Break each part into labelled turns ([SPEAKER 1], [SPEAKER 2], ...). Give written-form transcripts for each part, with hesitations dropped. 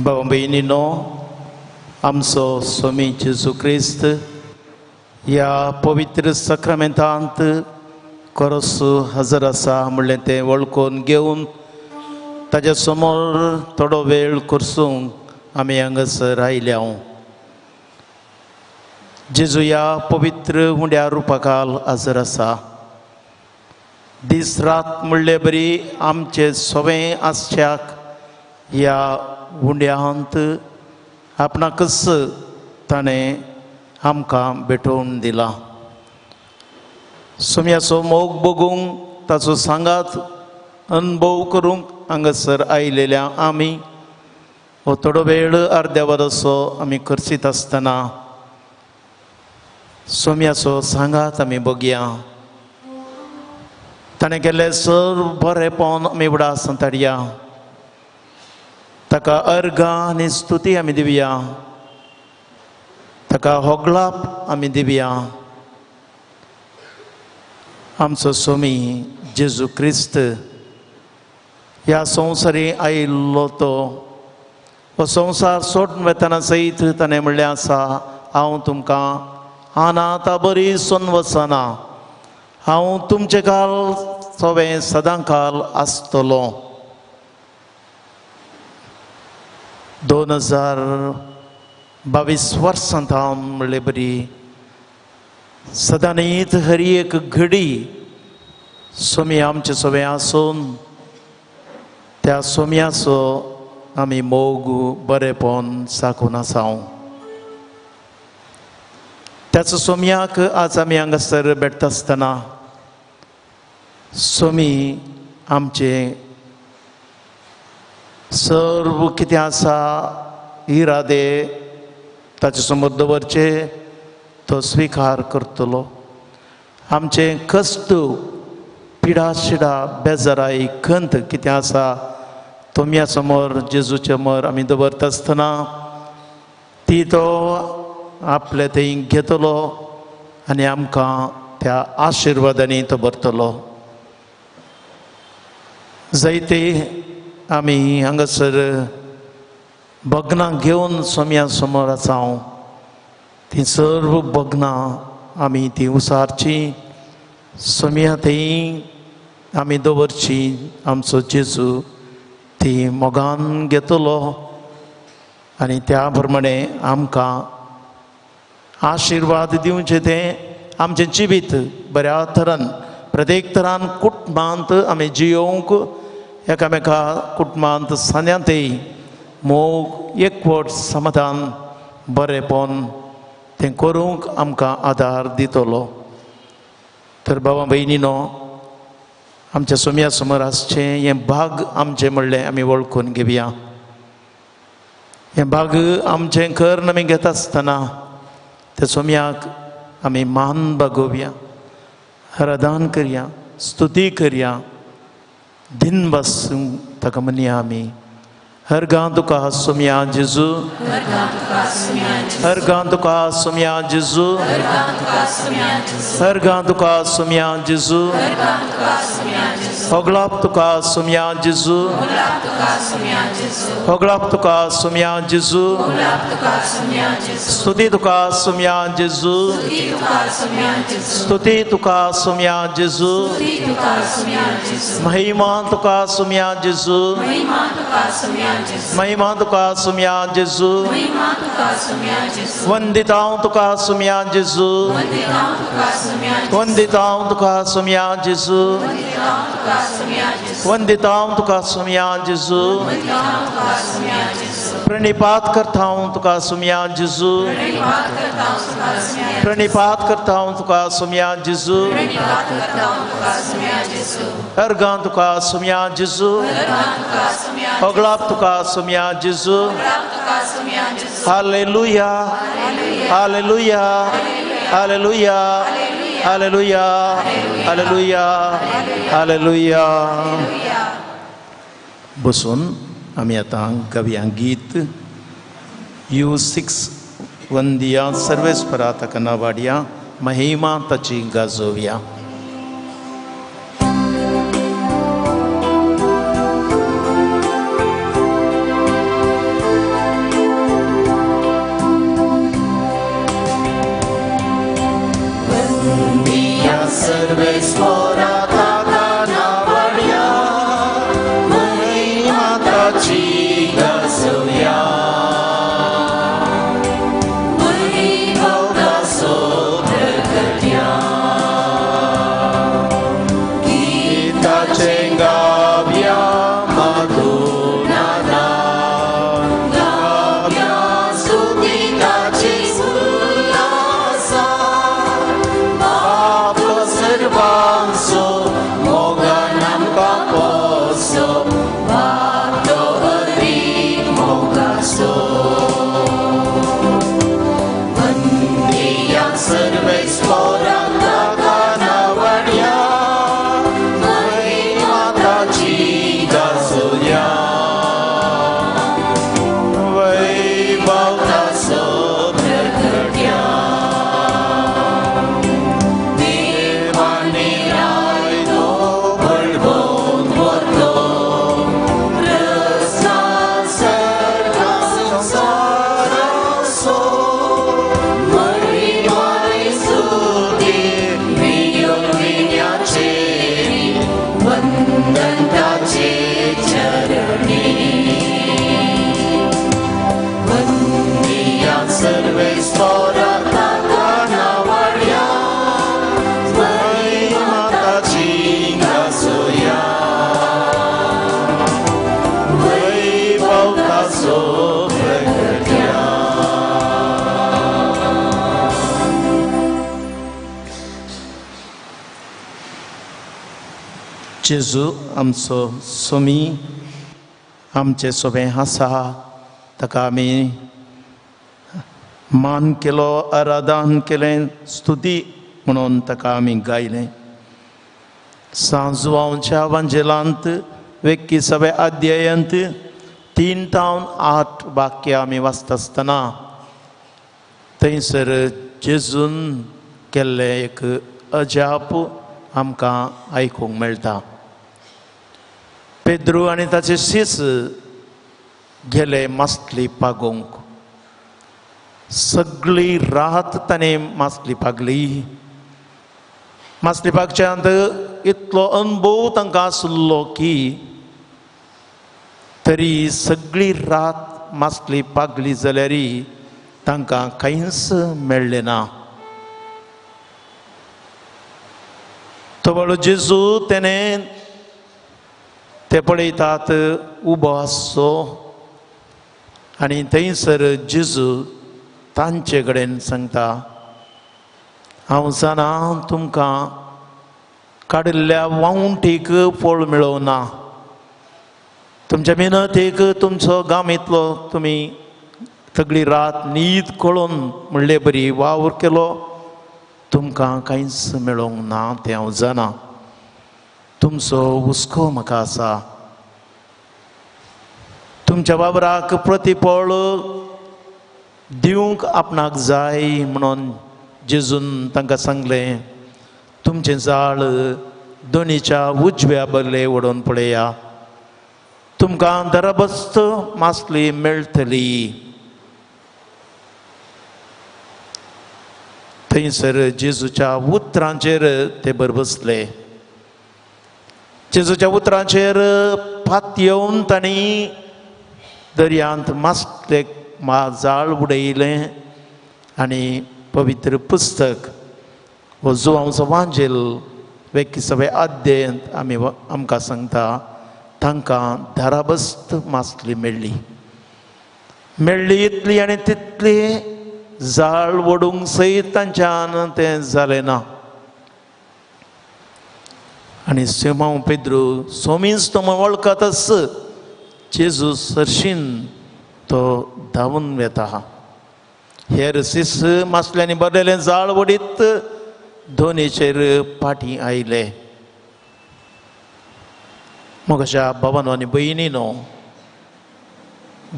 [SPEAKER 1] भाव भयणींनो, आमचो स्वामी जेजू क्रिस्त ह्या पवित्र सक्रामेंतांत खरोच हजर आसा म्हणलें तें वळखून घेवन ताच्या समोर थोडो वेळ करसूंक आमी हांगासर आयल्या. जेजू ह्या पवित्र हुंड्या रुपाखाल हजर आसा. दीस रात म्हणले बरी आमचे सवें आसच्याक ह्या हुंड्यांत आपणाकच ताणें आमकां भेटोवन दिला. सोम्याचो मोग बगूंक ताचो सांगात अनुभव करूंक हांगासर आयलेल्या आमी हो थोडो वेळ अर्द्या वराचो आमी करसीत आसतना सोम्याचो सांगात आमी बगया. ताणें केल्लें सर्व बरेंपण आमी उगडास ताडया. ताका अर्गां आनी स्तुती आमी दिवया. ताका होगलाप आमी दिवया. आमचो स्वामी जेजू क्रिस्त ह्या संवसारी आयिल्लो तो हो संवसार सोडून वेतना सयत ताणें म्हणलें आसा, हांव तुमकां आनाता बरी सोन वचना, हांव तुमचे काल सवें सदां काल आसतलो. 2022 वर्सांत हांव म्हणलें बरी सदांच हर एक घडी सोमी आमचे सवें आसून त्या सोम्याचो आमी मोग बरेंपण साकून आसाव. त्याच सोम्याक आज आमी हांगासर भेटता आसतना सोमी आमचे सर्व कितें आसा इरादे ताचे समोर दवरचे, तो स्विकार करतलो. आमचे कश्ट, पिडा शिडा, बेजाराई, खंत कितें आसा तोम्या समोर जेजूच्या समोर आमी दवरता आसतना ती तो आपले थंय घेतलो आनी आमकां त्या आशिर्वादांनी तो भरतलो. जायते आमी हांगासर भग्नां घेवन सोम्या समोर आसाव. ती सर्व भग्नां आमी ती उसारची, सोम्या थंय आमी दवरची. आमचो जेजू ती मोगान घेतलो आनी त्या प्रमाणे आमकां आशिर्वाद दिवचे. तें आमचें जिवीत बऱ्या तरान प्रत्येक तरान कुटुंबांत आमी जियोवंक एकामेका कुटुंबांत सान्यांतय मोग, एकवट, समाधान, बरेंपण तें करूंक आमकां आदार दितलो. तर भावां भयणींनो, आमच्या सोम्या समोर आसचें हें भाग आमचें म्हणलें आमी वळखून घेवया. हें भाग आमचें कर्ण आमी घेता आसतना त्या सोम्याक आमी मान बागोवया, आराधन करया, स्तुती करया, दिन बसून ताका म्हणया आमी. अर्गां तुका सोम्या जेजू, अर्गां तुका सोम्या जेजू, अर्गां तुका सोम्या जेजू, होगलाप तुका सोम्या जेजू, होगलाप तुका सोम्या जेजू, स्तुती तुका सोम्या जेजू, स्तुती तुका सोम्या जेजू, महिमा तुका सोम्या जेजू, महिमा तुका सोम्या जेजू, वंदितां तुका सोम्या जेजू, वंदितां तुका सोम्या जेजू, वंदितां तुका सोम्या जेजू, प्रणिपात करता हांव तुका सोम्या जेजू, प्रणिपात करता हांव तुका सोम्या जेजू, अर्गां तुका सोम्या जेजू, होगलाप तुका सोम्या जेजू. Hallelujah, hallelujah, hallelujah, hallelujah, hallelujah, hallelujah. बसून आमी आतां गावया गीत U6 वंदिया सर्वेस्परा ताका नावाडया, महिमा ताची गाजोवया. आमचो प्रगट्या. जेजू आमचो स्वामी आमचे सोबे आसा ताका आमी मान केलो, आराधन केलें, स्तुती म्हणून ताका आमी गायलें. सांजुवांच्या वांजेलांत वेक्की सवे अध्यायांत 3 ते 8 वाक्य आमी वाचता आसतना थंयसर जेजून केल्लें एक अजाप आमकां आयकूंक मेळटा. पेद्रू आनी ताचे शिस गेले मासली पागोवंक. सगळी रात ताणें मासली पागली. मासली पागच्यांत इतलो अनुभव तांकां आसलो की तरी सगळी रात मासली पागली जाल्यारय तांकां कांयच मेळ्ळें ना. तो बाळू जेजू तेणें ते पळयतात उबो आसचो आनी थंयसर जेजू तांचे कडेन सांगता, हांव जाणा तुमकां काडिल्ल्या वावुंटीक फळ मेळोवना. तुमच्या मेहनतीक तुमचो गाम इतलो तुमी सगळी रात न्हीद कळोवन म्हणले बरी वावर केलो, तुमकां कांयच मेळोंक ना तें हांव जाणा. तुमचो हुस्को म्हाका आसा. तुमच्या वावराक प्रतिफळ दिवंक आपणाक जाय म्हणून जेजून तांकां सांगलें, तुमचें जाळ दोनीच्या उजव्या बगले ओडून पळया, तुमकां दरबस्त मासली मेळटली. थंयसर जेजूच्या उतरांचेर ते बसले. जेजूच्या उतरांचेर फात येवन तांणी दर्यांत मासलेक जाळ उडयलें आनी पवित्र पुस्तक हो जुवांचो वांजेल वेक्की सवे अध्यायांत आमकां सांगता तांकां दाराबस्त मासली मेळ्ळी. मेळ्ळी इतली आनी तितली जाळ ओडूंक सयत तांच्यान तें जालें ना. आनी सिमोन पेद्रू सोमीच तो वळखतच जेजू सरशीन तो धांवून येता. हेर सीस मासल्यांनी भरलेलें जाळ ओडीत दोनीचेर फाटीं आयले. म्हज्या भावांनो आनी भयणीनो,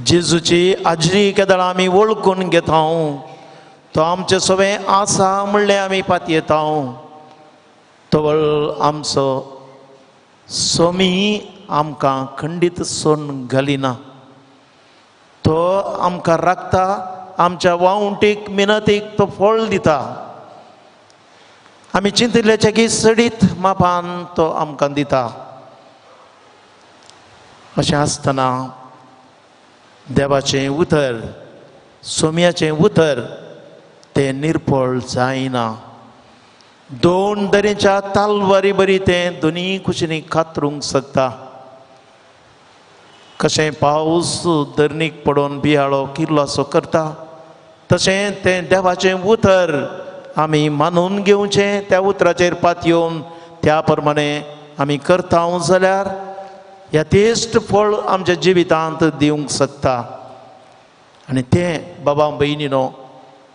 [SPEAKER 1] जेजूची हाजरी केदाळ आमी वळखून घेता. तो आमचें सगळें आसा म्हणलें आमी फाटीं येता. तो आमचो स्वामी आमकां खंडीत सोडून घालिना. तो आमकां राखता, आमच्या वावुंटीक मेहनतीक तो फळ दिता. आमी चिंतिल्ल्याच्या की सडीत मापान तो आमकां दिता. अशें आसतना देवाचें उतर, सोम्याचें उतर तें निर्फळ जायना. 2 दरेच्या तालवारी बरी तें दोनी कुशींनी कातरूंक शकता. कशें पावस धरणीक पडोवन बियाळो किल्लो असो करता, तशें तें देवाचें उतर आमी मानून घेवचें. त्या उतराचेर पात येवन त्या प्रमाणे आमी करता जाल्यार यथेश्ट फळ आमच्या जिवितांत दिवंक शकता. आनी तें बाबा भयणीनो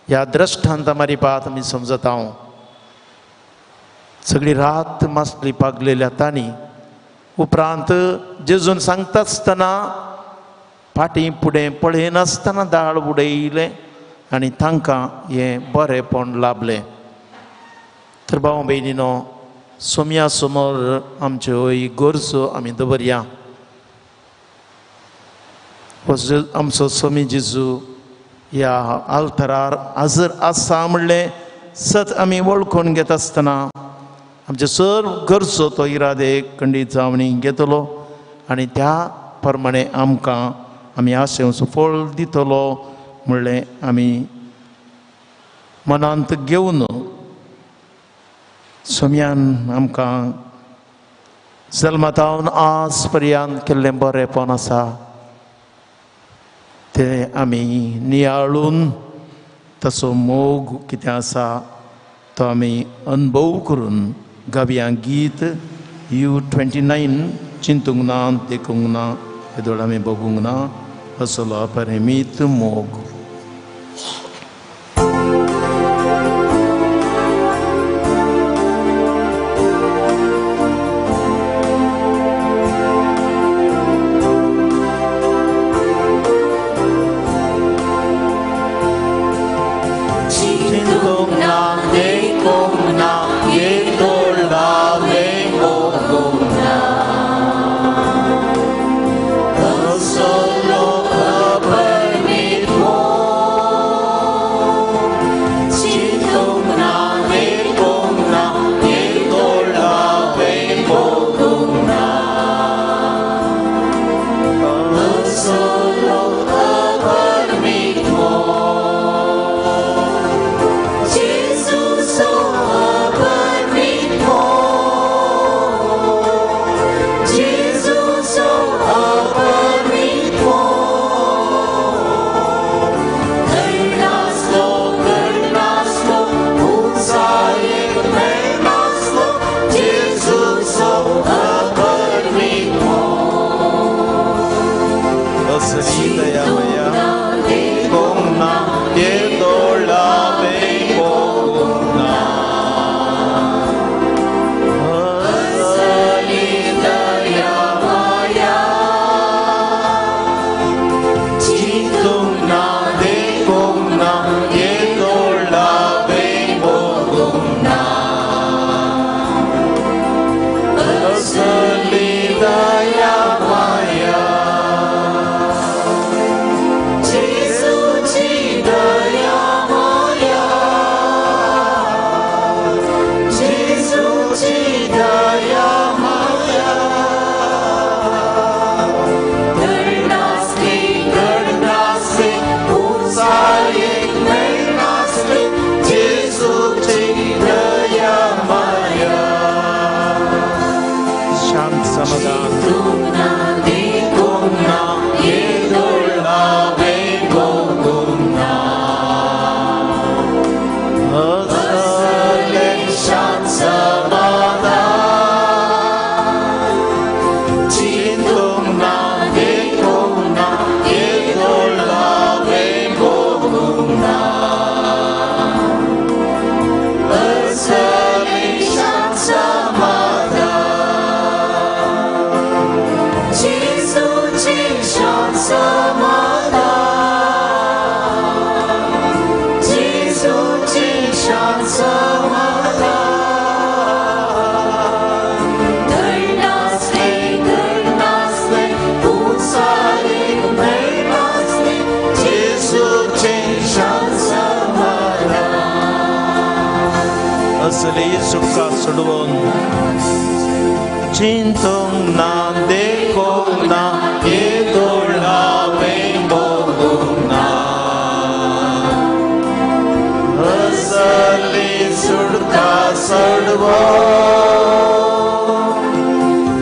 [SPEAKER 1] ह्या दृश्टांता मारिपात आमी समजता. सगळी रात मासली पागलेल्या तांणी उपरांत जेजून सांगता आसतना फाटीं फुडें पळयनासतना दाळ उडयलें आनी तांकां हें बरेंपण लाभलें. तर भाव भयणीनो, सोम्या समोर आमच्यो ही गरजो आमी दवरया. आमचो स्वामी जेजू ह्या आल्तरार हजर आसा म्हणलें सत आमी वळखून घेता आसतना आमचे सर्व गरजो तो इरादे खंडीत जावनी घेतलो आनी त्या प्रमाणे आमकां आमी आशेंचो फळ दितलो म्हणलें आमी मनांत घेवन सोम्यान आमकां जल्मातावन आज पर्यंत केल्लें बरेंपण आसा. ते आमी नियाळून तसो मोग कितें आसा तो आमी अनुभव करून गावया गीत U29 चिंतूंक ना देखूंक ना येदोळ आमी बगूंक ना असलो परिमीत मोग. असली सुटका सोडवून चिंतूंक ना देखूंक ना येदोळ हांवें बगूंक ना असली सुटका सोडवून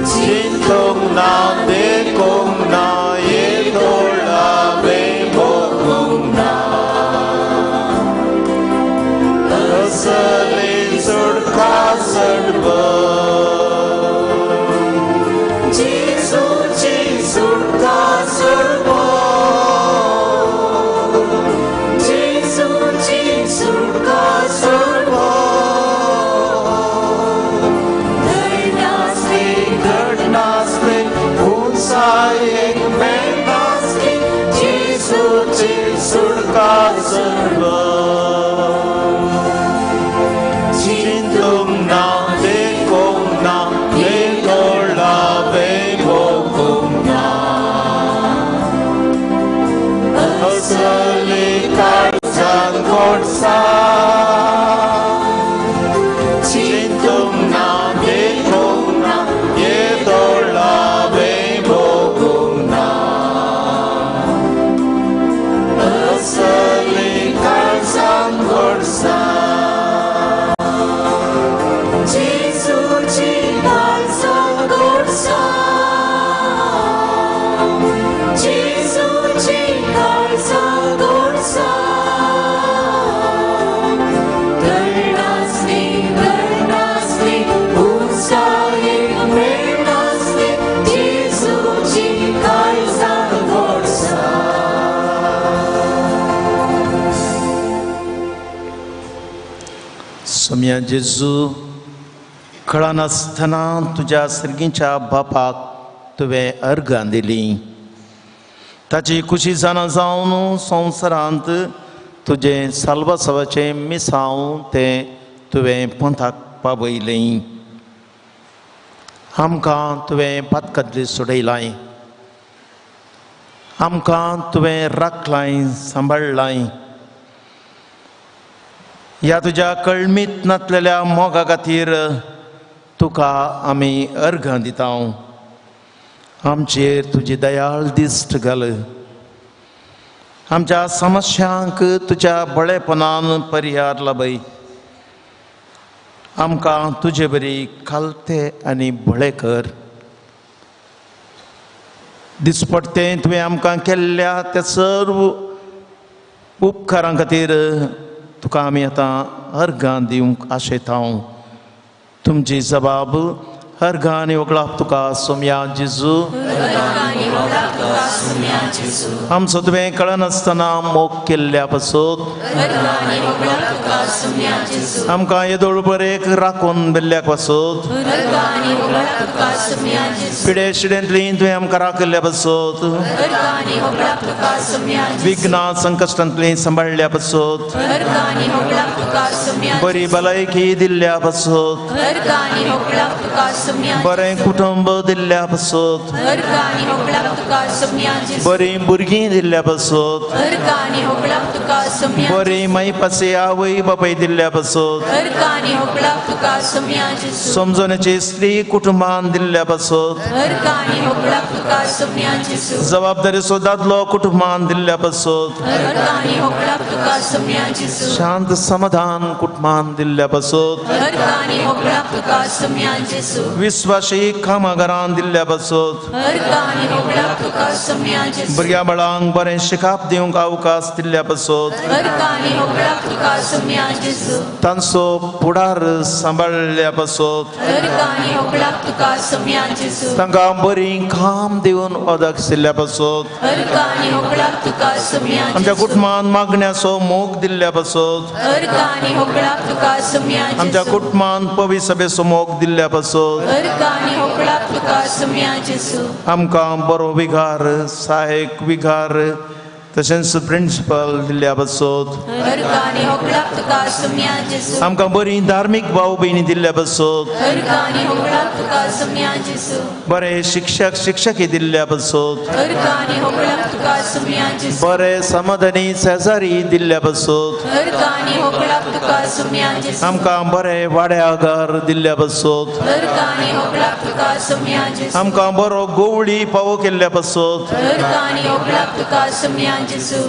[SPEAKER 1] चिंतूंक ना देखूंक ना येदोळ हांवें बगूंक ना असली सुटका सोडवून जेजूची सुटका सोडवून जेजूची सुटका सोडवून धड नासली उंचायेक मेळनासली जेजूची सुटका सोडवून Jesus, सुम्या जेजू कळनासतना तुझ्या सर्गीच्या बापाक तुवें अर्गां दिली ताची खुशी जाणा जावन संवसारांत तुजें साल्वासावाचें मिसांव तें तुवें पंथाक पावयलें आमकां तुवें पातकांतली सोडयलां आमकां तुवें राखलां सांबाळलां ह्या तुज्या कळमीत नातलेल्या मोगा खातीर तुका आमी अर्घां दिता आमचेर तुजी दयाळ दिश्ट घाल आमच्या समस्यांक तुज्या बळेपणान पर्याय लाभय आमकां तुजे बरी खालते आनी बळें कर दिसपट्टें तुवें आमकां केल्ल्या त्या सर्व उपकारां खातीर तुका आमी आतां अर्घां दिवंक आशेता तुमची जबाब अर्घां आनी वगळाप तुका सोम्या जेजू आमचो तुवें कळनासतना मोग केल्ल्या पासून आमकां येदोळ बरेक राखून दल्ल्याक पासून पिडे शिडेंतली तुवें आमकां राखल्या पासून विघ्नां संकश्टांतली सांबाळल्या पासून बरी भलायकी दिल्ल्या पासून बरें कुटुंब दिल्ल्या पासून बरी भुरगीं दिल्ल्या पासून बरी मायपासी आवय बापाय दिल्ल्या पासून समजोनेची स्त्री कुटुंबान दिल्ल्या पासून जबाबदारेचो दादलो कुटुंबान दिल्ल्या पासून शांत समाधान कुटुंबान दिल्ल्या पासून विश्वासी कामागारान दिल्ल्या पासून भुरग्या बाळांक बरें शिकाप दिवंक अवकाश दिल्ल्या पासून तांचो फुडार सांबाळल्या पासून तांकां बरी काम दिवन ओदक दिल्ल्या पासून आमच्या कुटुंबान मागण्याचो मोग दिल्ल्या पासून आमच्या कुटुंबान पवित्र सभेचो मोग दिल्ल्या पासून आमकां बरो विघार सहायक विघार तशेंच प्रिंसिपल दिल्ल्या पासून आमकां बरी धार्मीक भाव भयणी दिल्ल्या पासून बरे शिक्षक शिक्षकी दिल्ल्या पासून बरे समाधानी शेजारी दिल्ल्या पासून आमकां बरे वाड्याघर दिल्ल्या पासून आमकां बरो गोवळी पावो केल्ल्या पासून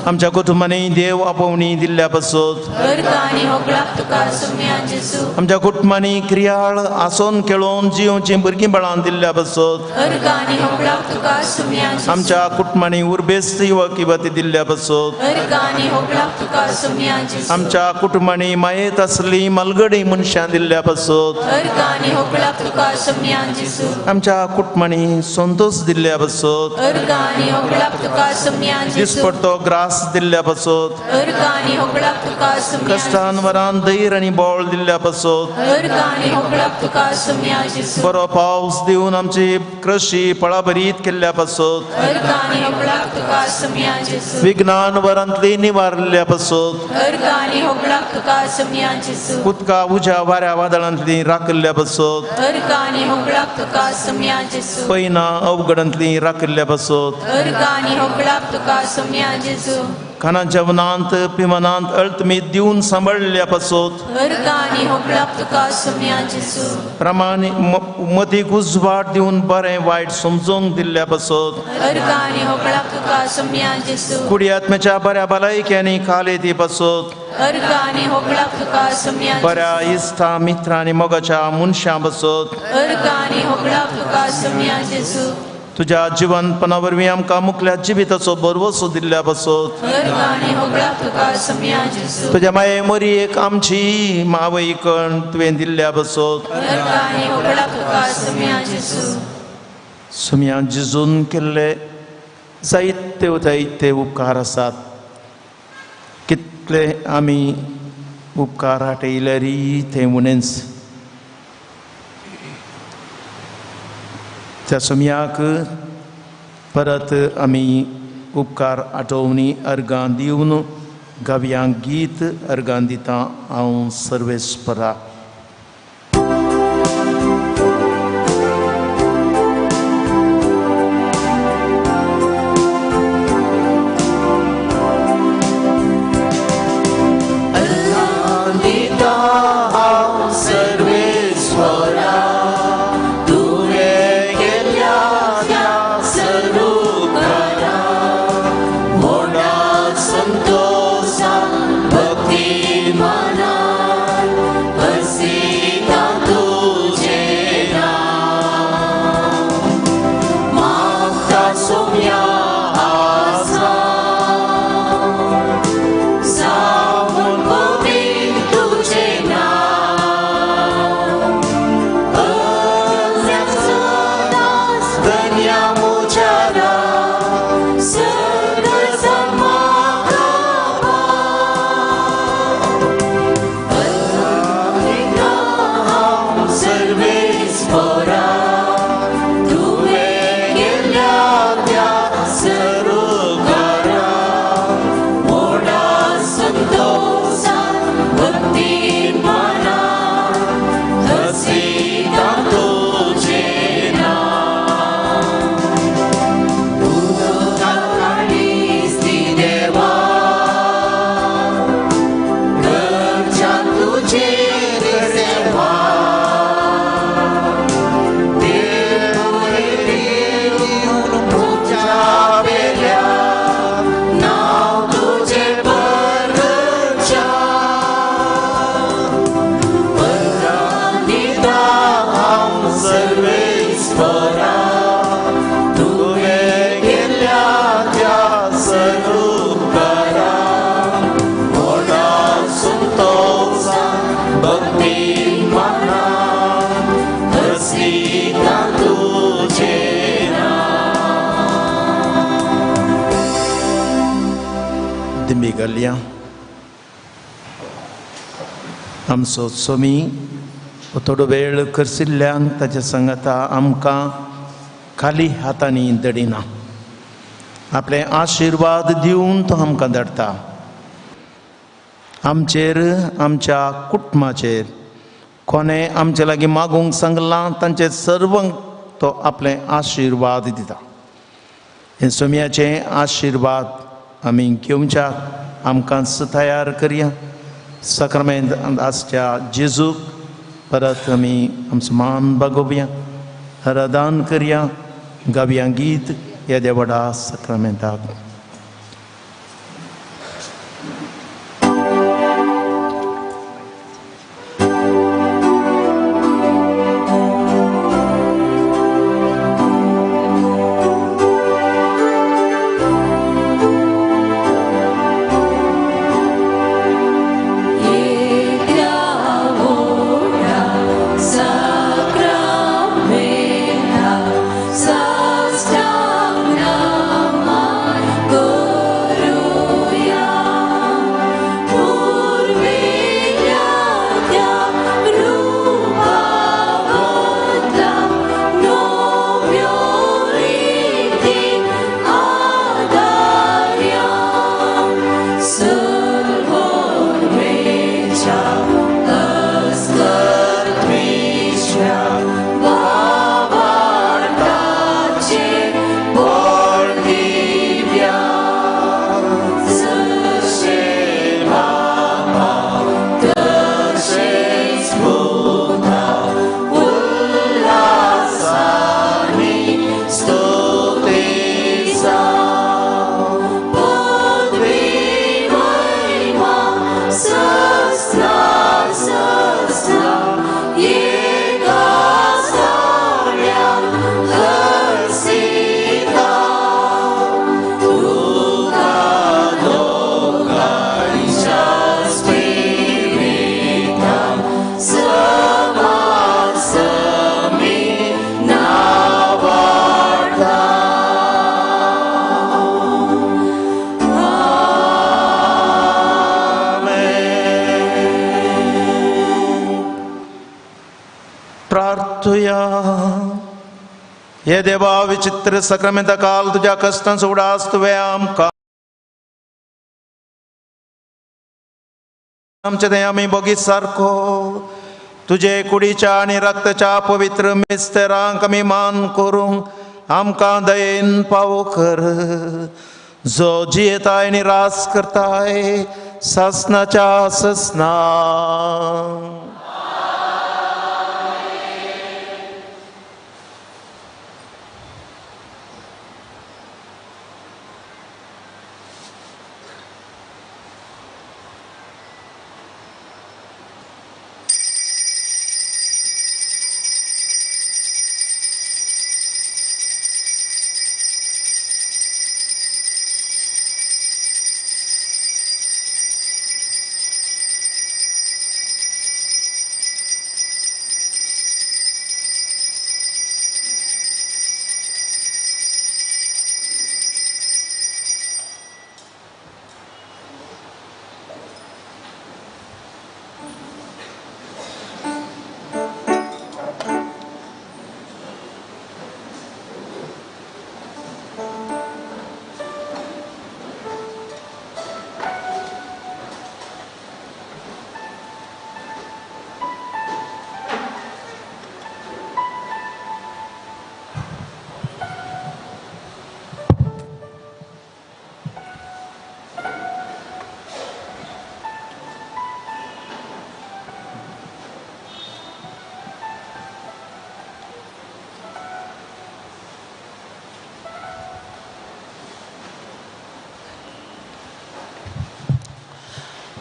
[SPEAKER 1] आमच्या कुटुंबांनी देव आपोवणी दिल्ल्या पासून आमच्या कुटुंबांनी क्रियाळ आसोन खेळोन जिवची भुरगीं बाळां दिल्ल्या पासून आमच्या कुटुंबांनी उर्बेस्त युवक युवती दिल्ल्या पासून आमच्या कुटुंबांनी मायेत आसली मलगडी मनशां दिल्ल्या पासून आमच्या कुटुंबांनी संतोष दिल्ल्या पासून दिसपट्टो ग्रास दिल्ल्या पासून कश्टान वरान धैर्य आनी बोळ दिल्ल्या पासून बरो पावस दिवन आमची कृषी फळाभरीत केल्ल्या पासून विज्ञान वरांतली निवारल्या पासून उदका उज्या वाऱ्या वादळांतली राखल्या पासून पैना अवघडांतली राखल्या पासून खाना जेवणांत पिमानांत अळतमीत दिवन सांबाळल्या पासून प्रमाणी मदीक उजवाड दिवन बरें वायट समजूंक दिल्ल्या पासून कुडी आत्म्याच्या बऱ्या भलायकी आनी कालेती पासून बऱ्या इश्टा मित्रां आनी मोगाच्या मनशां पासून तुझ्या जिवनपणा वरवीं आमकां मुखल्या जिविताचो भरवसो दिल्ल्या पासून तुज्या माये मरी एक आमची मावय कण तुवें दिल्ल्या पासून सुम्या जेजून केल्ले जायते उपकार आसात कितले आमी उपकार हाटयलेरी थंय उणेंच त्या सुमयाक परत आमी उपकार आठोवणी अर्गां दिवन गावयांक गीत अर्गां दिता हांव सर्वेस्परा. Demigalia आमचो स्वामी थोडो वेळ करशिल्ल्यान ताच्या संगता आमकां खाली हातांनी दडिना. आपले आशिर्वाद दिवन तो आमकां धाडटा. आमचेर आमच्या कुटुंबाचेर कोणें आमचे लागीं मागूंक सांगलां तांचे सर्वांक तो आपले आशिर्वाद दिता. हे स्वाम्याचे आशिर्वाद आमी घेवच्याक आमकांच तयार करया. सक्रामेंत आसच्या जेजूक परत आमी आमचो मान बागोवया, हरदान करया, गावया गीत ह्या देवडा सक्रामेंताक.
[SPEAKER 2] Sacramenta,
[SPEAKER 1] हे देवा विचित्र संक्रमित काल तुझ्या कष्टां सोडास तुवे आमकां आमचे ते आमी बगीत सारको तुझे कुडीच्या आनी रक्ताच्या पवित्र मिस्तेरांक आमी मान करूंक आमकां दयेन पावो कर जो जियेताय आनी रास करताय ससनाच्या ससना.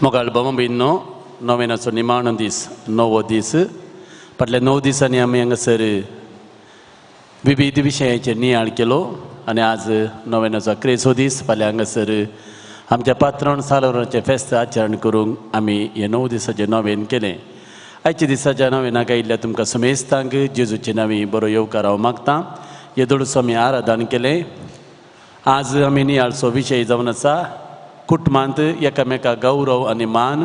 [SPEAKER 2] मोगाळ बॉम्बिनो नोवेनाचो निमाणो दीस 9वो दीस फाटल्या 9 दिसांनी आमी हांगासर विविध विशयांचेर नियाळ केलो आनी आज नोवेनाचो 11वो दीस फाल्यां हांगासर आमच्या पात्रोण सालोराचें फेस्त आचरण करूंक आमी हे 9 दिसाचें नोवेन केलें. आयच्या दिसाच्या नोवेनाक आयिल्ल्या तुमकां समेस्तांक जेजूचे नांवी बरो येवकार हांव मागतां. येदोळसो आमी आराधन केलें. आज आमी नियाळचो विशय जावन आसा कुटुंबांत एकामेकाक गौरव आनी मान,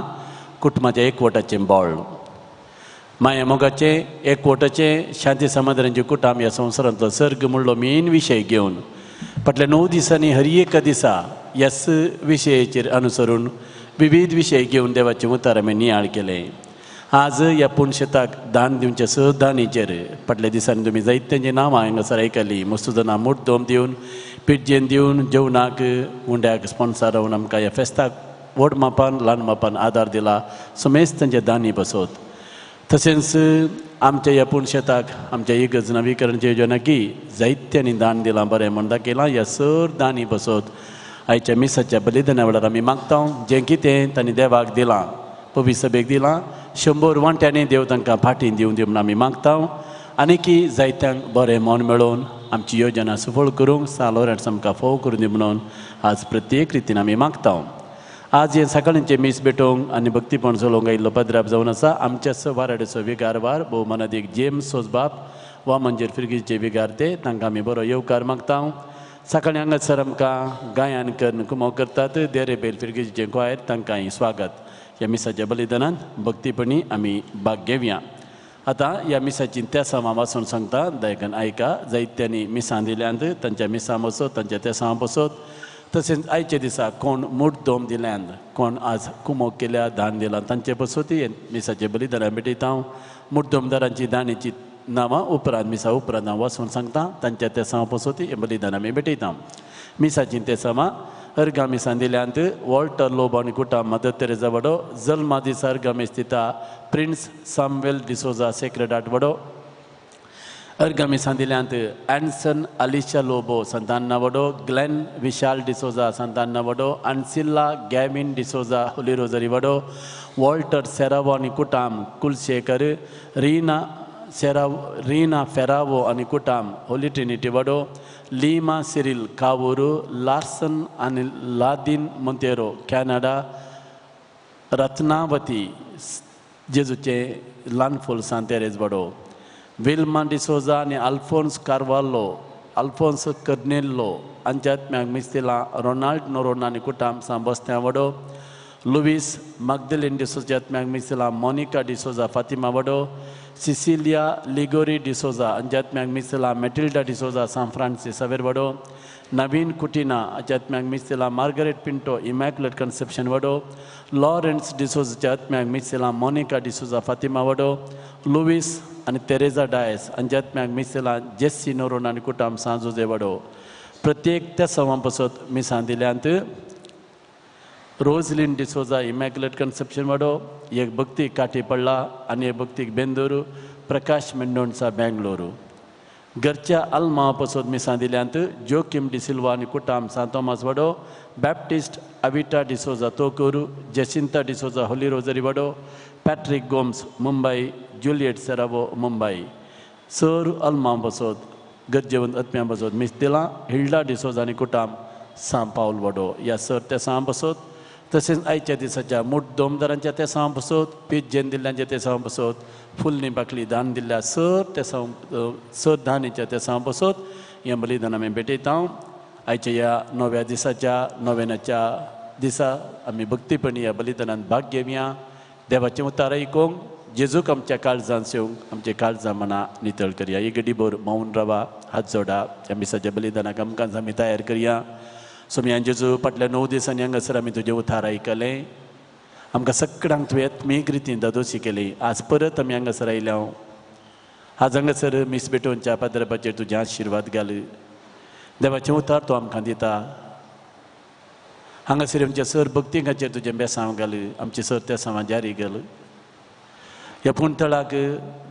[SPEAKER 2] कुटुंबाच्या एकवटाचें बोळ, माया मोगाचें एकवटाचें शांती समाधानाचें कुटुंब ह्या संवसारांतलो सर्ग म्हणलो मेन विशय घेवन फाटल्या 9 दिसांनी हर एका दिसा ह्याच विशयाचेर अनुसरून विविध विशय घेवन देवाचें उतार आमी नियाळ केलें. आज ह्या पुणशेताक दान दिवचे सहदानीचेर फाटल्या दिसांनी तुमी जायत्यांचीं नांवां हांगासर आयकलीं. मुस्तुदाना मुर्तोम दिवन, पिज्जेन दिवन, जेवणाक उंड्याक स्पॉन्सर रावन आमकां ह्या फेस्ताक व्हड मापान ल्हान मापान आदार दिला. समेस्तांचे दानी बसत. तशेंच आमच्या ह्या पुणशेताक आमच्या इगर्ज नवीकरणाची येवजणाकी जायत्यांनी दान दिलां, बरें म्हण दाखयलां. ह्या सर दानी बसत आयच्या मिसाच्या बलिदाना वेळार आमी मागता जें कितें तांणी देवाक दिलां, पवित्र सभेक दिलां, 100 वांट्यांनी देव तांकां फाटीं दिवन दिवन आमी मागता. आनी की जायत्यांक बरें मन मेळोवन आमची योजना सफळ करूंक सालोरांत आमकां फोव करून दी म्हणून आज प्रत्येक रितीन आमी मागता. आज हे सकाळींचे मीस भेटोवंक आनी भक्तीपण चलोवंक आयिल्लो पदराप जावन आसा आमच्या वाराडेचो विगारवार भोव मनादीक जेम्स सोजबाब वा मंजेर फिरगीचे विगार ते तांकां आमी बरो येवकार मागता. सकाळीं हांगासर आमकां गायन करून कुमो करतात देरेबेल फिरगीचे गोंयर, तांकांय स्वागत. ह्या मिसाच्या बलिदानांत भक्तीपणी आमी भाग घेवया. आतां ह्या मिसाची तेसां हांव वाचून सांगता, दयेन आयका. जायत्यांनी मिसां दिल्यांत तांच्या मिसां बसत, तांच्या तेसां बसत. तशेंच आयचे दिसा कोण मुर्तोम दिल्यांत, कोण आज कुमोग केल्या, दान दिलां, तांचे बसती मिसाचे बलिदानां भेटयता. मुर्तोमदारांची दानीची नांवां उपरांत मिसा उपरांत हांव वाचून सांगता, तांच्या तेसां बसती हे बलिदानां आमी भेटयता. मिसाची तेसां अर्गामिसां दिल्यांत वॉल्टर लोब आनी कुटाम मदर तेरेजा वडो, जल्मा दिसा अर्गामीस दिता prince Samuel D'Souza sacred heart वडो. अर्गामिसां दिल्यांत एन्सन अलिशा लोबो संतान्ना वडो, ग्लेन विशाल डिसोजा संतान्ना वडो, अनसिल्ला गॅविन डिसोजा होली रोजरी वडो, वॉल्टर सेरावो आनी कुटाम कुलशेखर, रीना फेरावो आनी कुटाम होली ट्रिनिटी वडो, लीमा सिरिल कावूरू, लार्सन आनी लादीन मोंतेरो कॅनडा, रत्नावती जेजूचे ल्हानफूल सांतेरेज वडो, विल्मा डिसोजा आनी अल्फोन्स कार्वालो, अल्फोन्स कर्नेल्लो आंच्यात्म्याक मिस्तिला रोनाल्ड नोरोना आनी कुटाम सांबस्त्या वडो, Luis Magdalene D'Souza atmiang misila Monica D'Souza Fatima Wado, Cecilia Ligori D'Souza anjatmiang misila Matilda D'Souza San Francis Xavier Wado, Naveen Kutina anjatmiang misila Margaret Pinto Immaculate Conception Wado, Lawrence D'Souza anjatmiang misila Monica D'Souza Fatima Wado, Luis आणि Teresa Dias अंजात्म्याक micellar Jessie नोरोन आणि कुटाम सांजोजे वडो प्रत्येक त्या सवांपासत मी सांदिल्यांत Roslin D'Souza immaculate conception वडो एक भक्ती काठी पडला आणि एक भक्तीक बेंदूरू प्रकाश मेंडोणचा बँगलोरू घरच्या अल्मापासत मी सांदिल्यांत जोकिम डिसिल्वा आणि कुटाम सांतोमास वडो Baptist Avita D'Souza Thokkottu Jacinta D'Souza holy rosary वडो पॅट्रिक गोम्स मुंबई जुलियट सेरावो मुंबई सर अल्मां बसोत गरजेवंत आत्म्यां बसोत मिस दिला हिल्डा डिसोजा आणि कुटाम सांब पावल वडो या सर त्या सांब बसोत तसेच आयच्या दिसाच्या मूठ दोमदारांच्या त्या सांब बसोत पीठ जेन दिल्ल्यांच्या त्या सांब बसोत फुलनी बाकली दान दिल्ल्या सर त्या सर धानीच्या त्या सांब बसोत या बलिदान आमी भेटयता आयच्या या 9व्या दिसाच्या नोवेनाच्या दिसा आमी भक्तीपणी या बलिदानांत भाग घेवया देवाचें उतार आयकूंक जेजूक आमच्या काळजांत सेवंक आमचे काळजां मना नितळ करया एक गडीभर मौन रावा हात जोडा ह्या मिसाच्या बलिदानाक आमकां आमी तयार करया सोम्यान जेजू फाटल्या 9 दिसांनी हांगासर आमी तुजें उतार आयकलें आमकां सगळ्यांक तुवें आत्मीक रितीन दादोशी केली आज परत आमी हांगासर आयल्या आज हांगासर मिस बेटोनच्या पाद्रपाचेर तुजें आशिर्वाद घाल देवाचें उतार तूं आमकां दिता हांगासर आमच्या सर भक्तींगाचेर तुजें बेसांव घाल आमचे सर त्या सामान जारी घाल ह्या पुणतळाक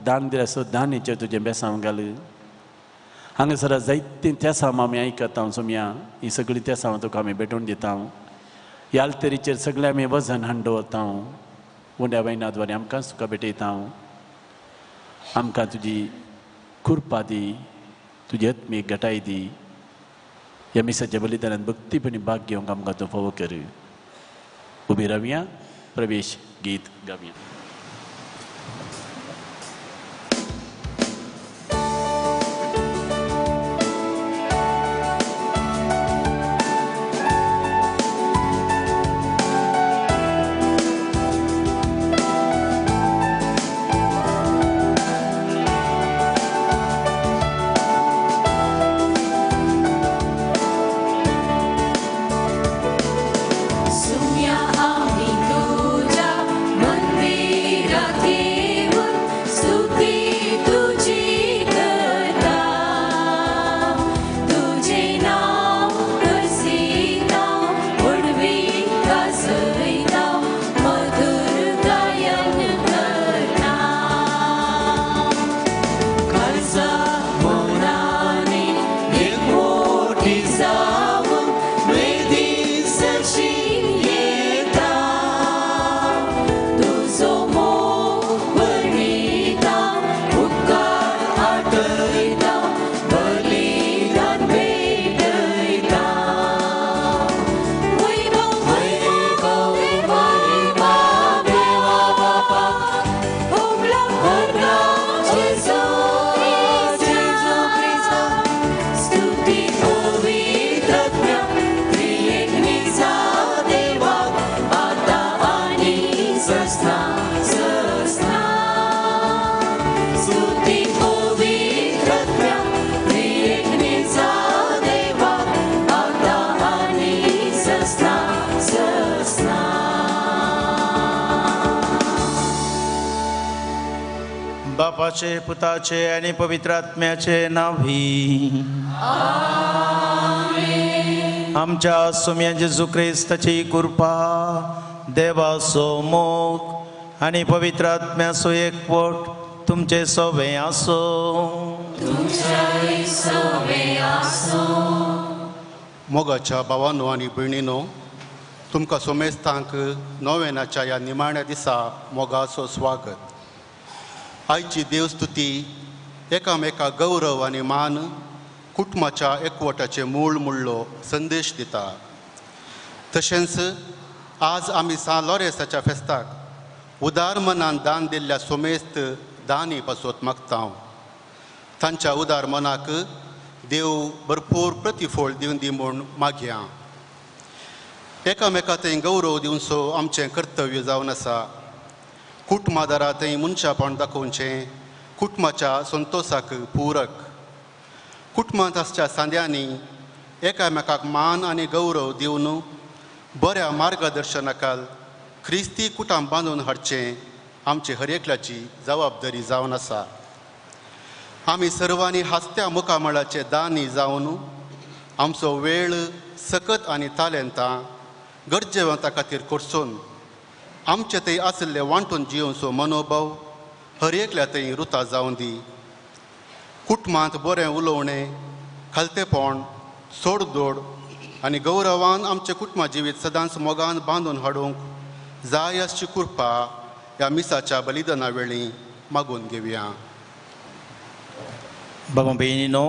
[SPEAKER 2] दान दिल्या सो दानीचेर तुजें बेसांव घाल हांगासर जायतीं त्या सामां आमी आयकता सोम्या ही सगळीं त्या सामां तुका आमी भेटोवन दिता ह्या आल्तरीचेर सगळें आमी वजन हांडवता उंड्या वयनाद्वारे आमकांच तुका भेटयता आमकां तुजी कृपा दी तुजी आत्मीक घटाय दी ह्या मिसाच्या बलिदानांत भक्तीपणी भाग घेवंक आमकां तूं फोव कर उबी रावया प्रवेश गीत गावया
[SPEAKER 1] बापाचे पुताचे आणि पवित्र आत्म्याचे नावी आमच्या सोम्या जेजू ख्रिस्ताची कृपा देवाचो मोग आणि पवित्र आत्म्याचो एकवट तुमचे सोबे आसो
[SPEAKER 3] मोगाच्या भावांनो आनी भयणीनो तुमकां सोमेस्तांक नोवेनाच्या ह्या निमाण्या दिसा मोगाचो स्वागत आयची देवस्तुती एकामेका गौरव आनी मान कुटुंबाच्या एकवटाचे मूळ म्हणलो संदेश दिता तशेंच आज आमी सान लॉरेन्साच्या फेस्ताक उदार मनान दान दिल्ल्या सोमेस्त दानी पासत मागता तांच्या उदार मनाक देव भरपूर प्रतिफळ दिवन दी म्हूण मागया एकामेका थंय गौरव दिवचो आमचें कर्तव्य जावन आसा. कुटुंबादारा थंय मनशापण दाखोवचें कुटुंबाच्या संतोशाक पुरक. कुटुंबांत आसच्या सांद्यांनी एकामेकाक मान आनी गौरव दिवन बऱ्या मार्गदर्शनाखाल क्रिस्ती कुटुंब बांदून हाडचें आमचे हर एकल्याची जबाबदारी जावन आसा. आमी सर्वांनी हास्त्या मुखामळाचे दानी जावन आमचो वेळ सकत आनी तालेंतां गरजेवंता खातीर करसून आमचे थंय आशिल्ले वांटून जियोवचो मनोभाव हर एकल्या थंय रुता जावन दी. कुटुंबांत बरें उलोवणें खालतेपण सोडदोड आनी गौरवान आमचें कुटुंबा जिवीत सदांच मोगान बांदून हाडूंक जाय अशी कृपा ह्या मिसाच्या बलिदाना वेळी मागून घेवया.
[SPEAKER 1] बाबा भयणीनो,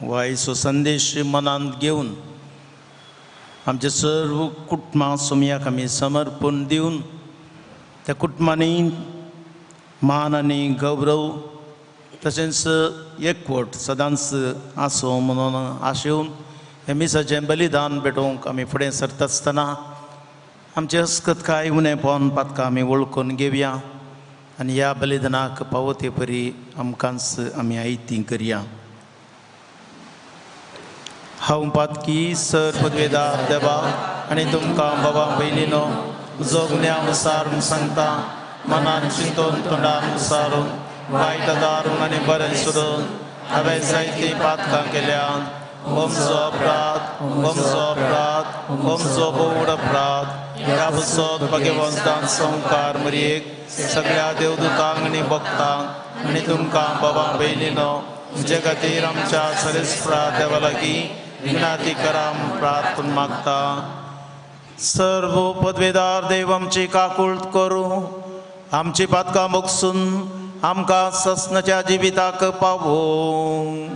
[SPEAKER 1] हो आयचो संदेश मनांत घेवन आमच्या सर्व कुटुंबा सुमयाक आमी समर्पण दिवन त्या कुटुंबांनी मान आनी गौरव तशेंच एकवट सदांच आसूं म्हणून आशेवन हे मिसाचें बलिदान भेटोवंक आमी फुडें सरता आसतना आमचे हस्कतकाय उणेपण पातकां आमी वळखून घेवया आनी ह्या बलिदानाक पावते परी आमकांच आमी आयती करया. हांव पातकी सर पदवेदार देवा आनी तुमकां बाबा भयणीनो जोगण्यानुसार सांगता, मनान चिंतून तोंडान विचारून वायट दारून आनी बरें सोडून हांवें जायतीं पातकां केल्यात. ओमचो अपराध ओमचो बोड अपराध ह्या बसत भगवंतान संकार मरयेक सगळ्या देवदूतांक आनी भक्तांक आनी तुमकां बाबा भयणीनो म्हजे खातीर आमच्या सरेस्परा देवा लागीं विनाती करा प्रार्थना मागता. सर्व पदवेदार देव आमची काकूळट करूं, आमची पातकां मोगसून आमकां ससनाच्या जिविताक पावों.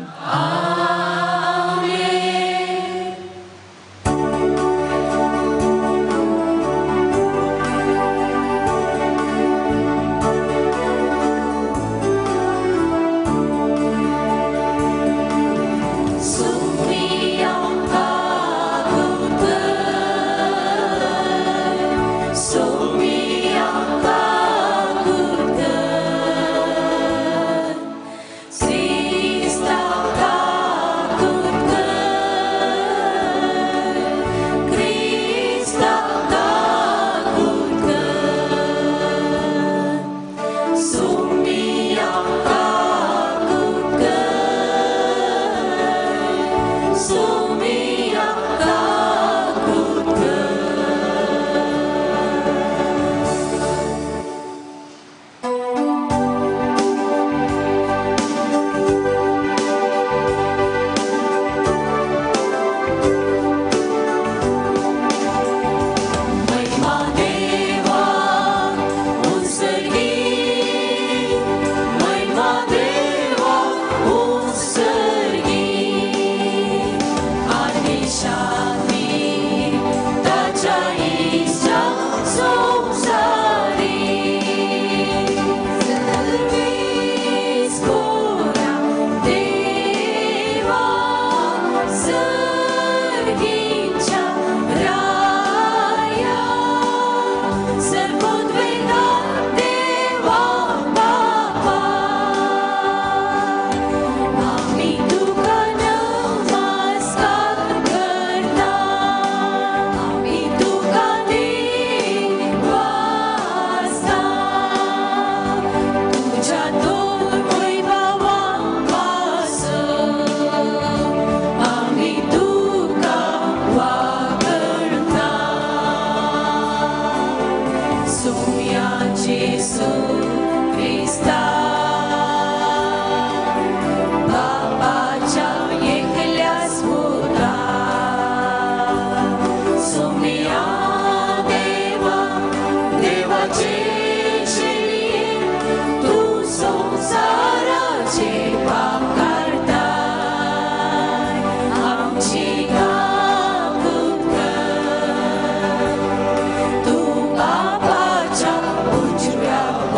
[SPEAKER 4] Tu papacia, uciuia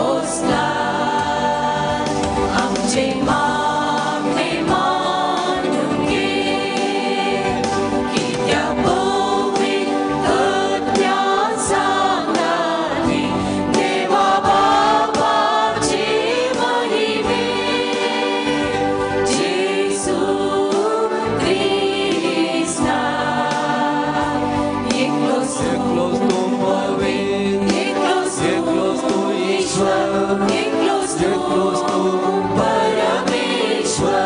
[SPEAKER 4] एकलोच तू पवित्र, एकलोच तू ईश्वर, एकलोच तू परमेश्वर.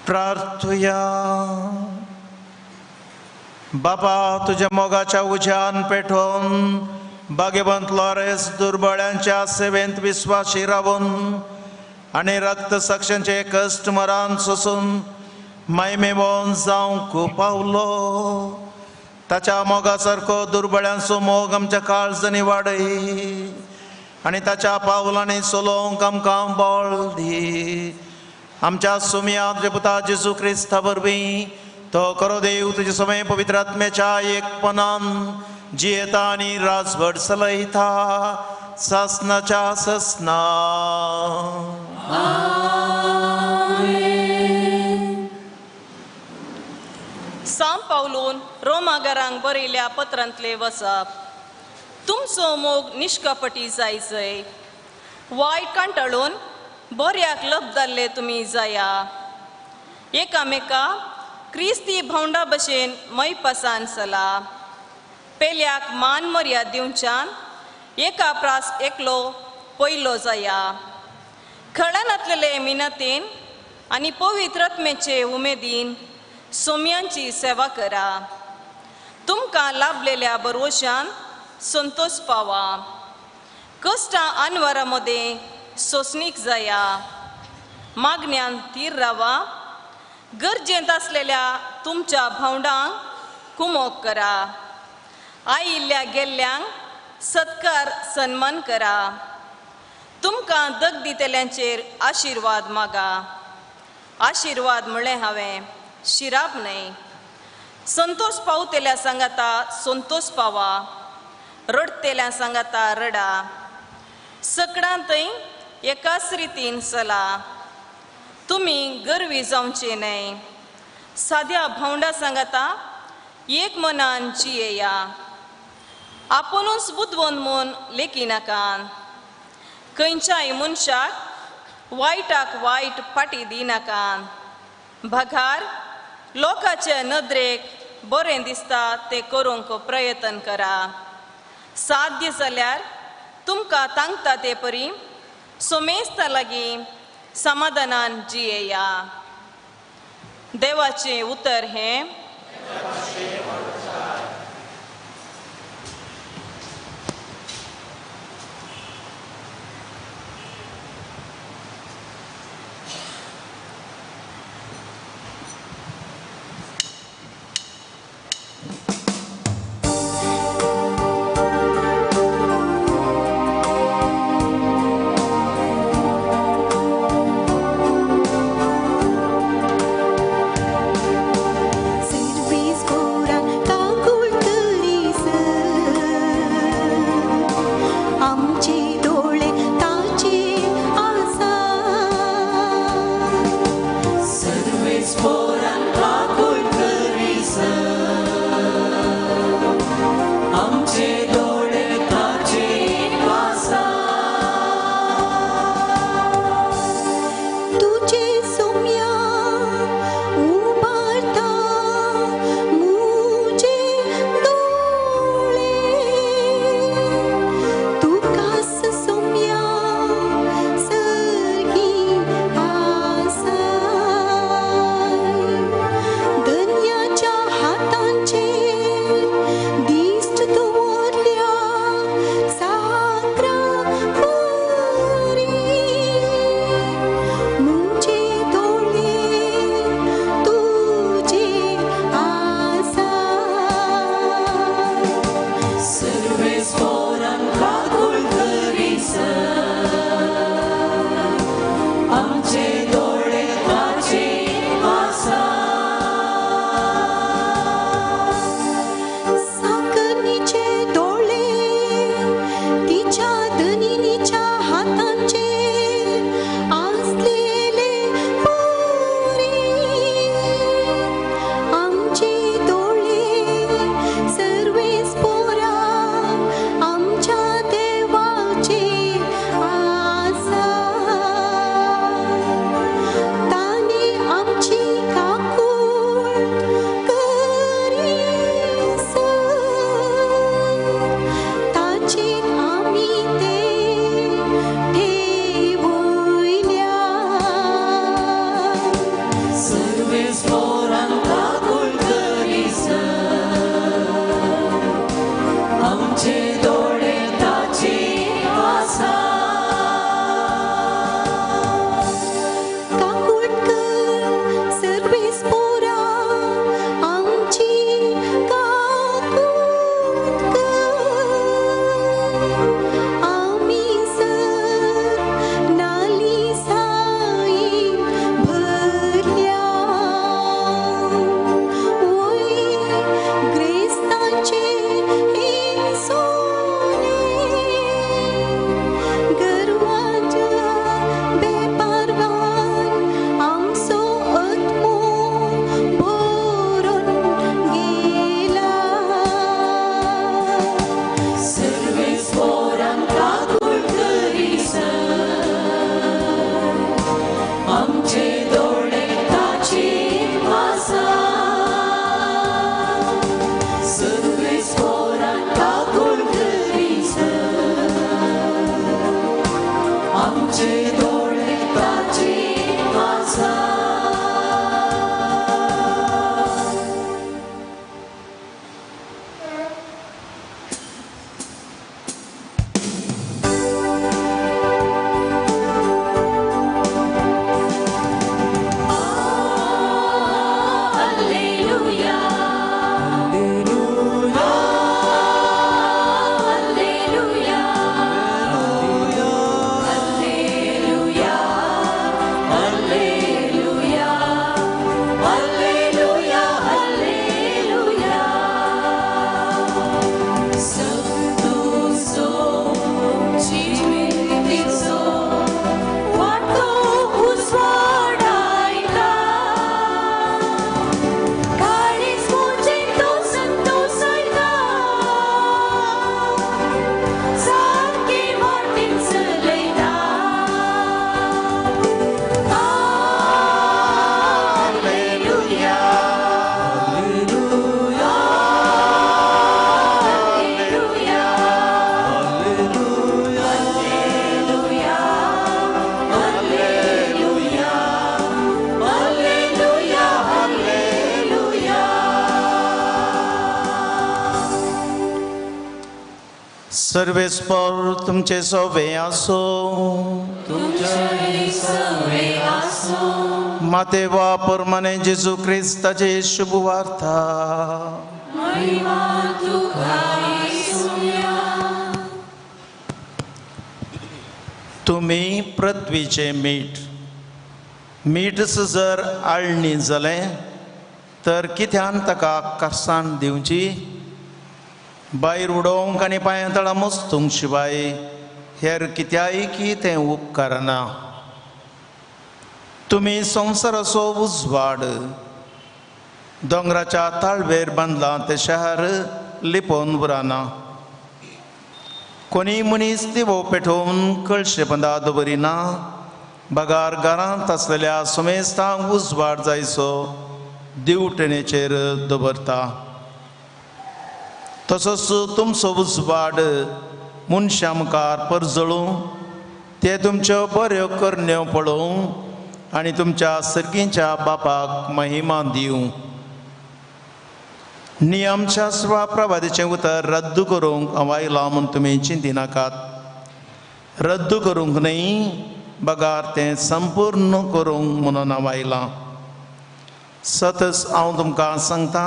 [SPEAKER 1] प्रार्थूया. बापा, तुझ्या मोगाच्या उज्यान पेटवून भाग्यवंत लॉरेन्स दुर्बळ्यांच्या सेवेंत विश्वासी राहून आणि रक्त साक्षांचे कष्ट मरण सोसून महिमेवंत जावंक पावलो. ताच्या मोगासारको दुर्बळ्यांचो मोग आमच्या काळजांनी वाडय आणि ताच्या पावलांनी चलोवंक आमकां बळ दी. आमच्या सुमया तुझे पुता जेजू क्रिस्ता वरवीं तो करो देव तुझे समय पवित्र आत्म्याच्या एकपणान जियेता आणि राजभर चलयता सासनाच्या ससना.
[SPEAKER 5] सांत पावलोन रोमागरांक बरयल्या पत्रांतले वचप. तुमचो मोग निश्कपटी जायचय. वायट कांटाळून बऱ्याक लब जाल्ले तुमी जाया. एकामेका क्रिस्ती भोंडा भशेन मैपासान चला. पेल्याक मान मर्याद दिवच्यान एका प्रास एकलो पयलो जाया. खळांतलेले मिनतीन आनी पवित्र आत्मेचे उमेदीन सोम्यांची सेवा करा. तुमकां लाभलेल्या बरोशान संतोष पावा. कश्टां आनवारा मदें सोसणीक जाया. मागण्यांत थीर रावा. गरजेंत आसलेल्या तुमच्या भावंडांक कुमोग करा. आयिल्ल्या गेल्ल्यांक सत्कार सन्मान करा. तुमकां दग दितेल्यांचेर आशिर्वाद मागा. आशिर्वाद म्हळें हांवें, शिराप न्हय. संतोष पावतेल्या सांगाता संतोष पावा. रडतेल्या सांगाता रडा. सगळ्यांतय एकाच रितीन चला. तुमी गर्वी जावचे न्हय. साद्या भावंडा सांगाता एक मनान जियेया. आपुणूच बुदवून म्हूण लेखी नाकान. खंयच्याय मनशाक वायटाक वायट फाटी दिनाकान. भगार लोकांच्या नदरेक बरें दिसता तें करूंक प्रयत्न करा. साध्य जाल्यार तुमकां तांगता ते परी सोमेस्ता लागीं समाधानान जियेया. देवाचें उतर हें
[SPEAKER 6] Service por
[SPEAKER 1] सर्वेस्पर तुमचे सवे आसो माते वापर मने जेजू क्रिस्ताचे शुभ वार्ता तुम्ही पृथ्वीचे मीठ जर आळणी जालें तर कित्यान ताका करसाण दिवची भायर उडोवंक आनी पांयां तळां मस्तूंक शिवाय हेर कित्याय की तें उपकारना तुम्ही संवसाराचो उजवाड दोंगराच्या ताळवेर बांदलां तें शहर लिपोवन उरना कोणी मनीस दिवो पेटोवन कळशे बंदा दवरिना बगार घरांत आसलेल्या सुमेस्तांक उजवाड जायचो दिवटणेचेर दवरता तसोच तुमचो उजवाड मनशां मुखार परजळूं ते तुमच्यो बऱ्यो करण्यो पळोवं आनी तुमच्या सर्गीच्या बापाक महिमा दिवं नियमशास्त्र प्रवादीचें उतर रद्द करूंक हांव आयलां म्हूण तुमी चिंतिनाकात रद्द करूंक न्ही बगार तें संपूर्ण करूंक म्हणून हांव आयलां सतच हांव तुमकां सांगता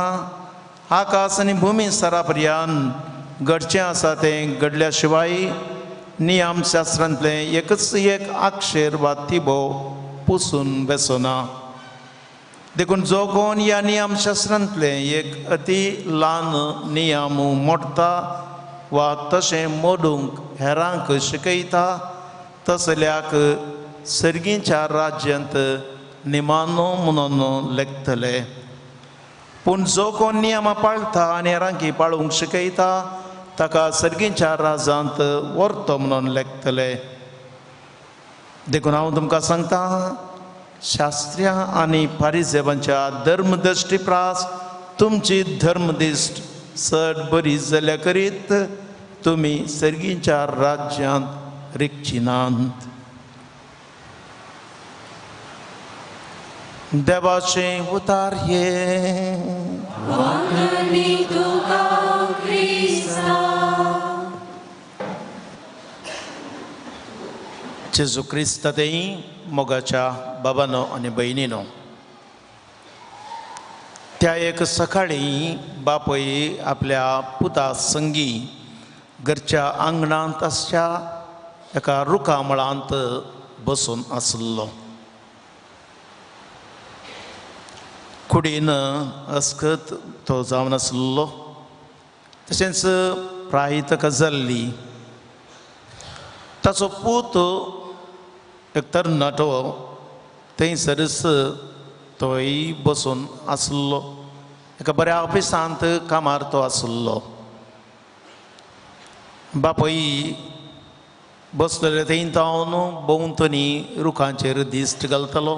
[SPEAKER 1] आकाश आनी भुमी सरा पर्यंत घडचें आसा तें घडल्या शिवाय नियमशास्त्रांतलें एकच एक अक्षर वा तिबो पुसून बेसोना देखून जो कोण ह्या नियमशास्त्रांतलें एक अति ल्हान नियम मोडटा वा तशें मोडूंक हेरांक शिकयता तसल्याक सर्गीच्या राज्यांत निमानो म्हणून लेखतले पूण जो कोण नियमां पाळटा आनी हेरांकी पाळूंक शिकयता ताका सर्गीच्या राज्यांत व्हरतो म्हणून लेखतले देखून हांव तुमकां सांगता शास्त्रियां आनी फारिसेवांच्या धर्मदृश्टी प्रास तुमची धर्मदिश्ट चड बरी जाल्या करीत तुमी सर्गीच्या राज्यांत रिगचिनात देवाचें उतार हे जेजू क्रिस्तातय मोगाच्या बाबानो आनी भयणीनो त्या एक सकाळी बापय आपल्या पुता संगी घरच्या आंगणांत आसच्या एका रुखा मळांत बसून आसलो कुडीन अस्कत तो जावन आसलो तशेंच प्राय ताका जाल्ली ताचो पूत एक तरणाटो थंयसरच तोय बसून आसलो एका बऱ्या ऑफिसांत कामार तो आसलो बापय बसलेले थंय जावन भोंवतणी रुखांचेर दिश्ट घालतालो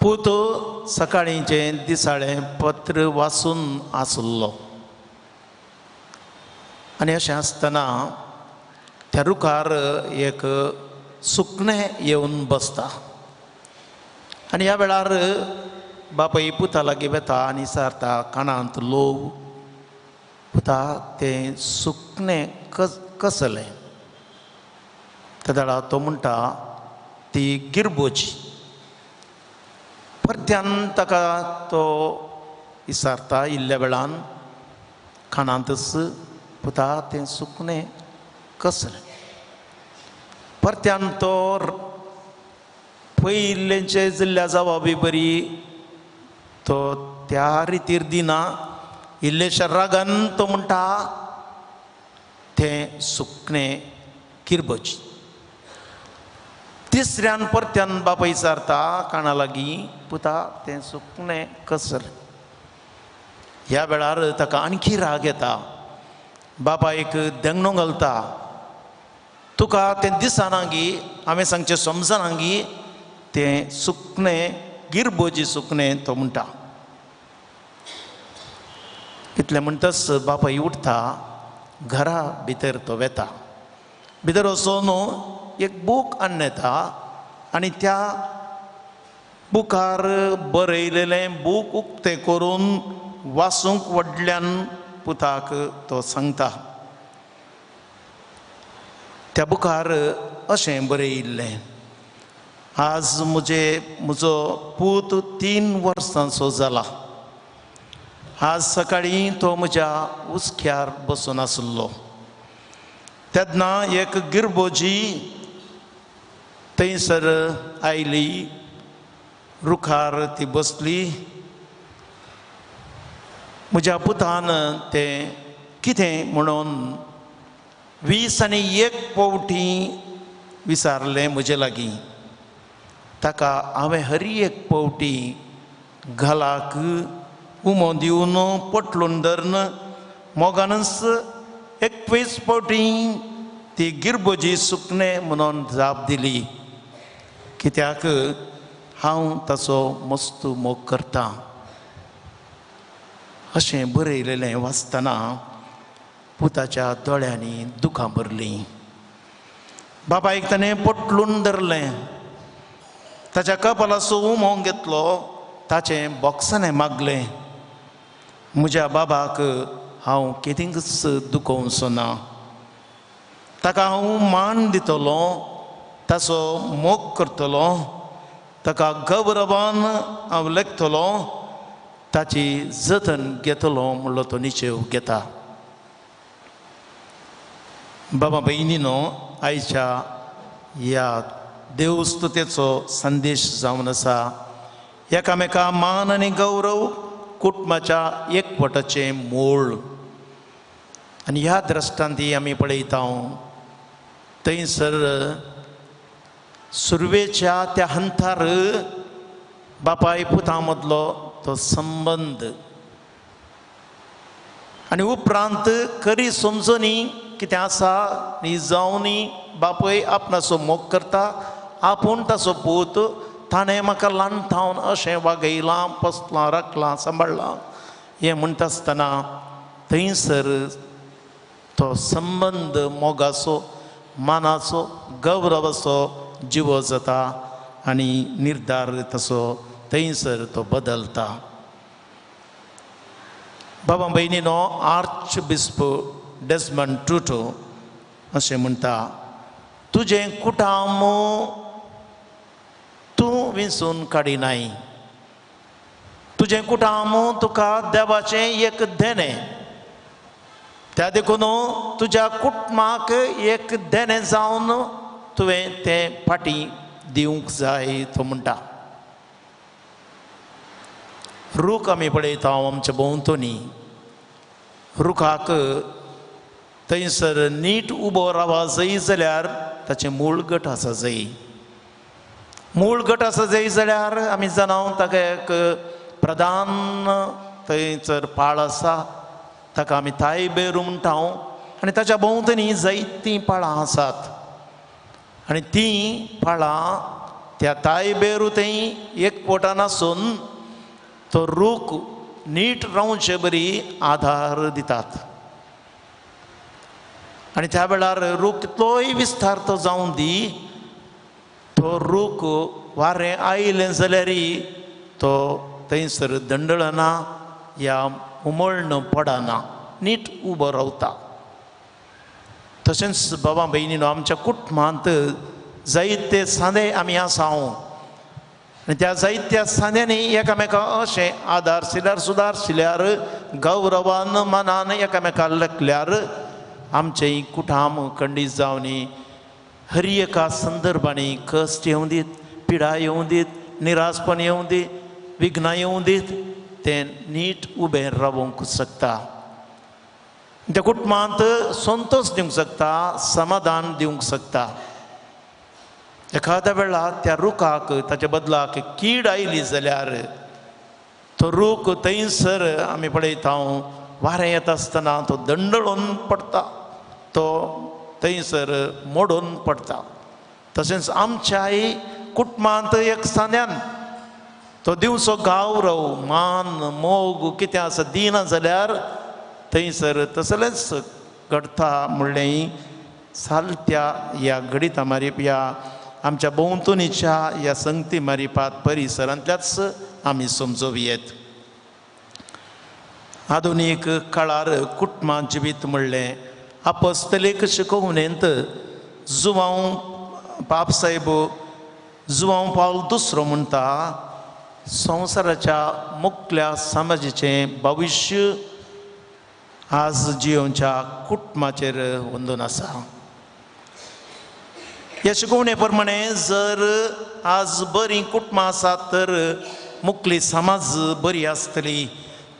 [SPEAKER 1] पूत सकाळीचें दिसाळें पत्र वाचून आसलो आनी अशें आसतना त्या रुखार एक सुकणें येवन बसता आनी ह्या वेळार बापय पुता लागीं वेता आनी सारता कानांत लोव पुता तें सुकणें कसलें त्या वेळार तो म्हणटा ती गिरबोची परत्यान ताका तो विचारता इल्ल्या वेळान कानांतच पुता तें सुकणें कसलें परत्यान तो पयलेंचे जिल्ल्या जवाबी बरी तो त्या रितीर दिना इल्लेशा रागान तो म्हणटा तें सुकणें किरबोची तिसऱ्यान परत्यान बापाय विचारता काना लागीं पुता तें सुकणें कसलें ह्या वेळार ताका आणखी राग येता बापायक देंगणो घालता तुका तें दिसना गी हांवें सांगचें समजना गी तें सुकणें गिरबोजी सुकणें तो म्हणटा इतलें म्हणटच बापाय उठता घरा भितर तो वेता भितर वचून एक बूक हाडून येता आनी त्या बुकार बरयलेलें बूक उक्तें करून वाचूंक व्हडल्यान पुताक तो सांगता त्या बुकार अशें बरयिल्लें. आज म्हजो पूत 3 वर्सांचो जाला. आज सकाळीं तो म्हज्या उस्क्यार बसून आसलो. तेन्ना एक गिरबोजी थंयसर आयली, रुखार ती बसली. म्हज्या पुतान तें कितें म्हणून 21 फावटी विचारलें म्हजे लागीं. ताका हांवें हर एक फावटी घालाक उमो दिवन पटलून धरून मोगानच 21 फावटी ती गिरबोजी सुकणे म्हणून जाप दिली. कित्याक हांव ताचो मस्त मोग करतां. अशें बरयलेलें वाचतना पुताच्या दोळ्यांनी दुखां भरलीं. बाबायक ताणें पटलून धरलें. ताच्या कपालाचो उमो घेतलो. ताचें बॉक्सांनी मागलें. म्हज्या बाबाक हांव केदींच दुखोवचो ना. ताका हांव मान दितलो, ताचो मोग करतलो, ताका गौरवान हांव लेखतलो, ताची जतन घेतलो म्हणलो तो निश्चय घेता. बाबा भयणीनो, आयच्या ह्या देवस्तुतेचो संदेश जावन आसा एकामेका मान आनी गौरव, कुटुंबाच्या एकवटाचें मूळ. आनी ह्या दृश्टांती आमी पळयता. थंयसर सुरवेच्या त्या हंतार बापाय पुता मदलो तो संबंद आनी उपरांत खरी समजोनी कितें आसा न्ही जावन बापूय आपणाचो मोग करता. आपूण ताचो पूत ताणें म्हाका ल्हानथावन अशें वागयलां, पोसलां, राखलां, सांबाळलां हें म्हणटा आसतना थंयसर तो संबंद मोगाचो, मानाचो, गौरवाचो जिवो जाता आनी निर्धार ताचो थंयसर तो बदलता. बाबा भयणीनो, आर्च बिस्प डेस्मंड टुटू अशें म्हणटा, तुजें कुटाम तूं विंचून काडिनाय. तुजें कुटाम तुका देवाचें एक देणें. त्या देखून तुज्या कुटुंबाक एक देणें जावन तुवें तें फाटीं दिवंक जाय तो म्हणटा. रूख आमी पळयता आमच्या भोंवतणी. रुखाक थंयसर नीट उबो रावा जाय जाल्यार ताचें मूळ गट आसा जाय. मूळ गट आसा जाय जाल्यार आमी जाणा ताका एक प्रधान थंयसर पाळ आसा, ताका आमी तायबेरू म्हणटा. आनी ताच्या भोंवतणी जायतीं पाळां आसात. आनी तीं पाळां त्या तायबेरू थंय एकवटान आसून तो रूख नीट रावचे बरी आधार दितात. आनी त्या वेळार रूख कितलोय विस्तार तो जावं दी, तो रूख वारें आयलें जाल्यारय तो थंयसर दंडळना या उमळण पडना, नीट उबो रावता. तशेंच बाबा भयणीनो, आमच्या कुटुंबांत जायते सांदे आमी आसा. आनी त्या जायत्या सांद्यांनी एकामेका अशें आदारशिल्यार, सुदारशिल्यार, गौरवान, मनान एकामेका लेखल्यार आमचें कुटाम खंडीत जावन हर एका संदर्भांनी कश्ट येवं दीत, पिडा येवं दीत, निराशपण येवं दीत, विघ्नां येवं दीत, तें नीट उबें रावूंक शकता. त्या कुटुंबांत संतोष दिवंक शकता, समाधान दिवंक शकता. एखाद्या वेळार त्या रुखाक ताच्या बदलाक कीड आयली जाल्यार तो रूख थंयसर आमी पळयता वारें येता आसतना तो दंडळून पडटा, तो थंयसर मोडून पडटा. तशेंच आमच्याय कुटुंबांत एक सांद्यान तो दिवचो गौरव, मान, मोग कितें आसा दिना जाल्यार थंयसर तसलेंच घडटा म्हणलें सालत्या ह्या घडिता मारीप ह्या आमच्या भोंवतणीच्या ह्या संगती मारीपात परिसरांतल्याच आमी समजूं येत. आधुनीक काळार कुटुंबां जिवीत म्हणलें अपोस्तलीक शिकवणेंत जुवांव पापसाहेब जुवांव पावल दुसरो म्हणटा संवसाराच्या मुखल्या समाजाचें भविश्य आज जियोच्या कुटुंबाचेर वंदून आसा. ह्या शिकवणे प्रमाणे जर आज बरी कुटुंबां आसात तर मुखली समाज बरी आसतली.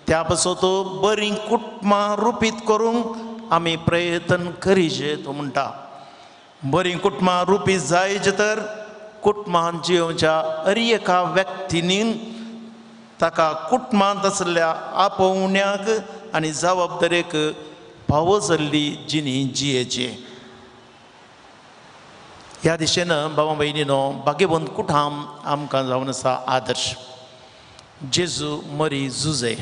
[SPEAKER 1] त्या पासत बरी कुटुंबां रुपीत करूंक आमी प्रयत्न करीचे तो म्हणटा. बरी कुटुंबां रुपीत जायचे तर कुटुंबांत जियोच्या हर एका व्यक्तींनी ताका कुटुंबांत आसलेल्या आपोवण्याक आनी जबाबदारेक फावो जाल्ली जिणी जियेची. ह्या दिशेन भावा भयणीनो भाग्यवंत कुटाम आमकां जावन आसा आदर्श. जेजू मरी जुजे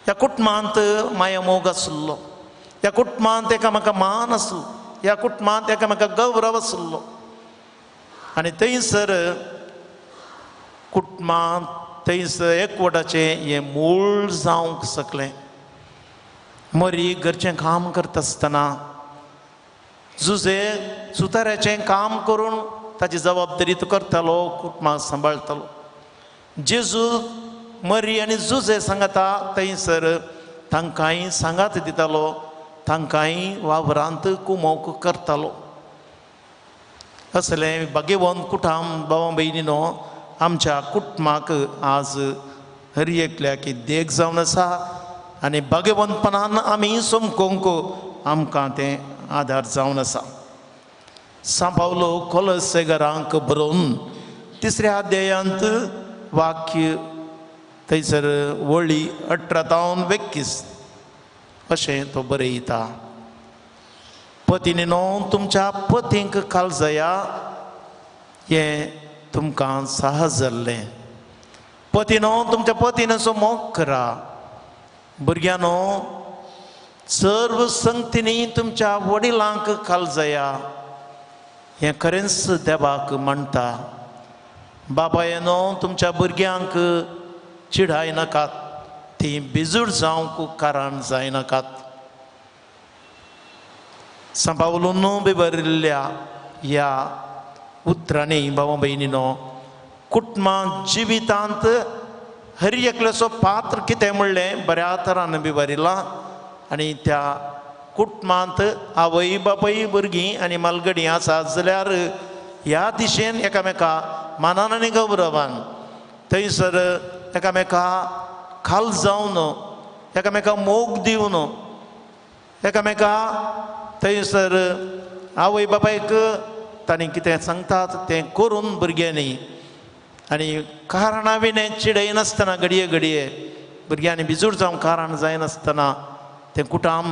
[SPEAKER 1] ह्या कुटुंबांत माया मोग आसलो. ह्या कुटुंबांत एकामेका मान आसलो. ह्या कुटुंबांत एकामेका गौरव आसलो. आनी थंयसर कुटुंबांत थंयसर एकवटाचें हें मूळ जावंक शकलें. मरी घरचें काम करता आसतना जुजे सुताऱ्याचें काम करून ताची जबाबदारी तो करतालो, कुटुंबाक सांबाळटालो. जेजू मरी आनी जुजे सांगता थंयसर तांकांय सांगात दितालो, तांकांय वावरांत कुमोवक करतालो. असलें भाग्यवंत कुटाम भावा भयणीनो आमच्या कुटुंबाक आज हर एकल्याक देख जावन आसा. आनी भाग्यवंतपणान आमी समकोवंक आमकां तें आधार जावन आसा. सांपावलो कोलोसेकारांक बरोवन 3ऱ्या अध्यायांत वाक्य थंयसर वळी 18-21 अशें तो बरयता. पत्नीनो तुमच्या पतींक काळजया हें तुमकां सहज जाल्लें. पतीनो तुमच्या पतीनाचो मोग करा. भुरग्यांनो सर्व संगतींनी तुमच्या वडिलांक काळजया हें खरेंच देवाक म्हणटा. बाबायनो तुमच्या भुरग्यांक चिडाय नाकात, ती बिजूड जावंक कारण जायनाकात. सांपावलून बी बरयल्ल्या ह्या उतरांनी भावा भयणीनो कुटुंबां जिवितांत हर एकल्याचो पात्र कितें म्हणलें बऱ्या तरान बी बरयलां. आनी त्या कुटुंबांत आवय बापूय भुरगीं आनी मालगडी आसात जाल्यार ह्या दिशेन एकामेका मानान आनी गौरवान थंयसर एकामेका खाल जावन एकामेका मोग दिवन एकामेका थंयसर आवय बापायक तांणी कितें सांगतात तें करून भुरग्यांनी आनी कारणां विणे चिडय नासतना घडये घडये भुरग्यांनी बिजूड जावंक कारण जायनासतना तें कुटाम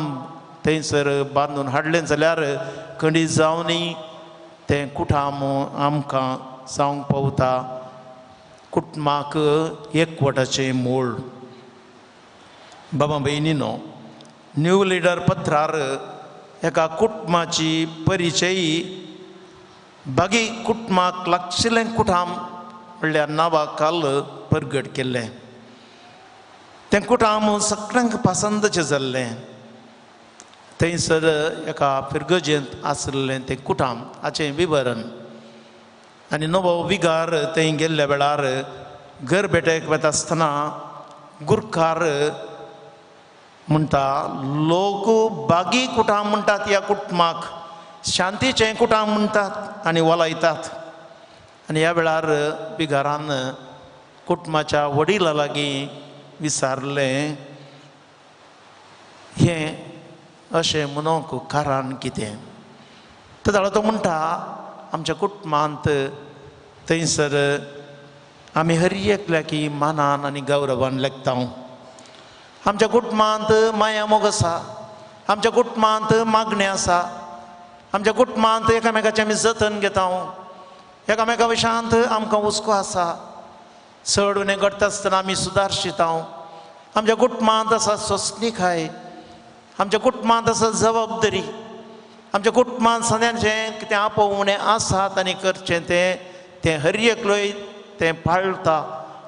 [SPEAKER 1] थंयसर बांदून हाडलें जाल्यार खंडीत जावनी तें कुटाम आमकां जावंक पावता. कुटुंबाक एकवटाचें मूळ. बाबा भयणीनो न्यू लिडर पत्रार एका कुटुंबाची परिचय बागी कुटुंबाक लागशिल्लें कुटाम म्हणल्यार नांवा काल परगट केल्लें. तें कुटाम सगळ्यांक पसंदचें जाल्लें. थंयसर एका फिरगजेंत आसलें तें कुटाम हाचें विवरण. आनी नवो विगार थंय गेल्ल्या वेळार घर भेटेक वता आसतना गुरकार म्हणटा लोक बागी कुटाम म्हणटात ह्या कुटुंबाक, शांतीचें कुटाम म्हणटात आनी वलयतात. आनी ह्या वेळार विगारान कुटुंबाच्या वडिलां लागीं विचारलें हें अशें म्हणूंक कारण कितें. तो तो म्हणटा आमच्या कुटुंबांत थंयसर आमी हर एकल्याक मानान आनी गौरवान लेखता. आमच्या कुटुंबांत माया मोग आसा. आमच्या कुटुंबांत मागणी आसा. आमच्या कुटुंबांत एकामेकाचें आमी जतन घेता. एकामेका विशांत आमकां हुस्को आसा. चड उणें घडटा आसतना आमी सुदारशिता. आमच्या कुटुंबांत आसा सोंसणीकाय. आमच्या कुटुंबांत आसा जबाबदारी. आमच्या कुटुंबांत सगळ्यांचें कितें आपोवणें आसात आनी करचें तें हर एकलोय तें पाळटा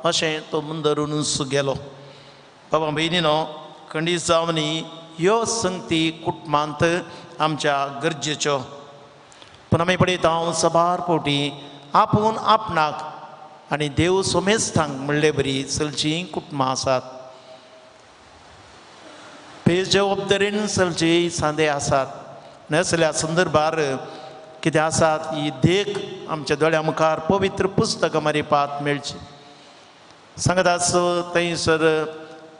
[SPEAKER 1] अशें तो मुंदरूनच गेलो. बाबा भयणीनो खंडीत जावनी ह्यो संगती कुटुंबांत आमच्या गरजेच्यो. पूण आमी पळयता सबार फावटी आपूण आपणाक आनी देव सोमेस्तांक म्हणले बरी चलचीं कुटुंबां आसात, बेजबाबदारीन चलची सांदे आसात. असल्या संदर्भार कितें आसात ही देख आमच्या दोळ्या मुखार पवित्र पुस्तकां मारिपात मेळची. सांगत आस थंयसर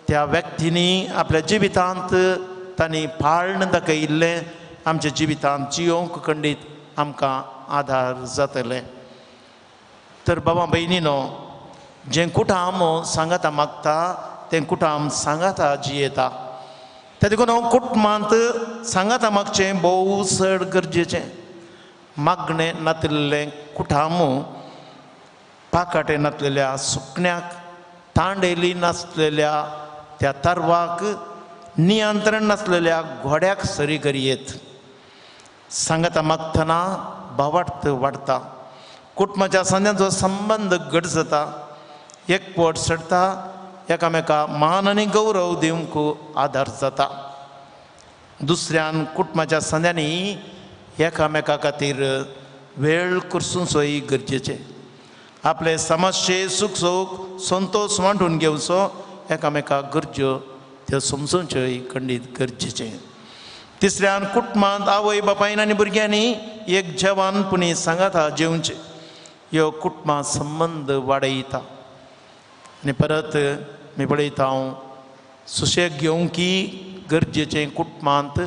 [SPEAKER 1] त्या व्यक्तींनी आपल्या जिवितांत तांणी पाळण दाखयिल्लें आमच्या जिवितांत जियोंक खंडीत आमकां आधार जातलें. तर बाबा भयणीनो, जें कुटाम सांगाता मागता तें कुटाम सांगाता जियेता. त्या देखून हांव कुटुंबांत सांगाता मागचें भोव चड गरजेचें. मागणें नातलेलें कुटाम पाकाटे नातलेल्या सुकण्याक, तांडेली नासलेल्या त्या तरवाक, नियंत्रण नासलेल्या घोड्याक सरी करियेत. सांगाता मागतना भावार्थ वाडटा, कुटुंबाच्या सांद्यांचो संबंद घट जाता, एकवट सडटा, एकामेका मान आनी गौरव दिवंक आदार जाता. दुसऱ्यान कुटुंबाच्या सांद्यांनी एकामेका खातीर वेळ करसूंचोय गरजेचें. आपले समस्ये सुख सोक संतोष वांटून घेवचो, एकामेकाक गरज्यो त्यो समजोवच्योय खंडीत गरजेचें. तिसऱ्यान कुटुंबांत आवय बापायन आनी भुरग्यांनी एक जवानपणी सांगाता जेवचें. ह्यो कुटुंबां संबंद वाडयता. आनी परत मी पळयता हांव सुशेग घेवंकी गरजेचें कुटुंबांत.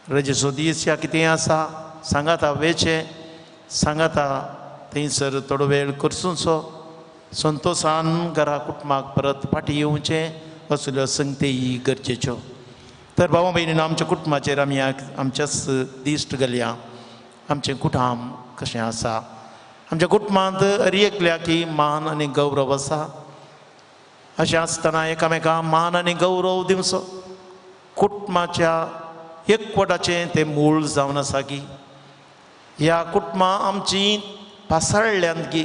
[SPEAKER 1] रजेचो दीस या कितें आसा, सांगाता वेचें, सांगाता थंयसर थोडो वेळ करसूचो, संतोशान घरा कुटुंबाक परत फाटीं येवचें, असल्यो संगती गरजेच्यो. तर भावा भयणीनो, आमच्या कुटुंबाचेर आमी आमच्याच दिश्ट घालया. आमचें कुटाम कशें आसा. आमच्या कुटुंबांत एकल्याकी मान आनी गौरव आसा. अशें आसतना एकामेकाक मान आनी गौरव दिवचो. कुटुंबाच्या एकवटाचें तें मूळ जावन आसा की ह्या कुटुंबां आमचीं पासळ्ळ्यांत की.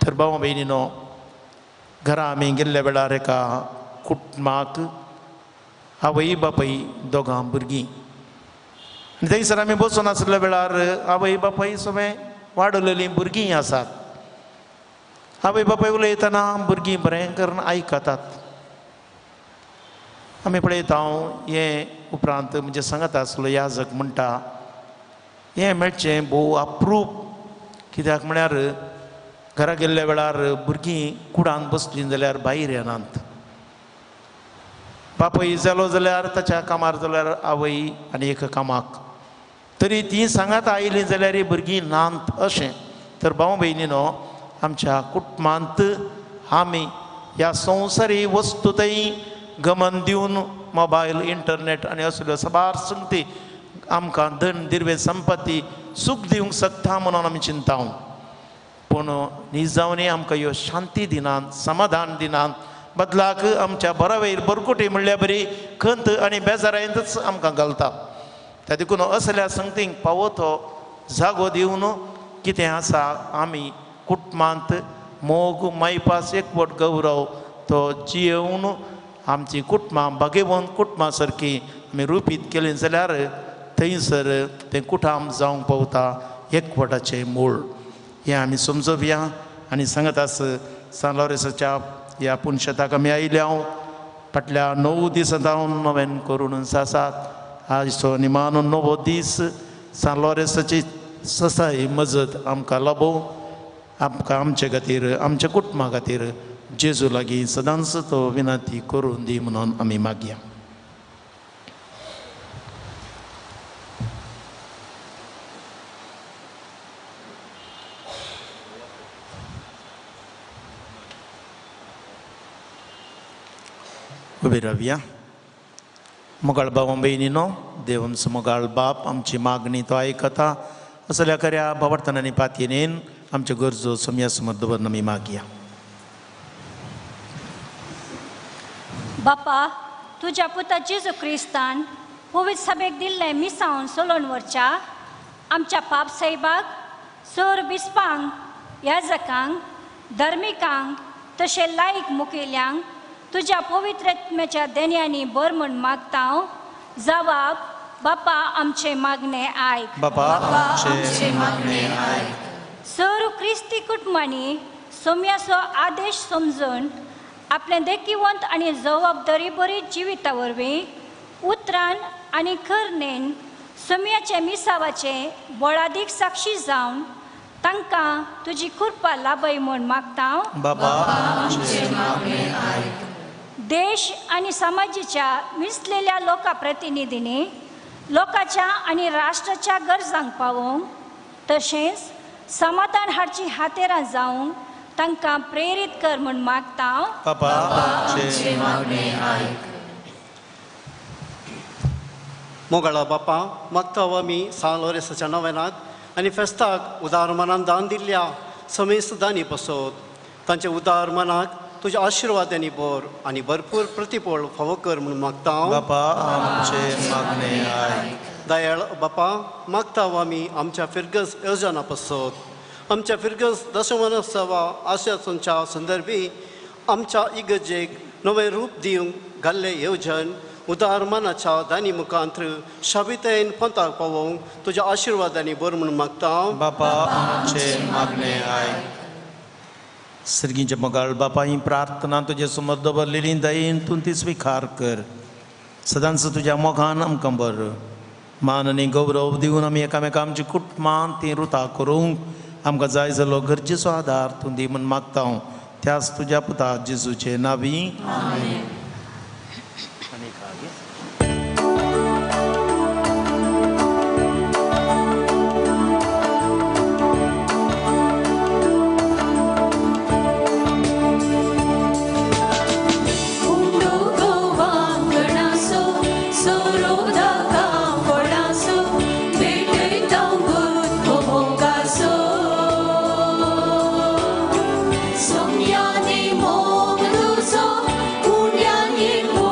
[SPEAKER 1] तर भावा भयणीनो, घरा आमी गेल्ल्या वेळार एका कुटुंबाक आवय बापाय दोगां भुरगीं, आनी थंयसर आमी बसून आसल्या वेळार आवय बापाय सगळें वाडलेलीं भुरगीं आसात. आवय बापाय उलयतना भुरगीं बरें करून आयकतात. आमी पळयता हें उपरांत म्हणजे सांगता आसलो याजक म्हणटा हें मेळचें भोव अप्रूप. कित्याक म्हळ्यार घरा गेल्ल्या वेळार भुरगीं कुडांत बसलीं जाल्यार भायर येनात. बापाय जालो जाल्यार ताच्या कामार जाल्यार आवय आनी एका कामाक, तरी तीं सांगात आयलीं जाल्यार ही भुरगीं नात अशें. तर भाव भयणीनो, आमच्या कुटुंबांत आमी ह्या संवसारी वस्तूतय गमन दिवन मोबायल, इंटरनेट आनी असल्यो सबार संगती आमकां धन दिर्वे संपत्ती सूख दिवंक शकता म्हणून आमी चिंताव. पूण निजावनी आमकां ह्यो शांती दिनात, समाधान दिनात. बदलाक आमच्या बरा वयर बरकुटी म्हणल्या बरी खंत आनी बेजारायंतच आमकां घालता. त्या देखून असल्या संगतींक पावो तो जागो दिवन कितें आसा आमी कुटुंबांत मोग मायपास एकवट गौरव तो जियेवन आमची कुटुंबां भाग्यवंत कुटुंबां सारकी आमी रुपीत केलीं जाल्यार थंयसर तें कुटाम जावंक पावता एकवटाचें मूळ. हें आमी समजोवया. आनी सांगत आस सान लॉरेन्साच्या ह्या पुणशेताक आमी आयल्या. फाटल्या 9 दिसांत हांव नवें करून आसात. आयचो निमाण 9वो दीस सान लॉरेन्साची ससाय मजत आमकां लाबो. आमकां आमचे खातीर, आमच्या कुटुंबा खातीर जेजू लागीं सदांच तो विनंती करून दी म्हणून आमी मागया. उबे रावया. मोगाळ भावा भयणीनो, देव आमचो मोगाळ बाप आमची मागणी तो आयकता. असल्या खऱ्या भावार्थान आनी पातयेन आमच्यो गरजो समया समोर दवरून आमी मागया.
[SPEAKER 6] बापा, तुज्या पुता जेजू क्रिस्तान पवित्र सभेक दिल्लें मिसावन सोलोन व्हरच्या आमच्या पाप साहेबाक, सोर बिस्पांक, याजकांक, धर्मिकांक तशें लायक मुखेल्यांक तुज्या पवित्रत्म्याच्या देण्यांनी बर म्हण मागता. जबाब बापा आमचे मागणे ऐक.
[SPEAKER 1] बापा आमचे मागणे ऐक.
[SPEAKER 6] सर्व ख्रिस्ती कुटुंबांनी सोम्याचो आदेश समजून आपले देखीवंत आणि जबाबदारी बरी जिविता वरवीं उतरान आनी खरनेन सोम्याचे मिसावाचे बळादीक साक्षी जावन तांकां तुजी कृपा लाभय म्हूण मागता.
[SPEAKER 1] बापा आमचे मागणे ऐक.
[SPEAKER 6] देश आणि समाजाच्या विसलेल्या लोकां प्रतिनिधींनी लोकांच्या आणि राष्ट्राच्या गरजांक पावोवंक तशेंच समाधान हाडची हातेरां जावंक तांकां प्रेरीत कर म्हूण मागता.
[SPEAKER 1] बापा आमचे मागणे ऐक.
[SPEAKER 7] मोगाळा बापा मागता आमी साल ओरेसाच्या नव्यानात आनी फेस्ताक उदार मनान दान दिल्ल्या समेस्त दानी पसोत तांचे उदार मनाक तुज्या आशिर्वादांनी बोर आनी भरपूर प्रतिफळ फावो कर म्हूण मागता.
[SPEAKER 1] बापा आमचे मागणे ऐक.
[SPEAKER 7] दयाळ बापा मागता आमी आमच्या फिरगस येवजणा पसोत आमच्या फिरगस दशमहोत्सवा आशयाच्या संदर्भी आमच्या इगर्जेक नवे रूप दिवंक घाल्ले येवजण उदार मनाच्या दानी मुखांत्र शाबितेन पंथाक पावोवंक तुज्या आशिर्वादांनी बोर म्हूण मागता.
[SPEAKER 1] बापा आमचे मागणे ऐक. सर्गीचे मोगाळ बापा ही प्रार्थना तुजे समोर दवरलेली दयेन तूं ती स्विकार कर. सदांच तुज्या मोगान आमकां बर मान आनी गौरव दिवन आमी एकामेका आमची कुटुंबान ती रुता करूंक आमकां जाय जालो गरजेचो आदार तूं दी म्हूण मागता हांव त्याच तुज्या पुता जेजूचे नांवी.
[SPEAKER 4] Somniane mong duso, kunyan in mo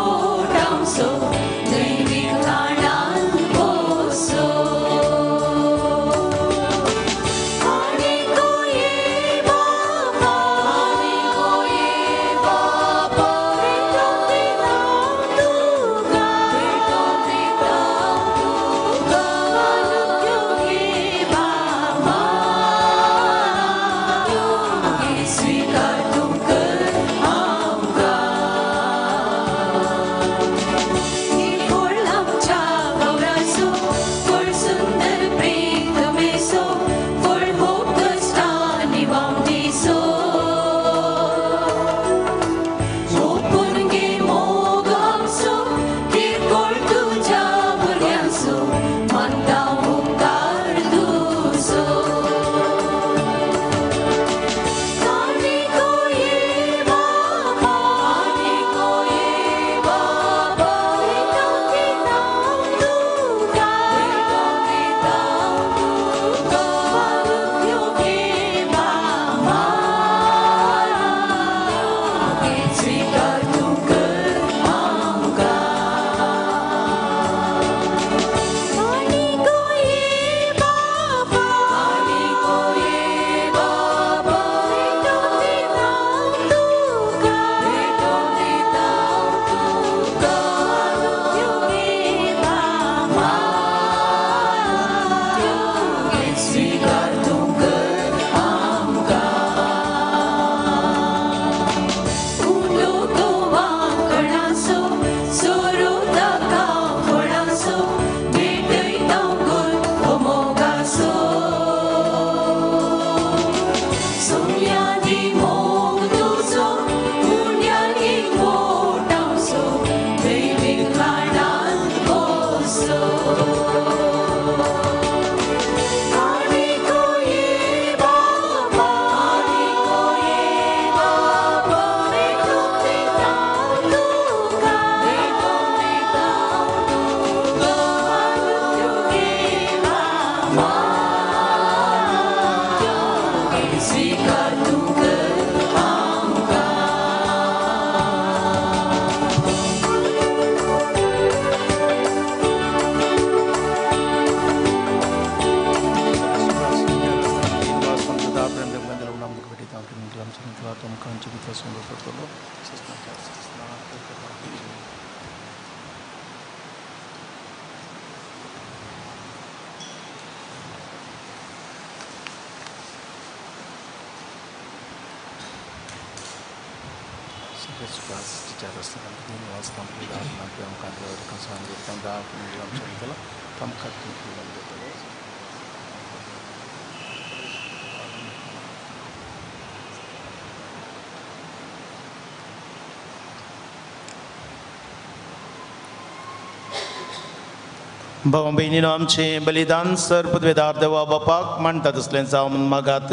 [SPEAKER 1] भावां भयणीनो आमचें बलिदान सर पदवेदार देवा बापाक मांडटा तसलें जावं मागात.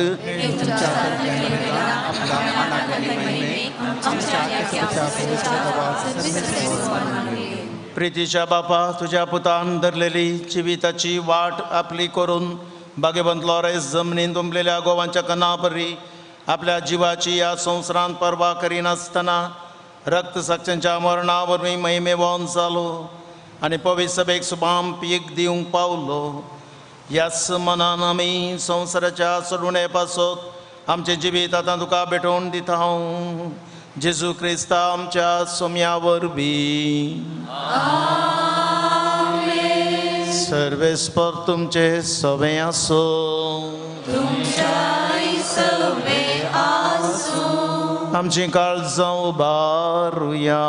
[SPEAKER 1] प्रितीच्या बापा तुझ्या पुतान धरलेली जिविताची वाट आपली करून बागेबंद लॉरेस जमनीन तुंबलेल्या गोवांच्या कना परी आपल्या जिवाची या संवसारांत पर्वा करिनासतना रक्त साक्षांच्या मरणा वरवीं महिमेवान जालो आनी पवित्र सभेक सुभाम पीक दिवंक पावलो. ह्याच मनान आमी संवसाराच्या सोडवणे पासत आमचें जिवीत आतां तुका भेटोवन दिता हांव. जेजू क्रिस्ता आमच्या सोम्या वरवीं. सर्वेस्पर तुमचे सवे आसो. आमची काळजां उबारुया.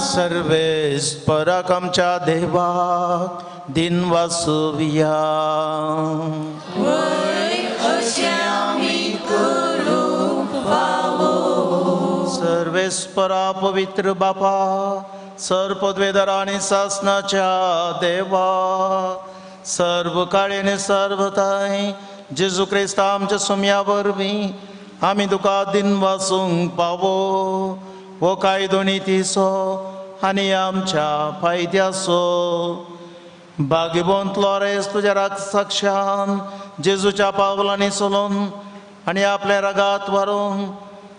[SPEAKER 1] सर्वेस्पराक आमच्या देवाक दिन वासुया. सर्वेस्परा पवित्र बापा सर पदवेदार आनी शासनाच्या देवा सर्व काळेने सर्वताय जेजू क्रिस्ता आमच्या सोम्या वरवीं आमी तुका दिन वासूंक पावो. हो कायदो नितीचो आनी आमच्या फायद्याचो. बागेबंद लॉरेस तुज्या रक्त साक्षान जेजूच्या पावलांनी चलोवन आनी आपल्या रगात व्हरून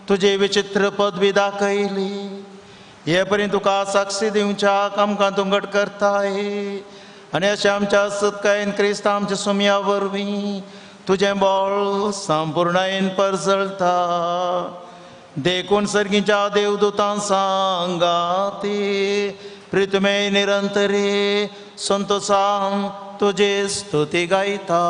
[SPEAKER 1] तुजी विचित्र पदवी दाखयली. हे पर्यंत तुका साक्षी दिवच्या आमकां तूं घट करताय आनी अशें आमच्या सत्कायेन क्रिस्ता आमच्या सोम्या वरवीं तुजें बळ संपूर्णयेन परजळटा. देखून सर्गीच्या देवदूतां सांगाती प्रितमे निरंतरी संतोषान तुजी स्तुती गायता.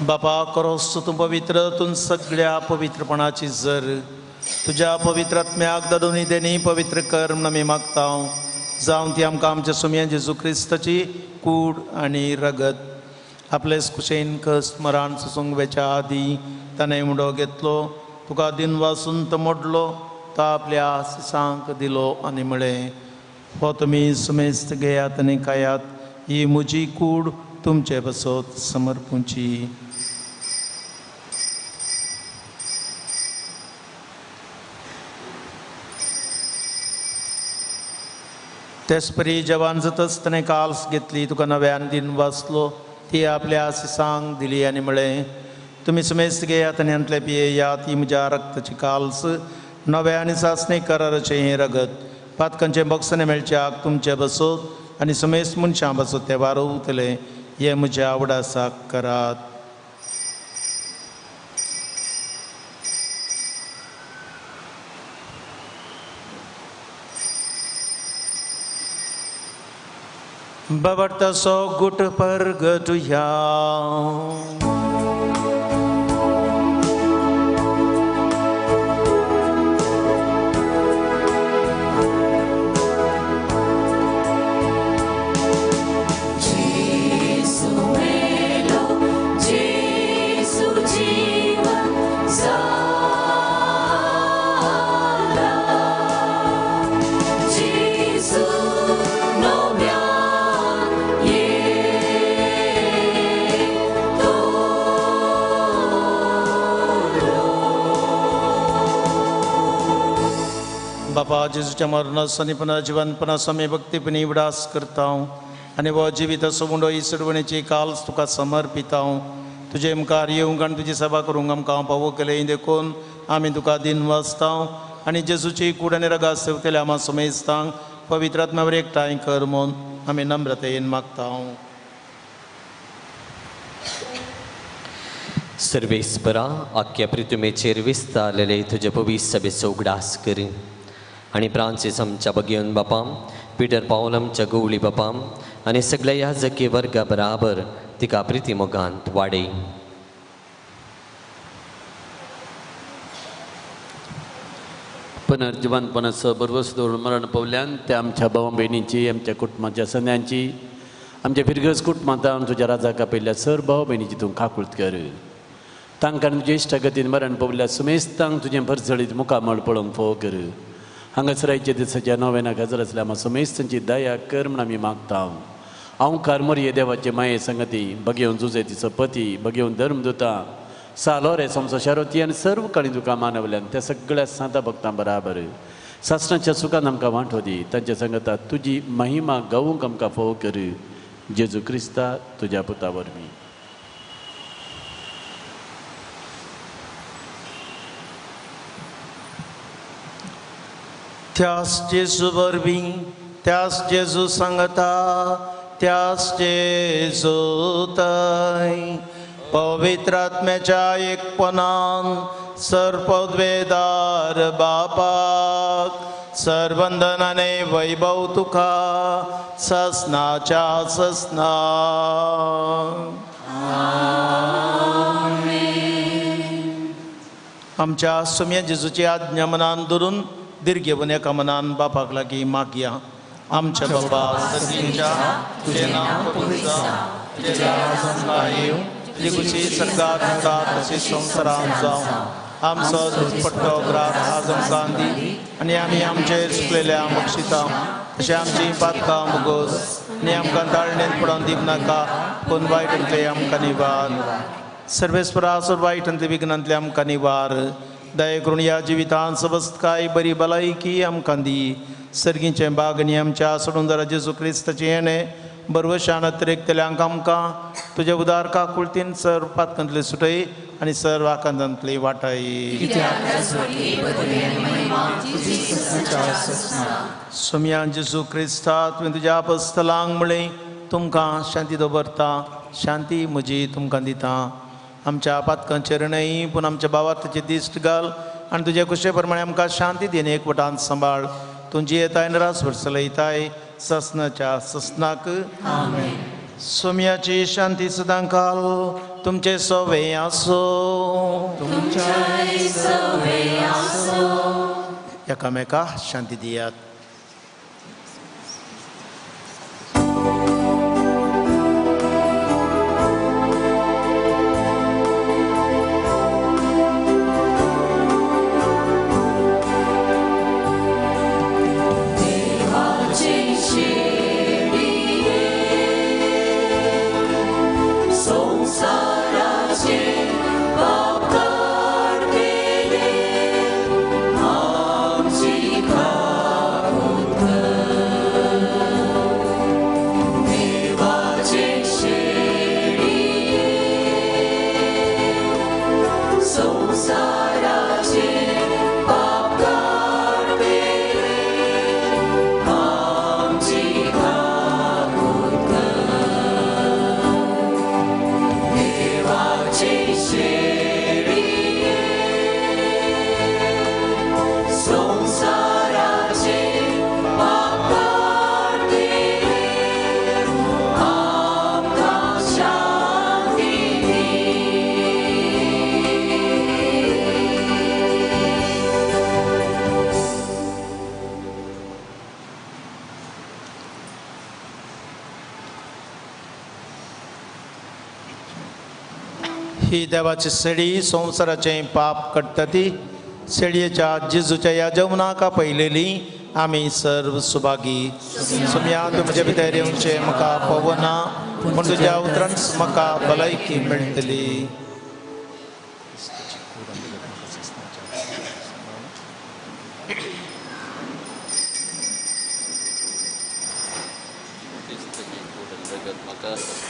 [SPEAKER 1] बापा करोस तूं पवित्र तूं सगळ्या पवित्रपणाची जर तुज्या पवित्र आत्म्याक धाडून देनी पवित्र कर म्हूण आमी मागता. जावं ती आमकां आमच्या सोम्या जेजू क्रिस्ताची कूड आनी रगत आपलेच कुशेन कस्ट मरण सुसुंगवेच्या आदी ताणें मुडो घेतलो तुका दिन वासून तो मोडलो तो आपल्या सिसांक दिलो आनी म्हळें हो तुमी सुमेस्त घेयात आनी खायात. ही म्हजी कूड तुमचे बसत समर्पूची. तेच परी जवान जातच ताणें काल्स घेतली तुका नव्यान दिन वाचलो ती आपल्या सिसांक दिली आनी म्हळें तुमी सुमेस्त घेयात आनी अंतले पियेयात. ही म्हज्या रक्ताची काल्स नव्या आनी सासणी कराराचें हें रगत पातकांचें बक्षणें मेळच्याक तुमचे बसत आनी सुमेस्त मनशां बसत ते वारवतले. हे म्हज्या आवडासाक करात. बवरता सो गुट पर गटुया बापा जेजूच्या मरणास पण जिवंतपणा समय भक्तीपणी विडास करता आणि व जिवीत असो ही सोडवण्याची काल तुका समर्पिता तुझे मुखार येऊंक आनी तुजी सभा करूंक आमकां पावो केले देखून आमी तुका दिन वाचता आणि जेजूची कूड आनी रगां सेवतले आम्हा समेजता पवित्र आत्म्यावर एकठांय कर म्हूण आमी नम्रतेन मागता.
[SPEAKER 8] सर्वेस्परा आख्या पृथ्वीचेर विस्तारलेले तुझे पवित्र सभेचो उगडास कर आणि फ्रांसीस आमच्या भगियन बापाम पीटर पावल आमच्या गवळी बापाम आणि सगळ्या याजकी वर्गा बराबर तिका प्रितीमोगांत वाडय.
[SPEAKER 2] पुनर्जिवंतपणाचं बरोबर धोरण मरण पावल्यान त्या आमच्या भावा बहिणींची आमच्या कुटुंबाच्या सन्यांची आमच्या फिरगज कुटुंबांत तुझ्या राजाका पयल्या सर भाव भयणीची तूं काकुळत कर तांकां तुजे इश्टगतीन मरण पावल्या सुमेस्तांक तुजें भरसळीत मुखामळ पळोवंक फोव कर. हांगासरायच्या दिसाच्या नोवेनाक हजर आसल्या आम्हा सुमेस्तांची दया कर म्हूण आमी मागता. हांव कारमोरये देवाचे माये संगती भगेवन जुजे तिचो पती भगेवन धर्मदूता सालोरे समसो शारोती आनी सर्व काळी तुका मानवल्यान त्या सगळ्या सांता भक्तां बराबर सासणाच्या सुखान आमकां वांटो दी. तांच्या संगताक तुजी महिमा गावूंक आमकां फोव कर. जेजू क्रिस्ता तुज्या पुता वरवीं.
[SPEAKER 1] त्यास जेजू वरवीं त्यास जेजू सांगता त्यास जेजू तय पवित्र आत्म्याच्या एकपणान सर्पद्वेदार बापाक सर्वंदनाने वैभव तुका ससनाच्या ससना. आमच्या सुम्या जेजूची आज्ञा मनान धरून दीर्घेवन एका मनान बापाक लागीं मागया. आमच्या बाबा सगळींच्या तुझे नांव पवित्र जावं तुझे राज येवं तुजी कुशी स्वर्गांत आसा तशी संवसारांत जावं. आमचो पडटो ग्रास आज आमकां दी आनी आमी आमचेर चुकलेल्या बक्षिता तशें आमची पातकां भोगोस आनी आमकां ताळणेंत पडोवन दिवं नाका पूण वायटांतले आमकां निवार. सर्वेस्परा सुर वायटांतले विघ्नांतले आमकां निवार. दया करून या जिवितांत सबस्त काय बरी भलायकी आमकां दी. सर्गीचे बागनी आमच्या सोडून जरा जेजू क्रिस्ताचे येणे बरवशान अतिरेकतल्यांक आमकां तुज्या उदार काकुळतीन सर्व पातकांतले सुटय आनी सर्व आकांतांतले वाटाय. सुम्या जेजू क्रिस्ता तुवें तुज्या आपस्तलांक म्हळें तुमकां शांती दवरता शांती म्हजी तुमकां दिता. आमच्या पातकांचेर न्हय पूण आमच्या भावार्थाचे दिश्ट घाल आनी तुजे कुशे प्रमाणे आमकां शांती दिन एकवटान सांबाळ. तुजी येताय नरास चलयताय ससनाच्या ससनाक. सुम्याची शांती सदां काल तुमचे सोवे आसो. एकामेका शांती दियात. ही देवाची सेडी संवसाराचें पाप काडटा ती. सेडयेच्या जेजूच्या ह्या जेवणाका पयलेली आमी सर्व सुभागी. सुम्या तूं म्हजे भितर येवचें म्हाका पवना पूण तुज्या उतरान म्हाका भलायकी मेळटली.
[SPEAKER 4] Sem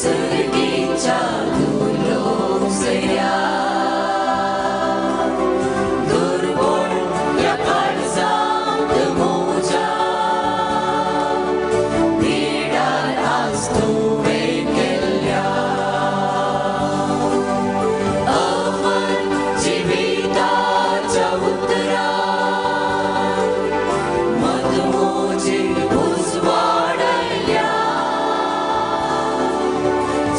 [SPEAKER 4] सर्गीच्या धुलो सया दुर्बळ या काळजात मोजा निडार आज तुवे केल्या अमर जिविताच्या उतरा मधुमोजी उजवाडल्या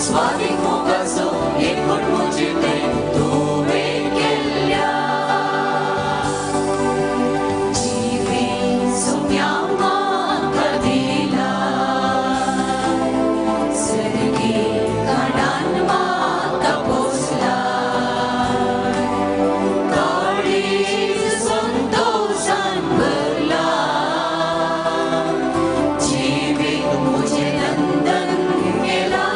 [SPEAKER 4] स्वादिक मोगाचो एकवट मोजिते तुवे केल्या जिवी सोम्या म्हाका दिला सर्गी काळान म्हाका पोसला काळीज संतोषान भरला जिवीक मुझे नंदन गेला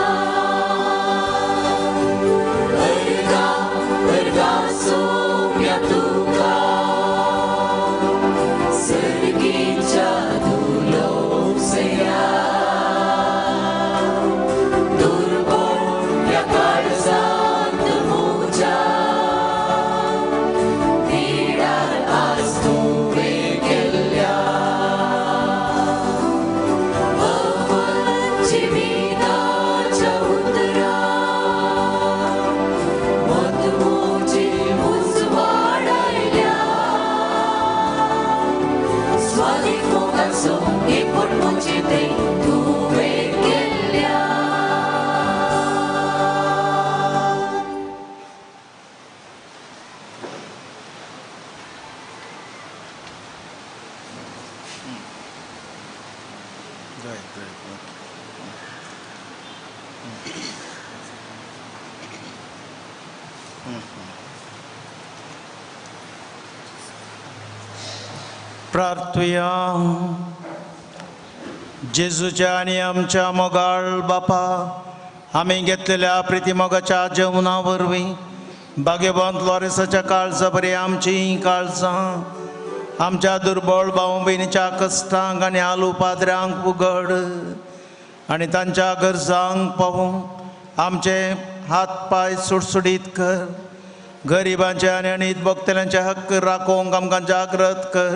[SPEAKER 4] अर्गा सोम्या तुका सर्गीच्या धुलो सया दुर्बळ या काळजात मोजा निडार आज तुवे केल्या अमर जिविताच्या उतरा मधुमोजी उजवाडल्या स्वादिक मोगाचो एकवट मोजिते तुवे केल्या
[SPEAKER 1] प्रार्थुया. जेजूच्या आणि आमच्या मोगाळ बापा, आम्ही घेतलेल्या प्रितीमोगाच्या जेवणा वरवीं भाग्यवंत लॉरेन्साच्या काळजा बरी आमची काळजां आमच्या दुर्बळ भाऊ बहिणीच्या कश्टांक आनी आलू पाद्र्यांक उगड आनी तांच्या गरजांक पावूं आमचे हात पाय सुटसुटीत कर. गरिबांचे आनी अनीत भोगतेल्यांचे हक्क राखोवंक आमकां जागृत कर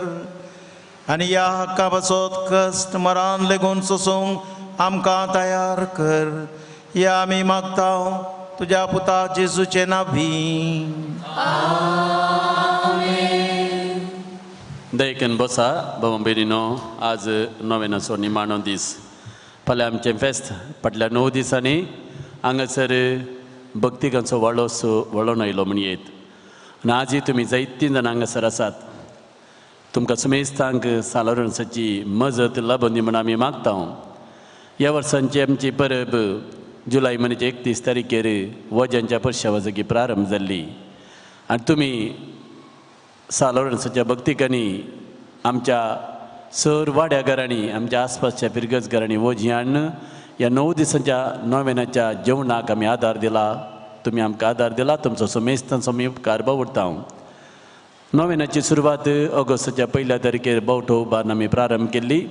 [SPEAKER 1] आनी ह्या हक्का पासत कश्ट मरान लेगून सोसूंक आमकां तयार कर. या आमी मागतां तुज्या पुता जेजूचे नांवी.
[SPEAKER 2] दयेन बसा भावा भयणीनो. आज नोवेनाचो निमाणो दीस. फाल्यां आमचें फेस्त फाटल्या 9 दिसांनी हांगासर भक्तिकांचो वळोन आयलो म्हणयेत. आनी आजय तुमी जायतीं जाणां हांगासर आसात. तुमकां सुमेस्तांक सालोरणसाची मजत लाभून दी म्हण आमी मागतां. ह्या वर्सांची आमची परब जुलय म्हयन्याचे 31 तारीखेर वज्यांच्या पर्श्यावाजकी प्रारंभ जाल्ली. आनी तुमी सालोरणसाच्या भक्तिकांनी आमच्या सर वाड्या घरांनी आमच्या आसपासच्या फिरगज घरांनी वजी हाडून ह्या 9 दिसांच्या नोवेनाच्या जेवणाक आमी आदार दिला. तुमी आमकां आदार दिला. तुमचो सुमेस्तांचो आमी उपकार बावडटां. नोवेनाची सुरवात ऑगस्टाच्या 1 तारखेर बोवठो उबारून आमी प्रारंभ केल्ली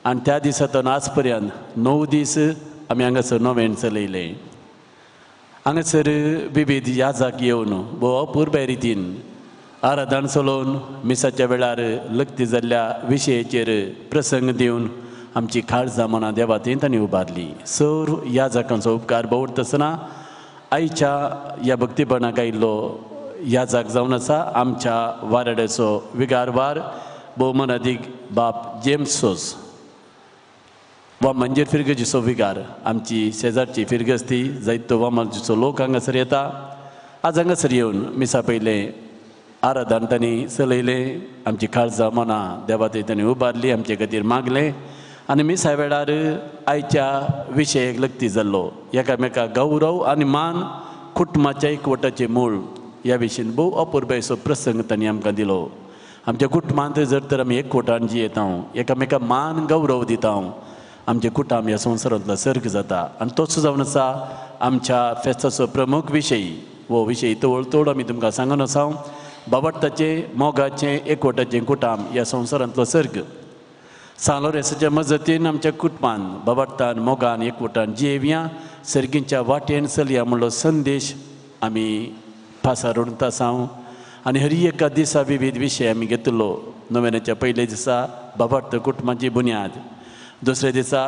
[SPEAKER 2] आनी त्या दिसांतून आज पर्यंत 9 दीस आमी हांगासर नोवेन चलयलें. हांगासर विविध याजाक येवन भोव अपूर्व रितीन आराधन चलोवन मिसाच्या वेळार लक्ती जाल्ल्या विशयाचेर प्रसंग दिवन आमची काळजां मनां देवातें तांणी उबारली. सर याजकांचो उपकार बावडतना आयच्या ह्या भक्तीपणाक आयिल्लो याजाक जावन आसा आमच्या वाराड्याचो विगारवार भोवमनाधीक बाब जेम्स सोस वा मंजेर फिरगजीचो विगार. आमची शेजारची फिरगस्ती जायतो वामाजीचो लोक हांगासर येता. आज हांगासर येवन मिसा पयलें आराधन तांणी चलयलें. आमची काळजां मनां देवातें तांणी उबारली, आमचे खातीर मागलें आनी मिसा वेळार आयच्या विशयाक लक्ती जाल्लो एकामेकाक गौरव आनी मान कुटुंबाच्या एकवटाचें मूळ ह्या विशयीन भोव अपूर्वसो प्रसंग तांणी आमकां दिलो. आमच्या कुटुंबांत जर तर आमी एकवटान जियेता एकामेकाक मान गौरव दिता आमचें कुटुंब ह्या संवसारांतलो सर्ग जाता. आनी तोच जावन आसा आमच्या फेस्ताचो प्रमुख विशय. हो विशय तोड आमी तुमकां सांगून आसा. बाबडताचें मोगाचें एकवटाचें कुटुंब ह्या संवसारांतलो सर्ग. सांत लॉरेन्साच्या मजतीन आमच्या कुटुंबान बाबडतान मोगान एकवटान जियेवया सर्गींच्या वाटेन चलया म्हणलो संदेश आमी पासारून आसाव आनी हर एका दिसा विविध विशय आमी घेतलो. नोवेनाच्या पयले दिसा बाबार्थ कुटुंबाची बुन्याद, दुसऱ्या दिसा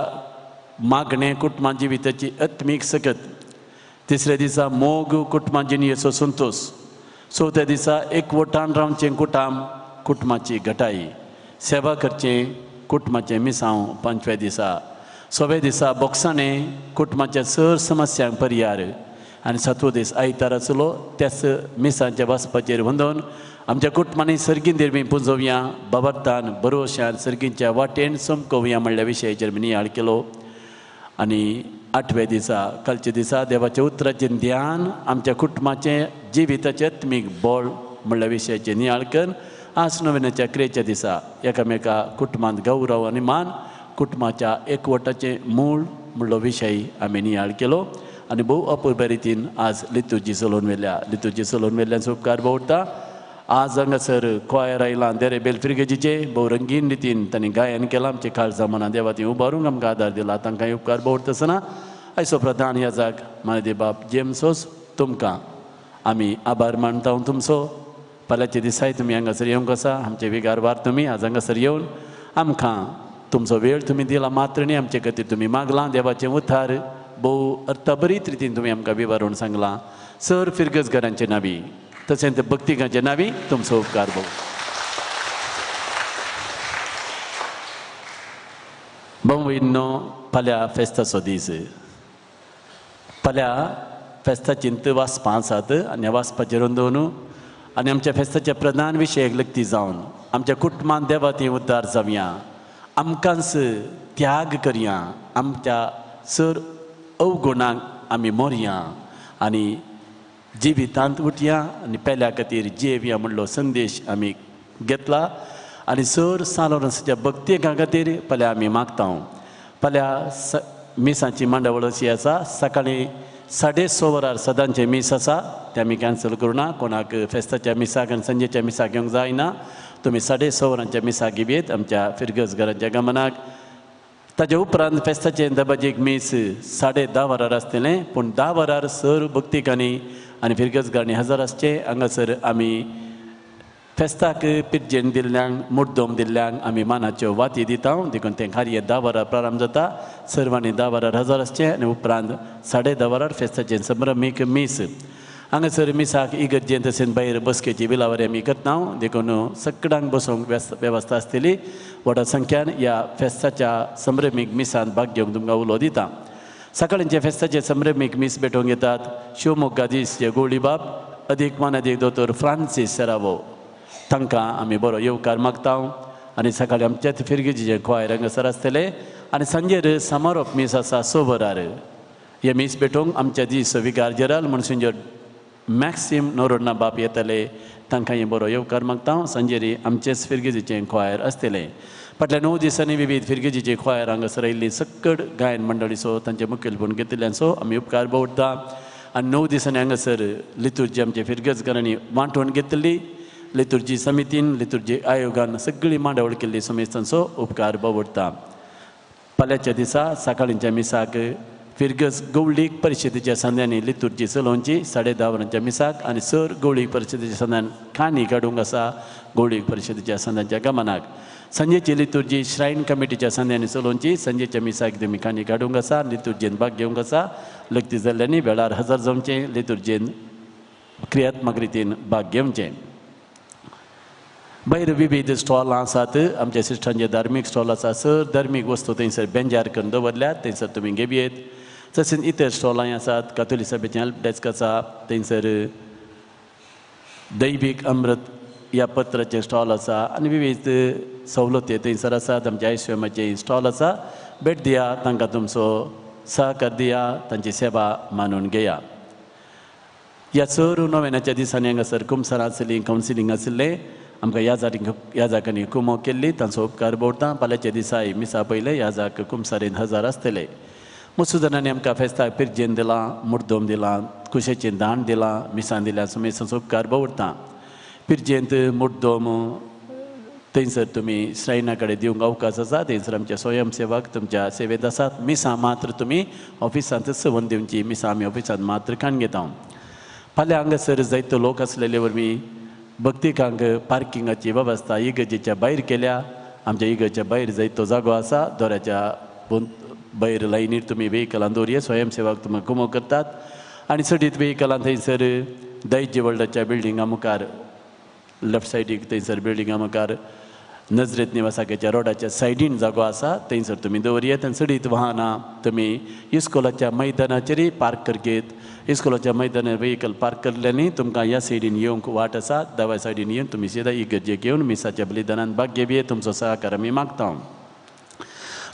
[SPEAKER 2] मागणें कुटुंबा जिविताची आत्मीक सकत, तिसऱ्या दिसा मोग कुटुंबा जिणेचो संतोश, चवथ्या दिसा एकवटान रावचें कुटुंबाची घटाई, सेवा करचें कुटुंबाचें मिसांव पंचव्या दिसा, सव्या दिसा बोगसाणें कुटुंबाच्या सर समस्यांक पर्याय आनी सातवो दीस आयतार आसलो. त्याच मिसांच्या वाचपाचेर वंदन आमच्या कुटुंबांनी सर्गीन देरमी पुंजोवया, बाबार्थान बरोवश्यान सर्गींच्या वाटेन समकोवया म्हणल्या विशयाचेर आमी नियाळ केलो. आनी 8व्या दिसा कालच्या दिसा देवाच्या उतराचें ध्यान आमच्या कुटुंबाचें जिविताचें आत्मीक बळ म्हणल्या विशयाचेर नियाळ करून आज नोवेनाच्या क्रियेच्या दिसा एकामेका कुटुंबांत गौरव आनी मान, कुटुंबाच्या एकवटाचें मूळ म्हणलो विशय आमी नियाळ केलो. आनी भोव अपुर्बे रितीन आज लितुर्जी चलोवन व्हेल्ल्यान उपकार भोवता. आज हांगासर क्वायर आयलां देरे बेलफ्रिगेजीचे भोव रंगीन रितीन तांणी गायन केलां. आमचे काळजा मना देवा ती उबारूंक आमकां आदार दिला, तांकांय उपकार भोवता आसतना आयचो प्रधान याजाक मानेदे बाब जेम्सोस तुमकां आमी आभार मानता. तुमचो फाल्यांच्या दिसाय तुमी हांगासर येवंक आसा, आमचे विगारवार तुमी आज हांगासर येवन आमकां तुमचो वेळ तुमी दिला, मात्र न्ही आमचे खातीर तुमी मागलां. देवाचें उथार भोव अर्थबरीत रितीन तुमी आमकां विवरून सांगलां. सर फिरगजकारांचे नांवी तशेंच भक्तिकांचे नांवी तुमचो उपकार भोव. भोविनो फाल्यां फेस्ताचो दीस. फाल्यां फेस्ताची वाचपां आसात आनी ह्या वाचपाचेर नोंदोवन आनी आमच्या फेस्ताच्या प्रधान विशयाक लक्ती जावन आमच्या कुटुंबांत देवा ती उद्दार जावया, आमकांच त्याग करया, आमच्या सर अवगुणांक आमी मोरया आनी जिवितांत उठया आनी पेल्या खातीर जियेवया म्हणलो संदेश आमी घेतला. आनी सर सालोरसाच्या भक्तेका खातीर फाल्यां आमी मागता. फाल्यां मिसांची मांडावळ अशी आसा, सकाळीं 6:30 वरार सदांचें मीस आसा, तें आमी कॅन्सल करूना. कोणाक फेस्ताच्या मिसाक आनी संजेच्या मिसाक येवंक जायना, तुमी 6:30 वरांच्या मिसाक येत आमच्या फिरगजकारांच्या गमनाक. ताज्या उपरांत फेस्ताचें दबाजीक मीस 10:30 वरार आसतलें, पूण 10 वरार सर भक्तिकांनी आनी फिरगजकारांनी हजर आसचे. हांगासर आमी फेस्ताक पिर्जेन दिल्ल्यांक मुड्डोम दिल्ल्यांक आमी मानाच्यो वाती दिता. देखून तें कार्य 10 वरार प्रारंभ जाता. सर्वांनी 10 वरार हजर आसचें आनी उपरांत 10:30 वरार फेस्ताचें संभ्रमीक मीस. हांगासर मिसाक इगर्जेन तशेंच भायर बसकेची विलावरी आमी करता. देखून सगळ्यांक बसूंक वेवस्था आसतली. व्हडा संख्यान ह्या फेस्ताच्या संभ्रमीक मिसांत भाग घेवंक तुमकां उलो दिता. सकाळींचे फेस्ताचे संभ्रमीक मीस भेटोवंक येतात शिवमोग्गादीस जे गवळी बाब, अदीक मानादीक दोतोर फ्रांसीस सेरावो, तांकां आमी बरो येवकार मागता. आनी सकाळीं आमचेच फिरगेजीचे क्वायर हांगासर आसतले आनी सांजेर समारोप मीस आसा 6 वरार. हे मीस भेटोवंक आमच्या दीस विकार जनरल मोन्सिंजर मॅक्सीम नोरोडना बाप येतले, तांकांय बरो येवकार मागता. सांजेरी आमचेच फिरगेजीचें क्वायर आसतलें. फाटल्या 9 दिसांनी विविध फिरगेजीचे क्वायर हांगासर आयिल्ली सकड गायन मंडळीचो तांचे मुखेलपण घेतिल्ल्यांचो आमी उपकार भोवता. आनी 9 दिसांनी हांगासर लितुर्जी आमच्या फिरगजकारांनी वांटोवन घेतली. लितुर्जी समितीन, लितुर्जी आयोगान सगळी मांडावळ केल्ली समेत तांचो उपकार भोवता. फाल्यांच्या दिसा सकाळींच्या मिसाक फिरगज गवळीक परिशदेच्या संद्यांनी लितुर्जी चलोवची 10:30 वरांच्या मिसाक आनी सर गवळीक परिशदेच्या संद्यान खाणी काडूंक आसा गवळीक परिशदेच्या संद्यांच्या गमनाक. संजेची लितुर्जी श्रायन कमिटीच्या संद्यांनी चलोवची. संजेच्या मिसाक तुमी खाणी काडूंक आसा, लितुर्जेन भाग घेवंक आसा. लग्ती जाल्ल्यांनी वेळार हजर जावचें, लितुर्जेन क्रियात्मक रितीन भाग घेवचें. भायर विविध स्टॉलां आसात. आमच्या सिस्टरांचे धार्मीक स्टॉल आसा. सर धार्मीक वस्तू थंयसर बेंजार करून दवरल्यात, थंयसर तुमी घेवयेत. तशेंच इतर स्टॉलांय आसात. कातोलीक सभेचें हेल्प डेस्क आसा, थंयसर दैवीक अमृत ह्या पत्राचें स्टॉल आसा आनी विविध सवलती थंयसर आसात. आमच्या आयसीएमाचें स्टॉल आसा. भेट दिया, तांकां तुमचो सहकार दिया, तांची सेवा मानून घेया. ह्या चर नोवेनाच्या दिसांनी हांगासर कुमसार आसली, कावन्सिलींग आसलें. आमकां याजाकांनी कुमो केल्ली, तांचो उपकार भोवता. फाल्यांच्या दिसाय मिसा पयले याजाक कुमसारेन हजर आसतले. मुसुदारांनी आमकां फेस्ताक पिर्जेन दिलां, मुड्डोम दिलां, कुशेचें दान दिलां, मिसां दिल्या समेत तांचो उपकार भोवता. पिर्जेंत मुड्डोम थंयसर तुमी श्रायना कडेन दिवंक अवकाश आसा थंयसर आमचे स्वयंसेवक तुमच्या सेवेत आसात मिसां मात्र तुमी ऑफिसांत सवून दिवची मिसां आमी ऑफिसांत मात्र काण घेता फाल्यां हांगासर जायतो लोक आसलेले वरवीं भक्तिकांक पार्किंगाची वेवस्था इगर्जेच्या भायर केल्या आमच्या इगर्जेच्या भायर जायतो जागो आसा दोऱ्याच्या भायर लायनीर तुमी वेहिकलां दवरये स्वयंसेवक तुमकां कुमो करतात आनी सडीत वेहिकलां थंयसर दैजी वर्ल्डाच्या बिल्डिंगा मुखार लेफ्ट सायडीक थंयसर बिल्डिंगा मुखार नजरेत निवासाकेच्या रोडाच्या सायडीन जागो आसा थंयसर तुमी दवरयेत आनी सडीत वाहनां तुमी इस्कोलाच्या मैदानाचेरय पार्क करगेत इस्कोलाच्या मैदानार वेहिकल पार्क केल्ल्यानी तुमकां ह्या सायडीन येवंक वाट आसा दाव्या सायडीन येवन तुमी सीदा इगर्जेक येवन मिसाच्या बलिदानान भाग घेवये तुमचो सहकार आमी मागता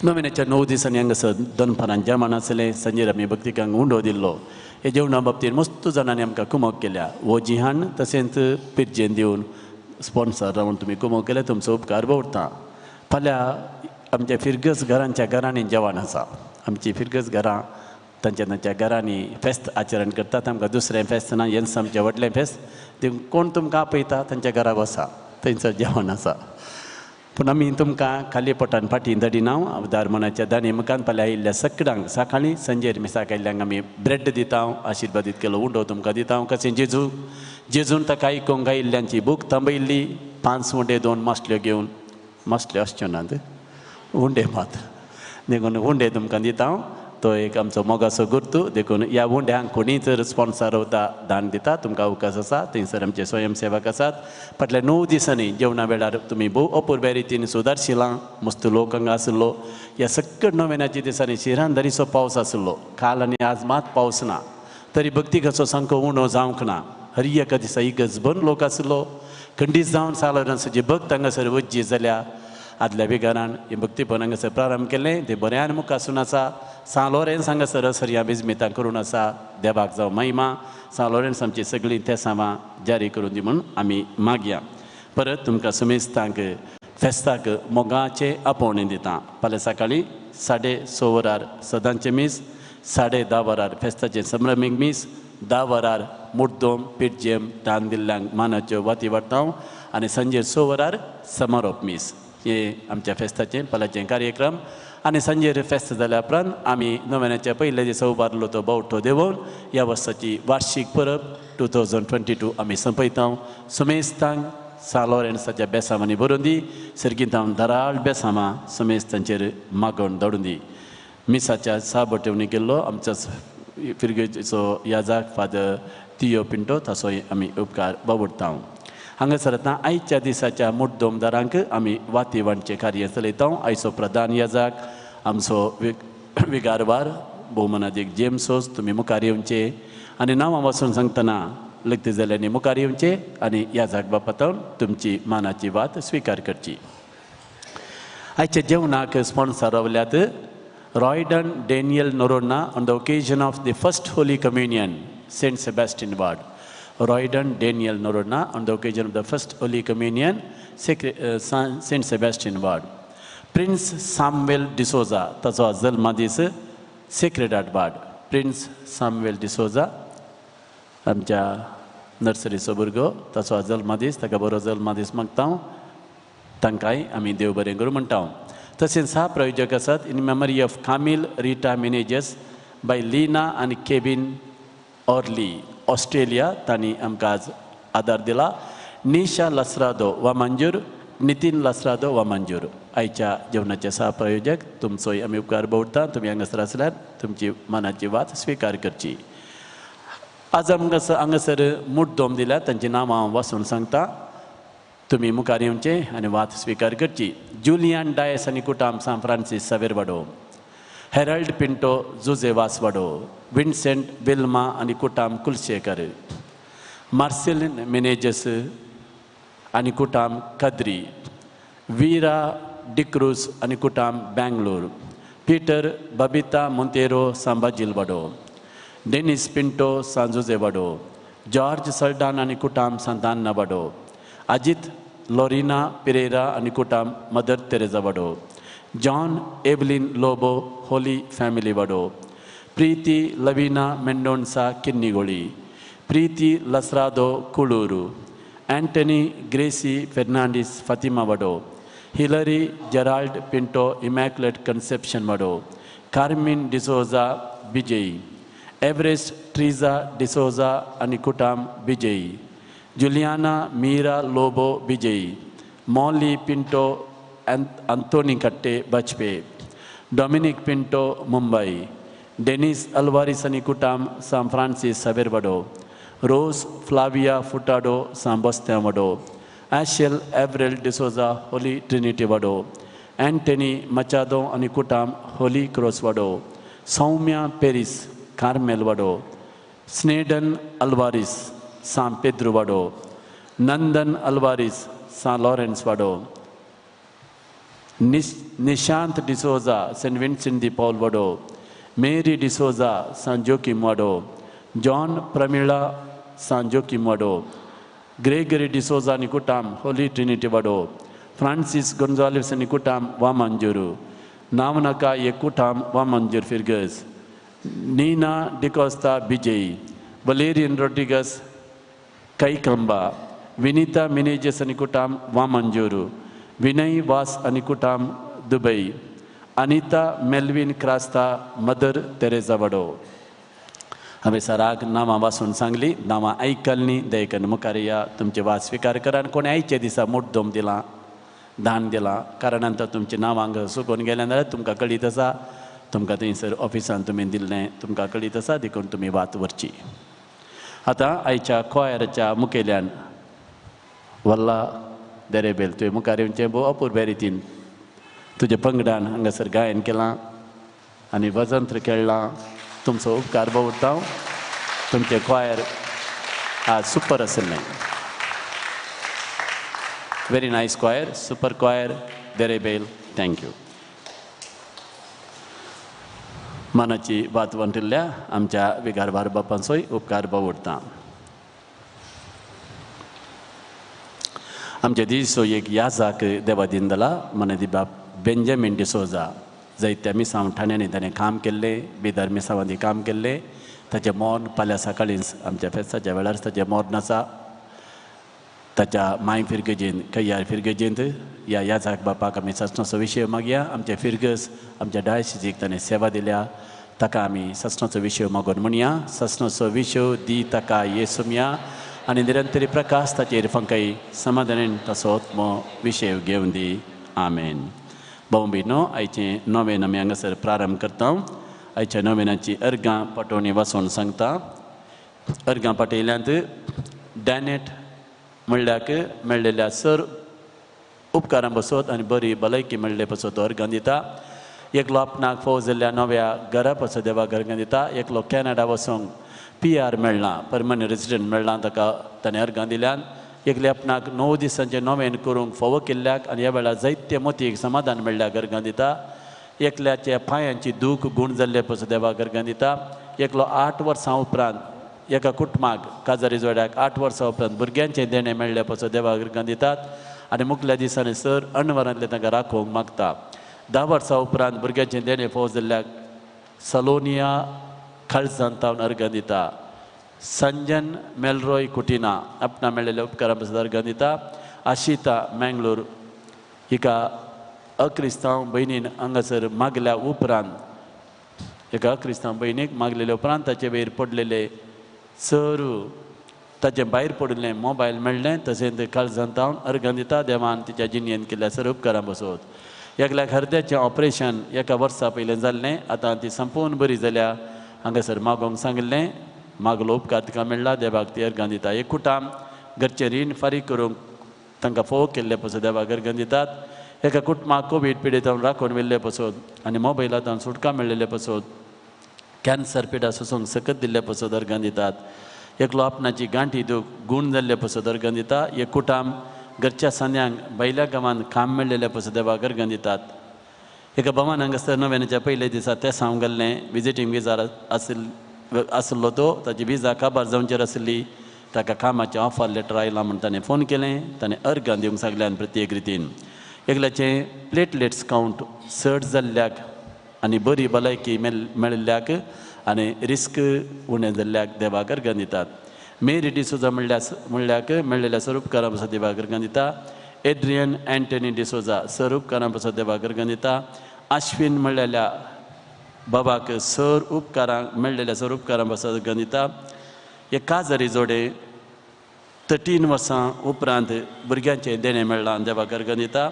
[SPEAKER 2] नोवेनाच्या 9 दिसांनी हांगासर दनपारां जेवण आसलें सांजेर आमी भक्तिकांक उंडो दिल्लो हे जेवणा बाबतींत मस्त जाणांनी आमकां कुमक केल्या वोजी हाण तशेंच पिर्जेन दिवन स्पॉन्सर रावन तुमी कुमक केल्या तुमचो उपकार भोवता फाल्यां आमच्या फिरगस घरांच्या घरांनी जेवण आसा आमची फिरगस घरां तांच्या घरांनी फेस्त आचरण करतात आमकां दुसरें फेस्त ना हेंच आमचें व्हडलें फेस्त ते कोण तुमकां आपयता तांच्या घरा वसा थंयसर जेवण आसा पूण आमी तुमकां खाली पोटान फाटीं धाडिना दारमनाच्या दानी मुखान फाल्यां आयिल्ल्या सगळ्यांक सकाळीं संजेर मिसाक आयिल्ल्यांक आमी ब्रेड दिता आशिर्वादीत केलो उंडो तुमकां दिता कशें जेजून ताका आयकूंक आयिल्ल्यांची भूक थांबयल्ली 5 उंडे 2 मासल्यो घेवन मासल्यो आसच्यो नात उंडे मात देखून उंडे तुमकां दिता तो एक आमचो मोगाचो गुर्तू देखून ह्या उंड्यांक कोणीय जर स्पॉन्सर होता दान दिता तुमकां अवकाश आसा थंयसर आमचे स्वयंसेवक आसात फाटल्या 9 दिसांनी जेवणा वेळार तुमी भोव अपुरब्या रितीन सुदारशिलां मस्त लोक हांगा आसलो ह्या सकट नोवेनाच्या दिसांनी शिरान दरीचो पावस आसलो काल आनी आज मात पावस ना तरी भक्तिकाचो सामको उणो जावंक ना हर एका दिसा इगजभर लोक आसलो खंडीत जावन सालोरांची भक्त हांगासर वज्जी जाल्या आदल्या बिगारान हे भक्तीपण हांगासर प्रारंभ केलें तें बऱ्यान मुखासून आसा सा लॉरेन्स हांगासर सरया बिजमितां करून आसा देवाक जावं महिमा सा लॉरेन्स आमची सगळीं त्या सामां जारी करून दी म्हणून आमी मागया परत तुमकां समेस्तांक फेस्ताक मोगाचें आपोवणें दिता फाल्यां सकाळीं 6:30 वरार सदांचे मीस 10:30 वरार फेस्ताचें संभ्रमीक मीस 10 वरार मुड्डोम पिर्जेम दान दिल्ल्यांक मानाच्यो वाती वाडटां आनी सांजे 6 वरार समारोप मीस हे आमच्या फेस्ताचें फाल्यांचें कार्यक्रम आनी सांजेर फेस्त जाल्या उपरांत आमी नोवेनाच्या पयल्या दिसा उबारलो तो बावटो देंवोवन ह्या वर्साची वार्शीक परब 2022 आमी संपयता सुमेस्तांक सा लॉरेन्साच्या बेसामांनी भरून दी सर्गितांव धाराळ बेसामां सुमेस्तांचेर मागोवन धाडून दी मिसाच्या साबटेवणी केल्लो आमचो फिरगेचो याजाक फादर तियो पिंटो ताचोय आमी उपकार बावडटा हांगासर आतां आयच्या दिसाच्या मुड्डोमदारांक आमी वाती वांटचें कार्य चलयता आयचो प्रधान याजाक आमचो विगारवार भोवमनादीक जेम्सोस तुमी मुखार येवचे आनी नांवां वाचून सांगतना लग्न जाल्यांनी मुखार येवचे आनी याजाक बापातावन तुमची मानाची वात स्विकार करची आयच्या जेवणाक स्पॉन्सर रावल्यात Royden Daniel Noronha on the occasion of the first holy communion saint Sebastian ward Royden Daniel Norodna on the occasion of the first Holy Communion, Saint Sebastian Ward. Prince Samuel D'Souza, tazo जल्मा दीस Sacred Heart Ward. Prince Samuel D'Souza, आमच्या नर्सरीचो भुरगो ताचो जल्मा दीस ताका बरो जल्मा दीस मागता तांकांय आमी देव बरें करूं म्हणटा तशेंच 6 प्रायोजक आसात in memory of Camil Rita Menezes by Lina आनी केबिन ऑर्ली ऑस्ट्रेलिया तांणी आमकां आज आदार दिला निशा लसरादो वा मंजूर नितीन लसरादो वा मंजूर आयच्या जेवणाचे 6 प्रायोजक तुमचोय आमी उपकार भोवता तुमी हांगासर आसल्यार तुमची मनाची वात स्विकार करची आज आमकां हांगासर मुड्डोम दिल्या तांची नांवां हांव वाचून सांगता तुमी मुखार येवचें आनी वात स्विकार करची जुलियन डायस आनी कुटाम सान फ्रांसीस सावेरवाडो हेरल्ड पिंटो जुजे वासवाडो विन्सेंट विल्मा आनी कुटाम कुलशेकर मार्सेलिन मेनेजस आनी कुटाम कद्री वीरा डिक्रूज आनी कुटाम बेंगलोर पीटर बबिता मोंतेरो सांबाजिलवाडो डेनिस पिंटो सांजुजेवाडो जॉर्ज सल्डान आनी कुटाम सांतान्नावाडो अजित लोरिना पिरेरा आनी कुटाम मदर तेरेजावाडो John Evelyn Lobo holy family वाडो Preethi Lavina Mendonca Kinnigoli Preethi Lasrado Kuloor Antony Gracy Fernandes Fatima वाडो Hilary Gerald Pinto immaculate conception वाडो, Carmine D'Souza Bejai, Everest Tresa D'Souza आनी कुटाम Bejai, Juliana Meera Lobo Bejai, Molly Pinto Antony Katte Bajpe, Dominic Pinto Mumbai, Denis Alvares आनी कुटाम सान फ्रांसिस साबेर वाडो, रोज फ्लाविया फुटाडो सान बस्त्या वाडो, ॲशेल एव्हरेल डिसोजा होली ट्रिनिटी वाडो, एंटनी मचादो आनी कुटाम होली क्रॉस वाडो, सौम्या पेरिस कार्मेल वाडो, Sneddon Alvares San Pedro वाडो, Nandan Alvares San Lawrence वाडो, Nishant D'Souza Saint Vincent दी Paul वाडो, मेरी D'Souza San Joachim वाडो, John Pramila San Joachim वाडो, Gregory D'Souza आनी कुटाम Holy Trinity वाडो, Francis Gonzales आनी कुटाम वामांजूरू, नावनाका ये कुटाम Vamanjoor Fergus, Nina D'Costa Bejai, Valerian Rodrigues Kaikamba, Vinita Menezes आनी कुटाम वामांजूरू, विनय वास आनी कुटाम Dubai, Anita Melvin Crasta mother Teresa वाडो. हांवें सराक नांवां वाचून सांगली, नांवां आयकल्लीं दयेकन मुखार या, तुमचे वाद स्विकार करा. आनी कोणी आयचे दिसा मुड्डोम दिलां, दान दिलां, कारण आतां तुमचें नांव हांगा सुकून गेलें जाल्यार तुमकां कळीत आसा, तुमकां थंयसर ऑफिसान तुमी दिल्लें तुमकां कळीत आसा, देखून तुमी वात व्हरची. आतां आयच्या कॉयराच्या मुखेल्यान वल्ला देरेबेल तुवें मुखार येवचें भोव अपुर्बे रितीन तुजे पंगडान हांगासर गायन केलां आनी वजंत्र खेळ्ळां. तुमचो उपकार भोव उरता. तुमचें कॉयर आज सुपर आशिल्लें. Very nice choir, super choir Derebail, thank you. मानाची वात वंटिल्ल्या आमच्या विगारबार बापांचोय उपकार भोव उरता. आमच्या दिसो एक याजाक देवा दिनदला मन दी बाप बेंजामिन डिसोजा. जायत्या मिसांव ठाण्यांनी ताणें काम केल्लें, बिदर मिसांवांनी काम केल्लें. ताचें मोर्न फाल्यां सकाळींच आमच्या फेस्ताच्या वेळार ताचें मोर्न आसा. ताच्या माय फिरगेजेंत कैयार फिरगेजेंत ह्या याजाक बापाक आमी सस्नाचो विशय मागया. आमचे फिरगस आमच्या डायसिसीक ताणें सेवा दिल्या, ताका आमी सस्नाचो विशय मागून म्हणया. सस्नाचो विशय दी ताका येसुम्या आनी निरंतरी प्रकाश ताचेर फंकय समाधानान तसो विशय घेवन दी. आमेन. भाऊ भयणो, आयचें नोवेन आमी हांगासर प्रारंभ करता. आयच्या नोवेनाची अर्गां पटोवणी वाचून सांगता. अर्गां पटयल्यांत डॅनेट म्हणल्याक मेळिल्ल्या सर उपकारां बसत आनी बरी भलायकी मेळ्ळे पासत अर्गां दिता. एकलो आपणाक फौज जाल्ल्या नव्या घरा पासत देवाक अर्गां दिता. एकलो कॅनडा वचूंक PR मेळ्ळां, परमनंट रेजिडेंट मेळ्ळां, ताका ताणें अर्गां दिल्यान. एकले आपणाक 9 दिसांचें नोवेन करूंक फोव केल्ल्याक आनी ह्या वेळार जायते मोतीक समाधान मेळ्ळ्याक अर्गां दिता. एकल्याच्या पांयांची दूख गूण जाल्ले पासून देवाक अर्गां दिता. एकलो 8 वर्सां उपरांत एका कुटुंबाक काजारी जोड्याक 8 वर्सां उपरांत भुरग्यांचें देणें मेळ्ळे पासून देवाक अर्गां दितात. आनी मुखल्या दिसांनी सर अणवरांतले तांकां राखोवंक मागता. 10 वर्सां उपरांत भुरग्यांचें देणें फौज जाल्ल्याक सलोनिया खालसांतावन अर्गां दिता. संजन मेलरॉय कुटिना आपणा मेळिल्ल्या उपकारा पासून अर्गां दिता. आशिता मँगलोर हिका अक्रिस्तांव भयणीन हांगासर मागल्या उपरांत एका अक्रिस्तांव भयणीक मागलेल्या उपरांत ताचे वयर पडलेले सर ताचे भायर पडिल्लें मोबायल मेळ्ळें. तशेंच काळजांतावन अर्गां दिता. देवान तिच्या जिणेंत केल्ल्या सर उपकारां पासत. एकल्याक हृदयाचें ऑपरेशन एका वर्सा पयलें जाल्लें, आतां ती संपूर्ण बरी जाल्या. हांगासर मागोवंक सांगिल्लें. मागलो उपकार तिका मेळ्ळा. देवाक ती अर्गां दिता. एक कुटाम घरचें रीण फारीक करूंक तांकां फोव केल्ले पासून देवाक अर्गां दितात. एका कुटुंबाक कोवीड पिडेतावन राखून व्हेल्ले पासून आनी मोबायलांतल्यान सुटका मेळिल्ले पासून कॅन्सर पिडा सोंसूंक सकत दिल्ले पासून अर्गां दितात. एकलो आपणाची गांठी दूख गूण जाल्ले पासून अर्गां दिता. एक कुटाम घरच्या सान्यांक भायल्या गांवांत काम मेळिल्ले पासून देवाक अर्गां दितात. एका भावान हांगासर नोवेनाच्या पयले दिसा तें सांग गेल्लें. विजिटींग विजार आसलो तो, ताची विजा काबार जावचेर आसली. ताका कामाचें ऑफर लेटर आयलां म्हूण ताणें फोन केलें. ताणें अर्गां दिवंक सांगल्यान प्रत्येक रितीन. एकल्याचें प्लेटलेट्स कावंट चड जाल्ल्याक आनी बरी भलायकी मेळिल्ल्याक आनी रिस्क उणें जाल्ल्याक देवाक अर्गां दितात. मेरी डिसोजा म्हणल्याक मेळिल्ल्या सर उपकारा पासून देवाक अर्गां दिता. एड्रियन अँटनी डिसोजा सर उपकारां पासत देवा गर्गन दिता आश्विन म्हणलेल्या बाबाक सर उपकारांक मेळ्ळेल्या सर उपकारां पासत गर्गन दिता हे काजरी जोडे 13 वर्सां उपरांत भुरग्यांचें देणें मेळ्ळां देवा गर्गन दिता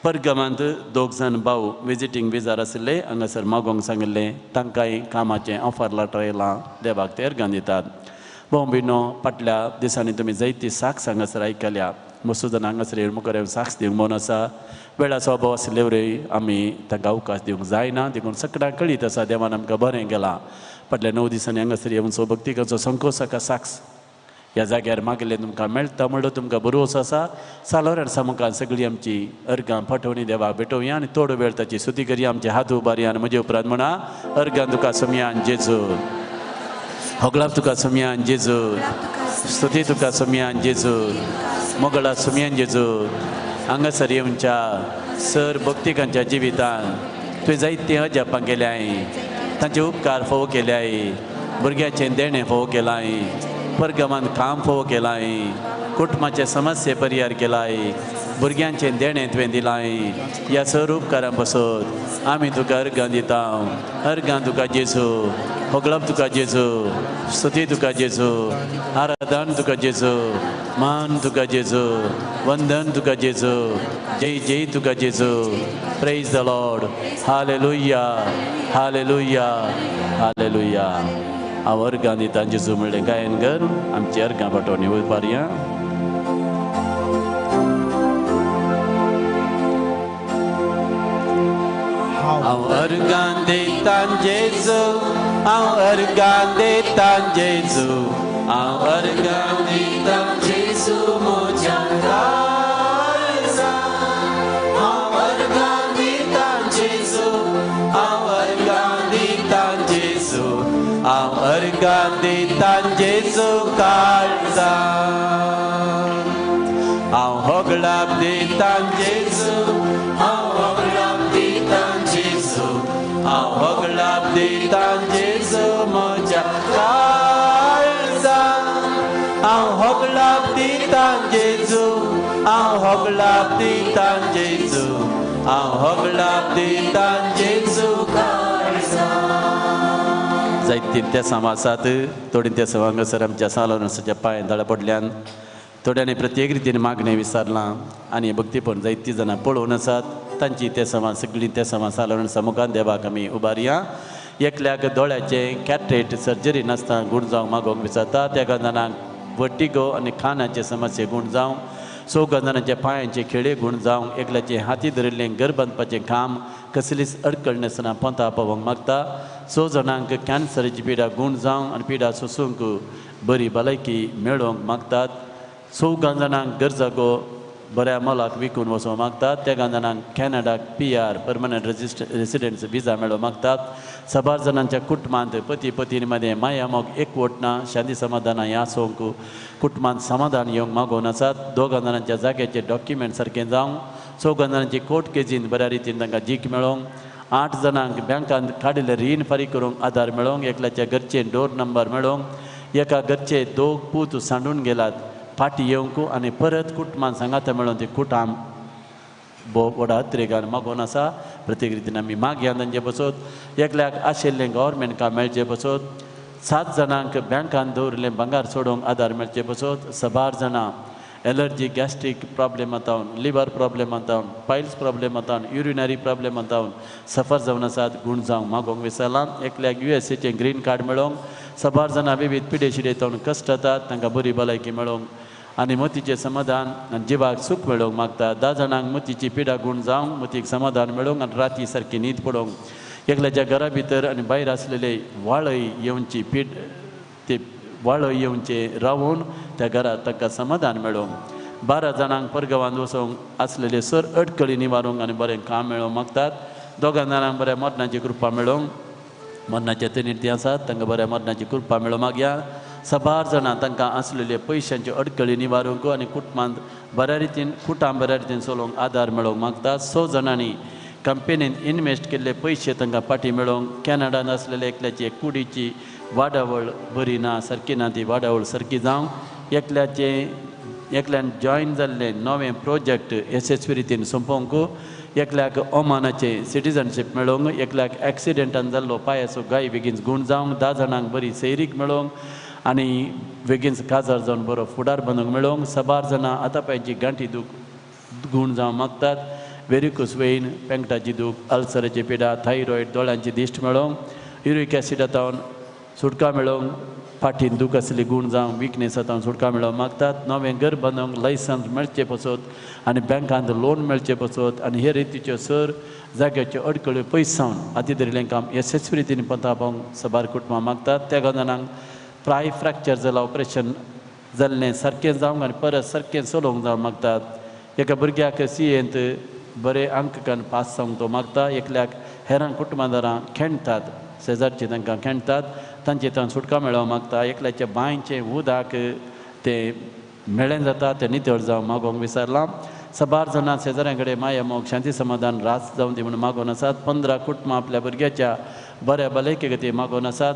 [SPEAKER 2] परगमांत 2 जाण भाऊ विजिटींग विजार आशिल्ले हांगासर मागोवंक सांगिल्लें तांकांय कामाचें ऑफर लेटर येयलां देवाक ते अर्गां दितात भोव भयणो फाटल्या दिसांनी तुमी जायती साक्स हांगासर आयकल्या मसूदन हांगासर येवन मुखार येवन साक्स दिवंक म्हूण आसा वेळाचो अभाव आशिल्ले वरय आमी तांकां अवकाश दिवंक जायना देखून सगळ्यांक कळीत आसा देवान आमकां बरें केलां फाटल्या 9 दिसांनी हांगासर येवन सो भक्तिकाचो संकोसाका साक्स ह्या जाग्यार मागिल्लें तुमकां मेळटा म्हणून तुमकां भरवंसो आसा सालोरार सामुखान सगळीं आमची अर्गां फटोवणी देवाक भेटोवया आनी थोडो वेळ ताची स्तुती करया आमचे हात उबारया आनी म्हजे उपरांत म्हणा अर्गां तुका सोमयान जेजू होगलाप तुका सोमयान जेजू स्तुती तुका सोमयान जेजू मोगळा सोमयान जेजू हांगासर येवच्या सर भक्तिकांच्या जिवितान तुवें जायतीं अजापां केल्याय तांचे उपकार फोव केल्याय भुरग्यांचें देणें फोव केलाय परगमान काम फोव केलाय कुटुंबाचे समस्ये परिहार केलाय भुरग्यांचें देणें तुवें दिलाय ह्या सर उपकारां पासत आमी तुका अर्गां दिता अर्गां तुका जेजू होगळप तुका जेजू स्तुती तुका जेजू आराधन तुका जेजू मान तुका जेजू वंदन तुका जेजू जय जय तुका जेजू praise the Lord hallelujah hallelujah hallelujah हांव अर्गां दिता जेजू म्हणलें गायन कर आमची अर्गां फटोवणी उबारया हांव अर्गां दिता जेजू हांव अर्गां दिता जेजू हांव अर्गां दिता जेजू म्हज्या काळजांत हांव अर्गां दिता जेजू हांव अर्गां दिता जेजू हांव अर्गां दिता जेजू काळजांत हांव होगळाप दिता जेजू हांव होगळाप दिता जेजू हांव होगळाप दिता जेजू म्हज्या काळजांत हांव होगळाप दिता जेजू हांव होगळाप दिता जेजू हांव होगळाप दिता जेजू काळजांत जायतीं त्या समासात थोडीं त्या हांगासर आमच्या सालोराच्या पांय दळा पडल्यान थोड्यांनी प्रत्येक रितीन मागणें विचारलां आनी भक्तीपण जायतीं जाणां पळोवन आसात तांची ते समाज सगळीं ते समाज सालोरण समुखान देवाक आमी उबारया एकल्याक दोळ्याचें कॅटरेट सर्जरी नासता गूण जावंक मागोवंक विचारता त्या जाणांक वटिगो आनी खानाचे समस्ये गूण जावं 6 जाणांच्या पांयांचे खेळे गूण जावं एकल्याचें हाती धरिल्लें घर बांदपाचें काम कसलीच अडकळ नासतना पंथा पावोवंक मागता 6 जाणांक कॅन्सराची पिडा गूण जावं आनी पिडा सोसूंक बरी भलायकी मेळोवंक मागतात 6 जाणांक गरजागो बऱ्या मोलाक विकून वचोवंक मागतात त्या जाणांक कॅनडाक PR परमनंट रेसिडेंट्स विजा मेळोवंक मागतात 12 जाणांच्या कुटुंबांत पती पत्नी मदें माया मोग एकवट ना शांती समाधाना ह्या आसूंक कुटुंबांत समाधान येवंक मागोवन आसात 2 जाणांच्या जाग्याचे डॉक्युमेंट सारकें जावं 6 जाणांची कोर्ट केजीन बऱ्या रितीन तांकां जीक मेळोवंक 8 जाणांक बँकांत काडिल्लें रीण फारीक करूंक आदार मेळोवंक एकल्याच्या घरचें डोर नंबर मेळोवंक एका घरचे 2 पूत सांडून गेलात फाटी येवंक आनी परत कुटुंबान सांगाता मेळोवन ते कुटाम व्हडा हत्रेगान मागोवन आसा प्रत्येक रितीन आमी मागया तांचे बसत एकल्याक आशिल्लें गव्हर्मेंट काम मेळचें बसत 7 जाणांक बँकान दवरिल्लें भांगार सोडूंक आदार मेळचे बसत 12 जाणां एलर्जी गॅस्ट्रीक प्रॉब्लेम जावन लिवर प्रॉब्लेम जावन पायल्स प्रॉब्लेम जावन युरिनरी प्रॉब्लेम जावन सफर जावन आसात गूण जावंक मागोवंक विचारलां एकल्याक USAचें ग्रीन कार्ड मेळोवंक 12 जाणां विविध पिडे शिडे जावन कश्ट जातात तांकां बरी भलायकी मेळोवंक आनी मतीचें समाधान आनी जिवाक सूख मेळोवंक मागता 10 जाणांक मतीची पिडा गूण जावंक मतीक समाधान मेळोवंक आनी राती सारकी न्हीद पडोवंक एकल्याच्या घरा भितर आनी भायर आसलेले वाळय येवची पीड ते वाळय येवचे रावून त्या घरात तांकां समाधान मेळोवंक 12 जाणांक परगांवांत वचोवंक आसलेले सर अडकळी निवारूंक आनी बरें काम मेळोवंक मागतात 2 जाणांक बऱ्या मरणाची कृपा मेळोवंक मरणाचे तनिर्ती आसात तांकां बऱ्या मरणाची कृपा मेळोवंक मागया 12 जाणां तांकां आसलेले पयशांची अडकळी निवारूंक आनी कुटुंबांत बऱ्या रितीन कुटाम बऱ्या रितीन चलोवंक आदार मेळोवंक मागतात 6 जाणांनी कंपनीन इन्वेस्ट केल्ले पयशे तांकां फाटी मेळोवंक कॅनडान आसलेले एकल्याची कुडीची वाडावळ बरी ना सारकी ना ती वाडावळ सारकी जावं एकल्याचे एकल्यान जॉईन जाल्ले नवें प्रोजेक्ट यशस्वी रितीन संपोवंक एकल्याक ओमानाचें सिटीजनशीप मेळोवंक एकल्याक एक्सिडेंटान जाल्लो पांयाचो गाय बेगीन गूण जावंक 10 जाणांक बरी सैरीक मेळोवंक आनी बेगीन काजार जावन बरो फुडार बांदूंक मेळोवंक 12 जाणां आतापायची गांठी दूख गूण जावं मागतात वेरिकोस वेईन पेंगटाची दूख अल्सराची पिडा थायरॉयड दोळ्यांची दिश्ट मेळोवंक युरीक एसिडांतल्यान सुटका मेळोवंक फाटीन दूख आसली गूण जावं विकनेसांतल्यान सुटका मेळोवंक मागतात नवें घर बांदूंक लायसन्स मेळचें पसत आनी बँकांत लोन मेळचें पसत आनी हे रितीच्यो सर जाग्याच्यो अडखळ्यो पयस सावन हाती धरिल्लें काम यशस्वी रितीन पंथा पावंक सबार कुटुंबां मागतात त्या गजानांक प्राय फ्रॅक्चर जालां ऑपरेशन जाल्लें सारकें जावंक आनी परत सारकें चलोवंक जावं मागतात एका भुरग्याक सीएंत बरे अंक काडून पास जावंक तो मागता एकल्याक हेरां कुटुंबादारां खेळटात शेजारची तांकां खेळटात तांचे तान सुटका मेळोवंक मागता एकल्याच्या बांयचें उदक तें मेळ्ळें जाता तें नितळ जावं मागोवंक विचारलां 12 जाणां शेजाऱ्यां कडेन माया मोग शांती समाधान रास जावं दी म्हणून मागोवन आसात 15 कुटुंबां आपल्या भुरग्याच्या बऱ्या भलायके खातीर मागोवन आसात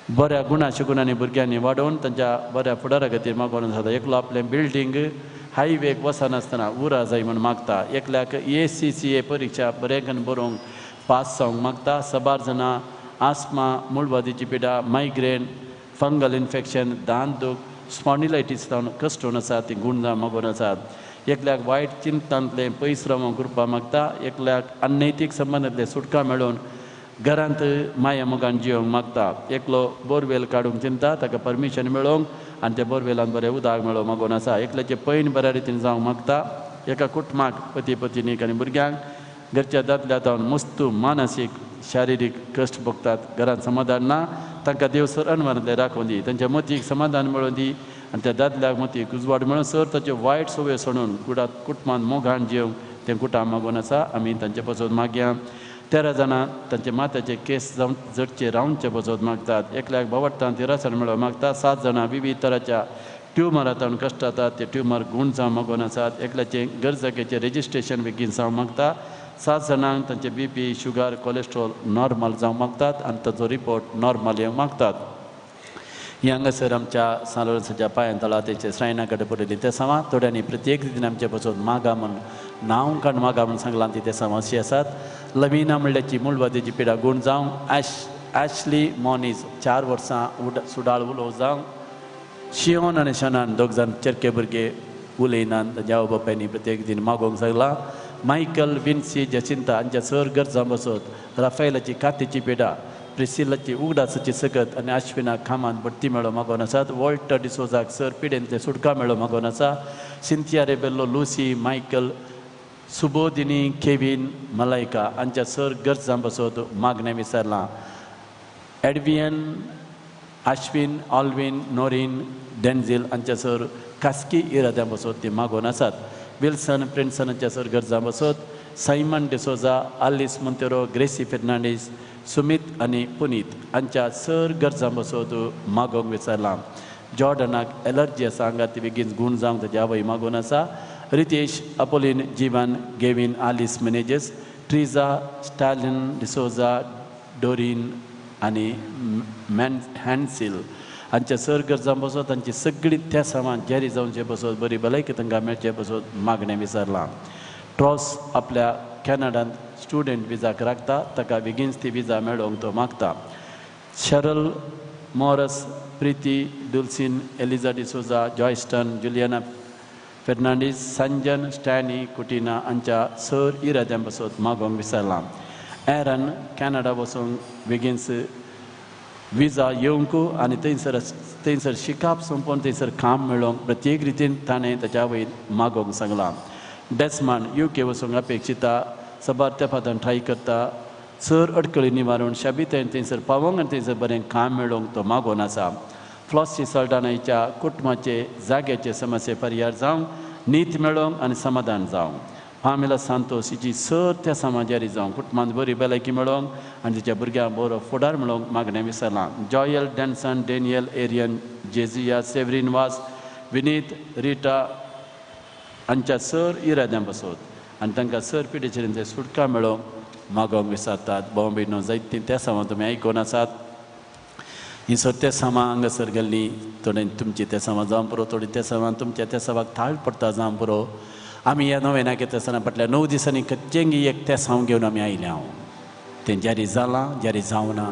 [SPEAKER 2] बऱ्या गुणा शुगुणांनी भुरग्यांनी वाडोवन तांच्या बऱ्या फुडारा खातीर मागोवन आसात एकलो आपलें बिल्डींग हायवेक वचनासतना उरा जाय म्हणून मागता एकल्याक ACCA परीक्षा बरें करून बरोवंक पास जावंक मागता 12 जाणां आस्मा मूळवादीची पिडा मायग्रेन फंगल इन्फेक्शन दांत दूख स्पॉन्डिलायटीस जावन कश्टून आसात ती गूण जावं मागोवन आसात एकल्याक वायट चिंतांतले पयस रावंक करपाक मागता एकल्याक अनैतीक संबंदांतले सुटका मेळोवन घरांत माया मोगान जियोंक मागता एकलो बोरवेल काडूंक चिंता ताका परमिशन मेळोवंक आनी त्या बोरवेलान बरें उदक मेळोवंक मागोवन आसा एकल्याचें पैन बऱ्या रितीन जावंक मागता एका कुटुंबाक पती पत्नीक आनी भुरग्यांक घरच्या दादल्या जावन मस्तू मानसीक शारिरीक कश्ट भोगतात घरांत समाधान ना तांकां देव सर अनवरांतले राखून दी तांच्या मतीक समाधान मेळोवन दी आनी त्या दादल्याक मतीक उजवाड मेळोवन सर ताच्यो वायट सवय सोडून कुटुंबान मोगान जियोंक तें कुटाम मागोवन आसा आमी तांचे पासून मागया 13 जाणां तांचे माथ्याचे केस जावन जडचे रावंडचे पासून मागतात एकल्याक बावट्टान तिरासन मेळोवंक मागता 7 जाणां विविध तराच्या ट्युमरांतल्यान कश्ट जातात ते ट्युमर गूण जावं मागोवन आसात एकल्याचें गरजेचें रेजिस्ट्रेशन बेगीन जावंक मागता 7 जाणांक तांचे BP शुगर कोलेस्ट्रॉल नॉर्मल जावंक मागतात आनी ताचो रिपोर्ट नॉर्मल येवंक मागतात ही हांगासर आमच्या सालोळसाच्या पांयां तळा तेचे श्रायना कडेन पडयली ते सामां थोड्यांनी प्रत्येक रितीन आमचे पासून मागा म्हण नांव काण मागा म्हण सांगलां ती ते सामां अशीं आसात लविना म्हणल्याची मूळवादीची पिडा गूण जावंक ॲशली मॉनीज 4 वर्सां सुडाळ उलोव जावंक शियोन आनी शनान 2 जाण चरके भुरगे उलयनात तांच्या आवय बापायनी प्रत्येक दिन मागोवंक सांगलां मायकल विन्सी जसिंता हांच्या सर गरजां बसत राफेलाची कातीची पिडा प्रिसिलाची उगडासाची सकत आनी अश्विनाक खामांत बडती मेळो मागोवन आसात वॉल्टर डिसोजाक सर पिडेंतले सुटका मेळो मागोवन आसा Cynthia Rebello Lucy Michael Subodhini Kevin Malaika हांच्या सर गरजां बसत मागणें विचारलां एडवियन अश्विन ऑल्विन नोरीन डेन्झिल हांच्या सर खासगी इराद्यां बसत ती मागोवन आसात विल्सन प्रिन्सनाच्या सर गरजां बसत सायमन डिसोजा आलिस मोंतेरो ग्रेसी फेर्नांडीस सुमित आनी पुनीत हांच्या सर गरजां बसत मागोवंक विचारलां जॉर्डनाक एलर्जी आसा आंगात ती बेगीन गूण जावंक ताची आवय मागोवन आसा रितेश अपोलिन जिवान गेविन आलिस मेनेजेस ट्रिजा स्टालिन डिसोजा डोरीन आनी हॅन्सिल हांच्या सर गरजां बसत तांची सगळीं त्या सामान जेरी जावचे बसत बरी भलायकी तांकां मेळचे बसत मागणें विचारलां ट्रॉस आपल्या कॅनडांत स्टुडंट विजाक राखता ताका बेगीनच ती विजा मेळोवंक तो मागता शरल मॉरस प्रिती दुल्सिन एलिझा डिसोजा जॉयस्टन जुलियाना फेर्नांडीस संजन स्टॅनी कुटिना हांच्या सर इराद्यां बसत मागोवंक विचारलां एरन कॅनडा वचूंक बेगीनच विजा येवंक आनी थंयसर शिकाप संपोवन थंयसर काम मेळोवंक प्रत्येक रितीन ताणें ताच्या आवयन मागोवंक सांगलां डेस्मांड UK वचूंक अपेक्षिता सबार त्या फातान ट्राय करता सर अडखळी निवारण शाबितायेन थंयसर पावोंक आनी थंयसर बरें काम मेळोवंक तो मागोवन आसा फ्लॉसी सल्टानाच्या कुटुंबाचे जाग्याचे समस्ये पर्याय जावंक नीत मेळोवंक आनी समाधान जावंक पामेला सांतोस हिची सर त्या समाजारी जावंक कुटुंबांत बरी भलायकी मेळोवंक आनी तिच्या भुरग्यांक बरो फुडार मेळोवंक मागणें विचारलां जॉयल डॅन्सन डेनियल एरियन जेझिया सेवरीन वास विनीत रिटा हांच्या सर इराद्यां बसत आनी तांकां सर पिडेचेर सुटका मेळोवंक मागोवंक विचारतात भोव भयणो जायतीं त्या सामान तुमी आयकून आसात ही ते सामा हांगासर गेल्ली थोडे तुमची ते सामा जावं पुरो थोडी ते सामा तुमच्या त्या सभाक थाळ पडटा जावं पुरो आमी ह्या नोवेनाक येता आसतना फाटल्या 9 दिसांनी कच्चेंगी एक ते साव घेवन आमी आयले हांव तें ज्यारी जालां ज्यारी जावना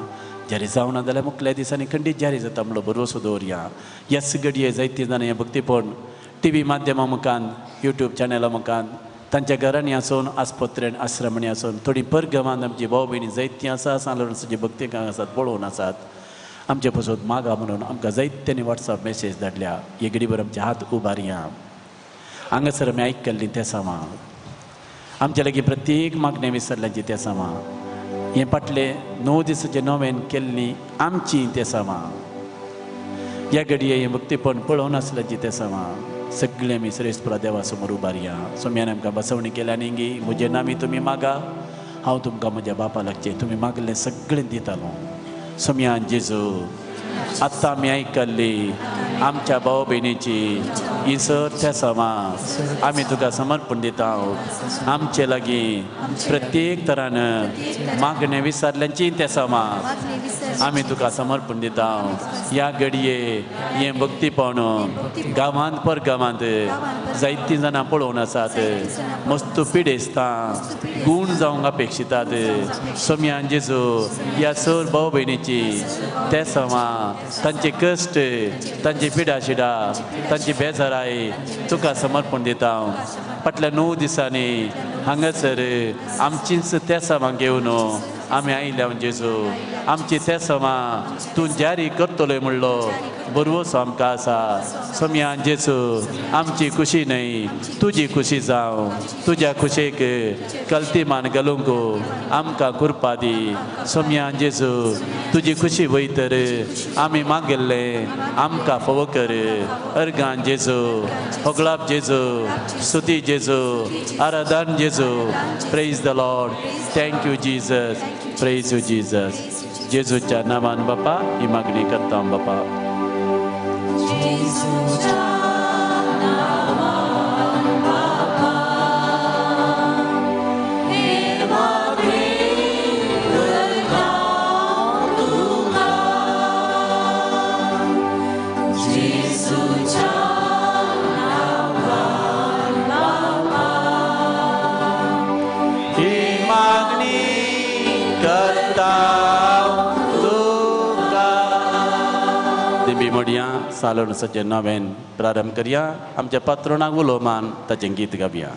[SPEAKER 2] ज्यारी जावना जाल्यार मुखल्या दिसांनी खंडीत ज्यारी जाता म्हणून भरवसो दवरया ह्याच घडये जायती जाणां हें भक्तीपण टी व्ही माध्यमां मुखान यूट्यूब चॅनला मुखान तांच्या घरांनी आसून आस्पत्रेन आश्रमणी आसून थोडी परगमान आमची भाव भयणी जायतीं आसा सालोरसाची भक्ती आसात पळोवन आसात आमचे पसून मागा म्हणून आमकां जायत्यांनी वॉट्सॅप मेसेज धाडल्या येगडी आमचे हात उबारया हांगासर आमी आयकल्लीं त्या सामा आमचे लागीं प्रत्येक मागणे विसरल्यांची त्या सामा हे फाटले 9 दिसाचे नोवेन केल्ली आमची ते सामा ह्या घडये हें भक्तीपण पळोवन आसल्याची ते सामा सगळे आमी श्रेष्ठपुरा देवा समोर उबारया सोम्यान आमकां बसवणी केल्या न्ही म्हजें नामी तुमी मागा हांव तुमकां म्हज्या बापा लागचें तुमी मागलें सगळें दितालो सोम्यान जेजू आत्तां आमी आयकल्ली आमच्या भाव भयणीची इसर त्या समा आमी तुका समर्पण दिता आमचे लागीं प्रत्येक तरान मागणें विसरल्यांची त्या समा आमी तुका समर्पण दिता ह्या घडये हें भक्तीपण गांवांत पर गांवांत जायतीं जाणां पळोवन आसात मस्त पिडेस्तां गूण जावंक अपेक्षितात सोम्यान जेजू ह्या सर भाव भयणीची ते समा तांचे कश्ट तांची पिडाशिडा तांची बेजाराय तुका समर्पण दिता फाटल्या 9 दिसांनी हांगासर आमचीच त्या समा घेवन आमी आयल्या जेजू आमची त्या समा तूं जारी करतलो म्हणलो बरवसो आमकां आसा सोम्यान जेजू आमची खुशी न्हय तुजी खुशी जावं तुज्या खुशेक कल्तीमान घालूंक आमकां कृपा दी सोम्यान जेजू तुजी खुशी वयतर आमी मागिल्लें आमकां फोव कर अर्गान जेजू होगलाप जेजू स्तुती जेजू आराधन जेजू praise the Lord thank you Jesus praise you Jesus जेजूच्या नामान बापा ही मागणी करता बापा सालोरसाचे नवेन प्रारंभ करया आमच्या पात्रोणाक उलोवमान ताचें गीत गावया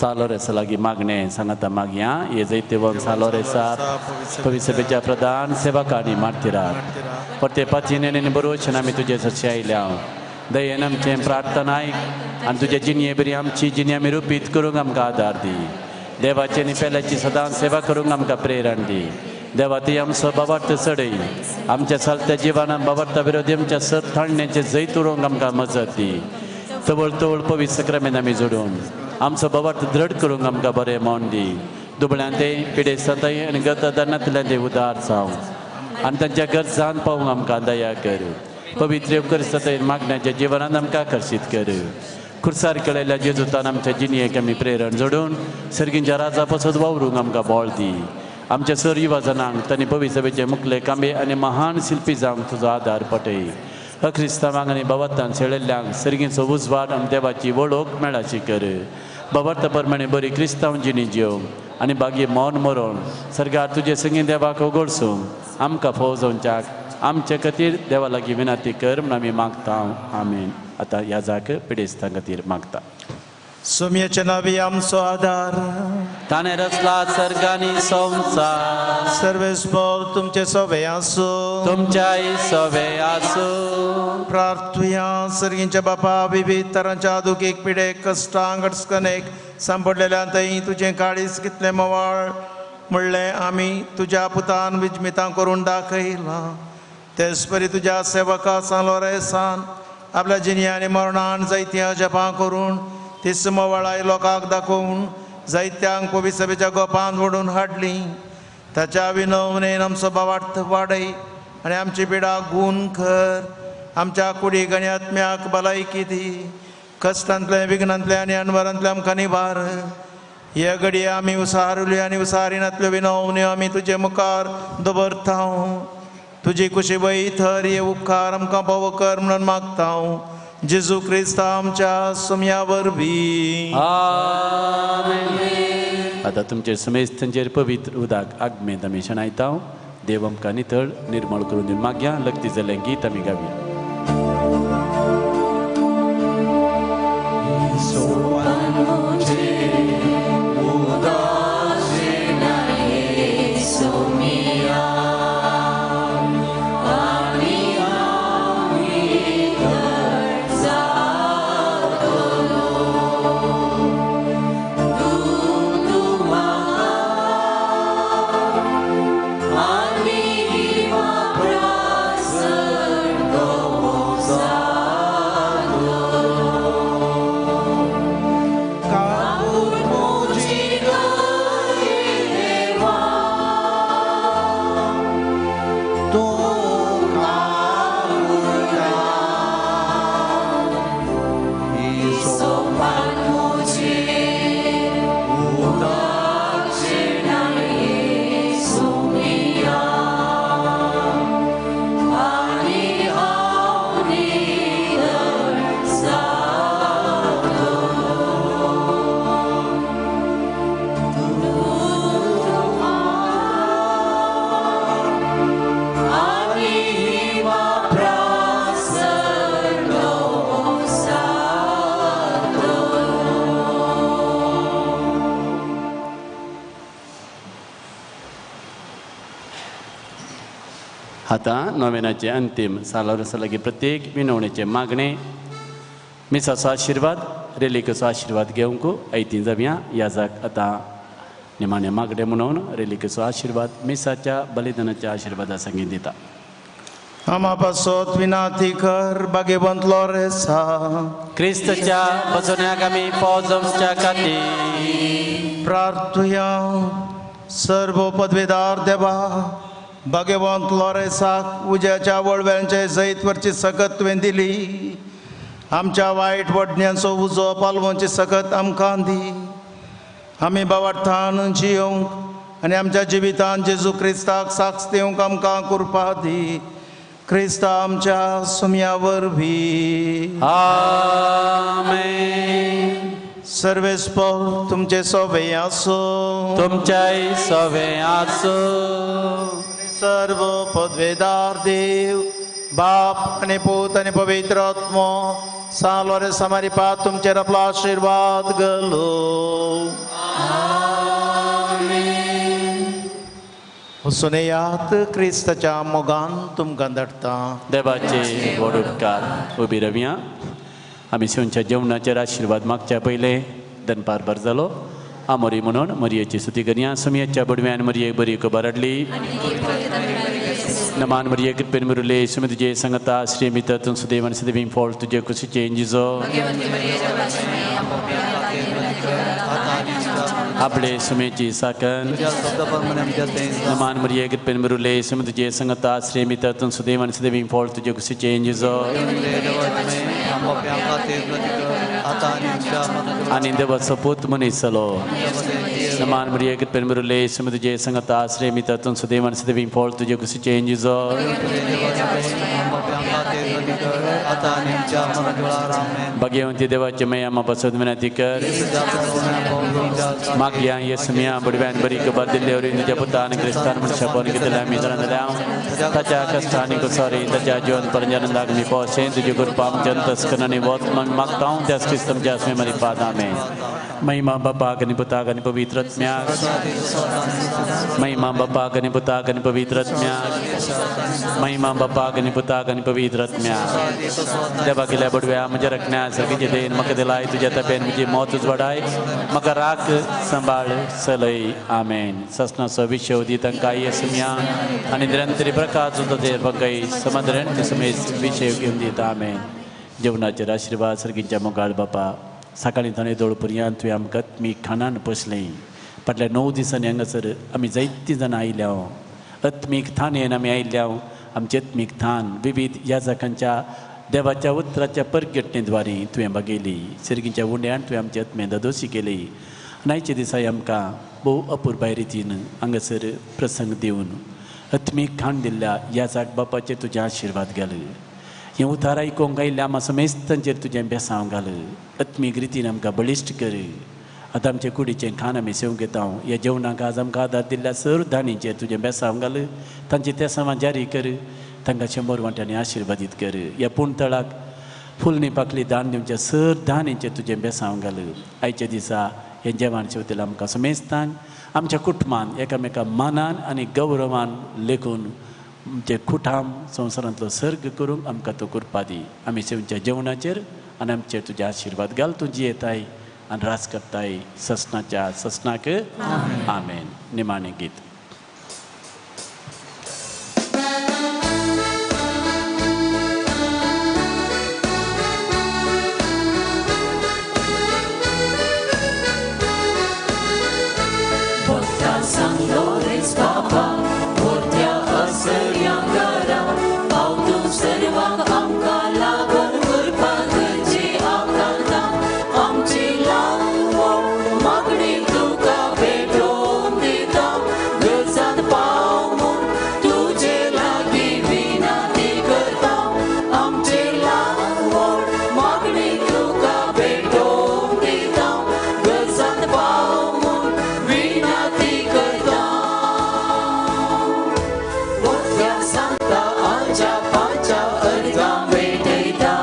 [SPEAKER 2] सालोरेसा लागीं मागणें सांगाता मागया हे जैते वन सालोरेसा पवित्रसभेच्या प्रधान सेवकांनी मारतिरात परते पातीने बरोवचें आमी तुजे सरशी आयल्या दयेन आमचें प्रार्थना आयक आनी तुजे जिणये बरी आमची जिणी आमी रुपीत करूंक आमकां आदार दी देवाचे निपेल्याची सदांच सेवा करूंक आमकां प्रेरण दी देवा ती आमचो बाबार्थ चडय आमच्या चलत्या जिवानान बाबार्था विरोधी आमच्या सर थाणण्याचे जैत उरोवंक आमकां मजत दी तवळ तवळ पवित्र सक्रामेंत आमी जोडून आमचो बाबार्थ दृढ करूंक आमकां बरें मोन दी दुबळ्यां ते पिडेस्तांतय आनी गतदारणांतल्यान ते उदार जावं आनी तांच्या गरजान पावूंक आमकां दया कर पवित्र उपकरिस्तांतय मागण्याच्या जिवनांत आमकां आकर्शीत कर खुर्सार केलेल्या जेजुतान आमच्या जिणयेक आमी प्रेरण जोडून सर्गींच्या राजा पसत वावरूंक आमकां बोळ दी आमच्या सर युवा जनांक तांणी पवित्र सभेचे मुखले कांबे आनी महान शिल्पी जावंक तुजो आदार पटय अक्रिस्तांवांक आनी बाबार्थान सेळिल्ल्यांक सर्गींचो उजवाड आनी देवाची वळख मेळाची कर बाबार्थ प्रमाणे बरी क्रिस्तांव जिणी जेवंक आनी बागी मौन मरोन सर्गार तुजे संगी देवाक ओगोडसूंक आमकां फोव जावच्याक आमचे खातीर देवा लागीं विनंती कर म्हूण आमी मागता आमीन आतां ह्या जाग पिडेस्तां खातीर मागता
[SPEAKER 1] सोम्याच्या नावी आमचो आदार
[SPEAKER 2] ताणें रचला सर्गांनी संवसार
[SPEAKER 1] सर्वेस्पर तुमचे सवे आसूं
[SPEAKER 2] तुमच्याय सवे आसूं
[SPEAKER 1] प्रार्थुया सर्गींच्या बापा विविध तरांच्या दुखीक पिडेक कश्टांक अडचणेक सांपडलेल्यांतय तुजें काळीज कितलें मोवाळ म्हणलें आमी तुज्या पुतान विजमितां करून दाखयलां तेच परी तुज्या सेवका सांगलो रेसान आपल्या जिनियांनी मरणान जायत्या जपां करून ती समवळाय लोकांक दाखोवन जायत्यांक पवित्र सभेच्या गोपांत व्हडून हाडली ताच्या विनवणेन आमचो भावार्थ वाडय आनी आमची पिडा गूण कर आमच्या कुडीक आनी आत्म्याक भलायकी दी कश्टांतले विघ्नांतले आनी अनवरांतले आमकां निबार हे घडये आमी उसारल्यो आनी उसारिनांतल्यो विनवण्यो आमी तुजे मुखार दवरता तुजी कुशी वय थर हे उपकार आमकां भोव कर म्हणून मागता जेजू क्रिस्त आमच्या सुम्या वरवीं
[SPEAKER 2] आता तुमचे समेस्तांचेर पवित्र उदक आगमेंत आमी शणायता देव आमकां नितळ निर्मळ करून दिवन मागया लग्ती जाल्लें गीत आमी गावया आता नोवेनाचे अंतिम सालावरसा लागी प्रत्येक विनवणेचे मागणे मिसाचो आशिर्वाद रेलिकेचो आशिर्वाद घेवंक ऐतीं जावया याजाक आतां निमाणे मागणे म्हणून रेलिकेचो आशिर्वाद मिसाच्या बलिदानाच्या आशिर्वादा संगीत दिता
[SPEAKER 1] आमा पासत विनाती कर भाग्यवंतलो रेसा
[SPEAKER 2] क्रिस्तच्या बसोन्याक आमी पोजमच्या खातीर
[SPEAKER 1] प्रार्थुया सर्व पदवीदार देवा भाग्यवंत लॉरेसाक उज्याच्या वळव्यांचे जैतवरची सकत तुवें दिली आमच्या वायट वडण्यांचो उजो पालवोंची सकत आमकां दी आमी भावार्थान जियोंक आनी आमच्या जिवितांत जेजू क्रिस्ताक साक्ष दिवंक आमकां कृपा दी क्रिस्त आमच्या सुम्या वरवीं
[SPEAKER 2] आमेन
[SPEAKER 1] सर्वेस्पर तुमचे सोवे आसो
[SPEAKER 2] तुमच्याय सोवे आसो
[SPEAKER 1] सर्व पदवेदार देव बाप आनी पूत आनी पवित्र आत्मो सालो रे समारिपात तुमचेर आपलो आशिर्वाद घालो वचून येयात क्रिस्ताच्या मोगान तुमकां धाडटा
[SPEAKER 2] देवाचे व्हड उपकार उबी रावया आमी शिवच्या जेवणाचेर आशिर्वाद मागच्या पयले दनपार बर जालो आमोरी म्हणून मरयेची स्तुती करया सुमयेच्या बुडव्यान मरयेक बरी खबर हाडली नमान मरये कृपेन मुरले सुमी तुजे संगता श्री मित्र तुम सुदैव आनी सदैव फॉल तुजे कुशीचे इंजिजो आपले सुमेची साकन नमान मरये कृपेन मुरले सुमी तुजे संगता श्री मित्र तुम सुदैव आनी सदैव फॉल तुजे कुशीचे इंजिजो आनी देवाचो पूत मनीस जालो नमान मरये कृपेन मुरले सुमी तुजे संगता श्री मित्र तुम सुदैव आनी सदैव फॉल तुजे कुशीचे इंजिजो भगवंती देवाचे मया पासून विनंती कर मागल्या येसुमिया बुडव्यान बरी खबर दिल्लेवर तुझ्या पुतान क्रिस्तान मनशा पण कितल्या आमी जाणल्या ताच्या कष्टांनी कुसारी ताच्या जीवन पर्यंत मी पोसे तुझे गुरुपाम जंतस कननी वोत मागता हूं त्यास क्रिस्तम जासमे मरी पादा में महिमा बापा आणि पुता आणि पवित्र महिमा Bapa kani Putra kani Pavitratmya महिमा Bapa kani Putra kani Pavitratmya जब अकेला बढ़िया मुझे रखना सके जिदेन मक दिलाई तुझे तपेन मुझे मौत उस बढ़ाई मकर राख संभाल सलई आमेन सस्ना सविष्य उदित अंकाई असमिया अनिरंतरी प्रकाश उदते बगई समुद्रन जिसमें विषय उदित आमेन जीवनाचे आशीर्वाद सर्गिंच्या मोगाळ बापा सकाळी थाने दोळपुरयान तुवें आमकां मी खानान पोसलें फाटल्या 9 दिसांनी हांगासर आमी जायतीं जाणां आयल्या अत्मीक थानेन आमी आयल्या आमचें अत्मीक थान विविध याजकांच्या देवाच्या उतराच्या परगटणेद्वारे तुवें बगयली सर्गींच्या उंड्यान तुवें आमचे आत्मे दोशी केली आनी आयच्या दिसा आमकां भोव अपुरबाय रितीन हांगासर प्रसंग दिवन अत्मीक खाण दिल्ल्या याजक बापाचेर तुजे आशिर्वाद घाल हें उतार आयकोंक आयिल्ल्या आमा समेस्तांचेर तुजें बेसांव घाल अत्मीक रितीन आमकां बळिश्ट कर आतां आमचे कुडीचें खाण आमी सेव घेता ह्या जेवणाक आज आमकां आदार दिल्ल्या सर्व दानीचेर तुजें बेसांव घाल तांची तेसांवां जारी कर तांकां 100 वांट्यांनी आशिर्वादीत कर ह्या पुणतळाक फुलनी पाकली दान दिवच्या सर दानीचेर तुजें बेसांव घाल आयच्या दिसा हें जेवण शेवतेलें आमकां समेस्तांक आमच्या कुटुंबान एकामेका मानान आनी गौरवान लेखून आमचे कुटाम संवसारांतलो सर्ग करूंक आमकां तो कृपा दी आमी सेवच्या जेवणाचेर आनी आमचेर तुजे आशिर्वाद घाल तूं जियेताय आनी रास करताय ससनाच्या ससनाक आमेन निमाणें गीत
[SPEAKER 4] San Lorenz Papa, Portia Asariangara, Autum Servang Amkala, Gurpaganji Akanta, Amchi Langwo, Magni Tuka Petrom Dita, Gulsat Paumun, Tuje Lagi Vinati Karta, Amchi Langwo, Magni Tuka Petrom Dita, Gulsat Paumun, Vinati Santa Alja Pancha Arga Vedeta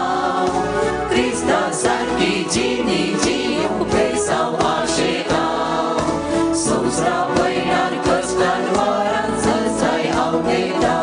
[SPEAKER 4] Krista Sarki Jini Jiu Pesau Asheta Sosra Vainar Kastan Waran Selesai Augeta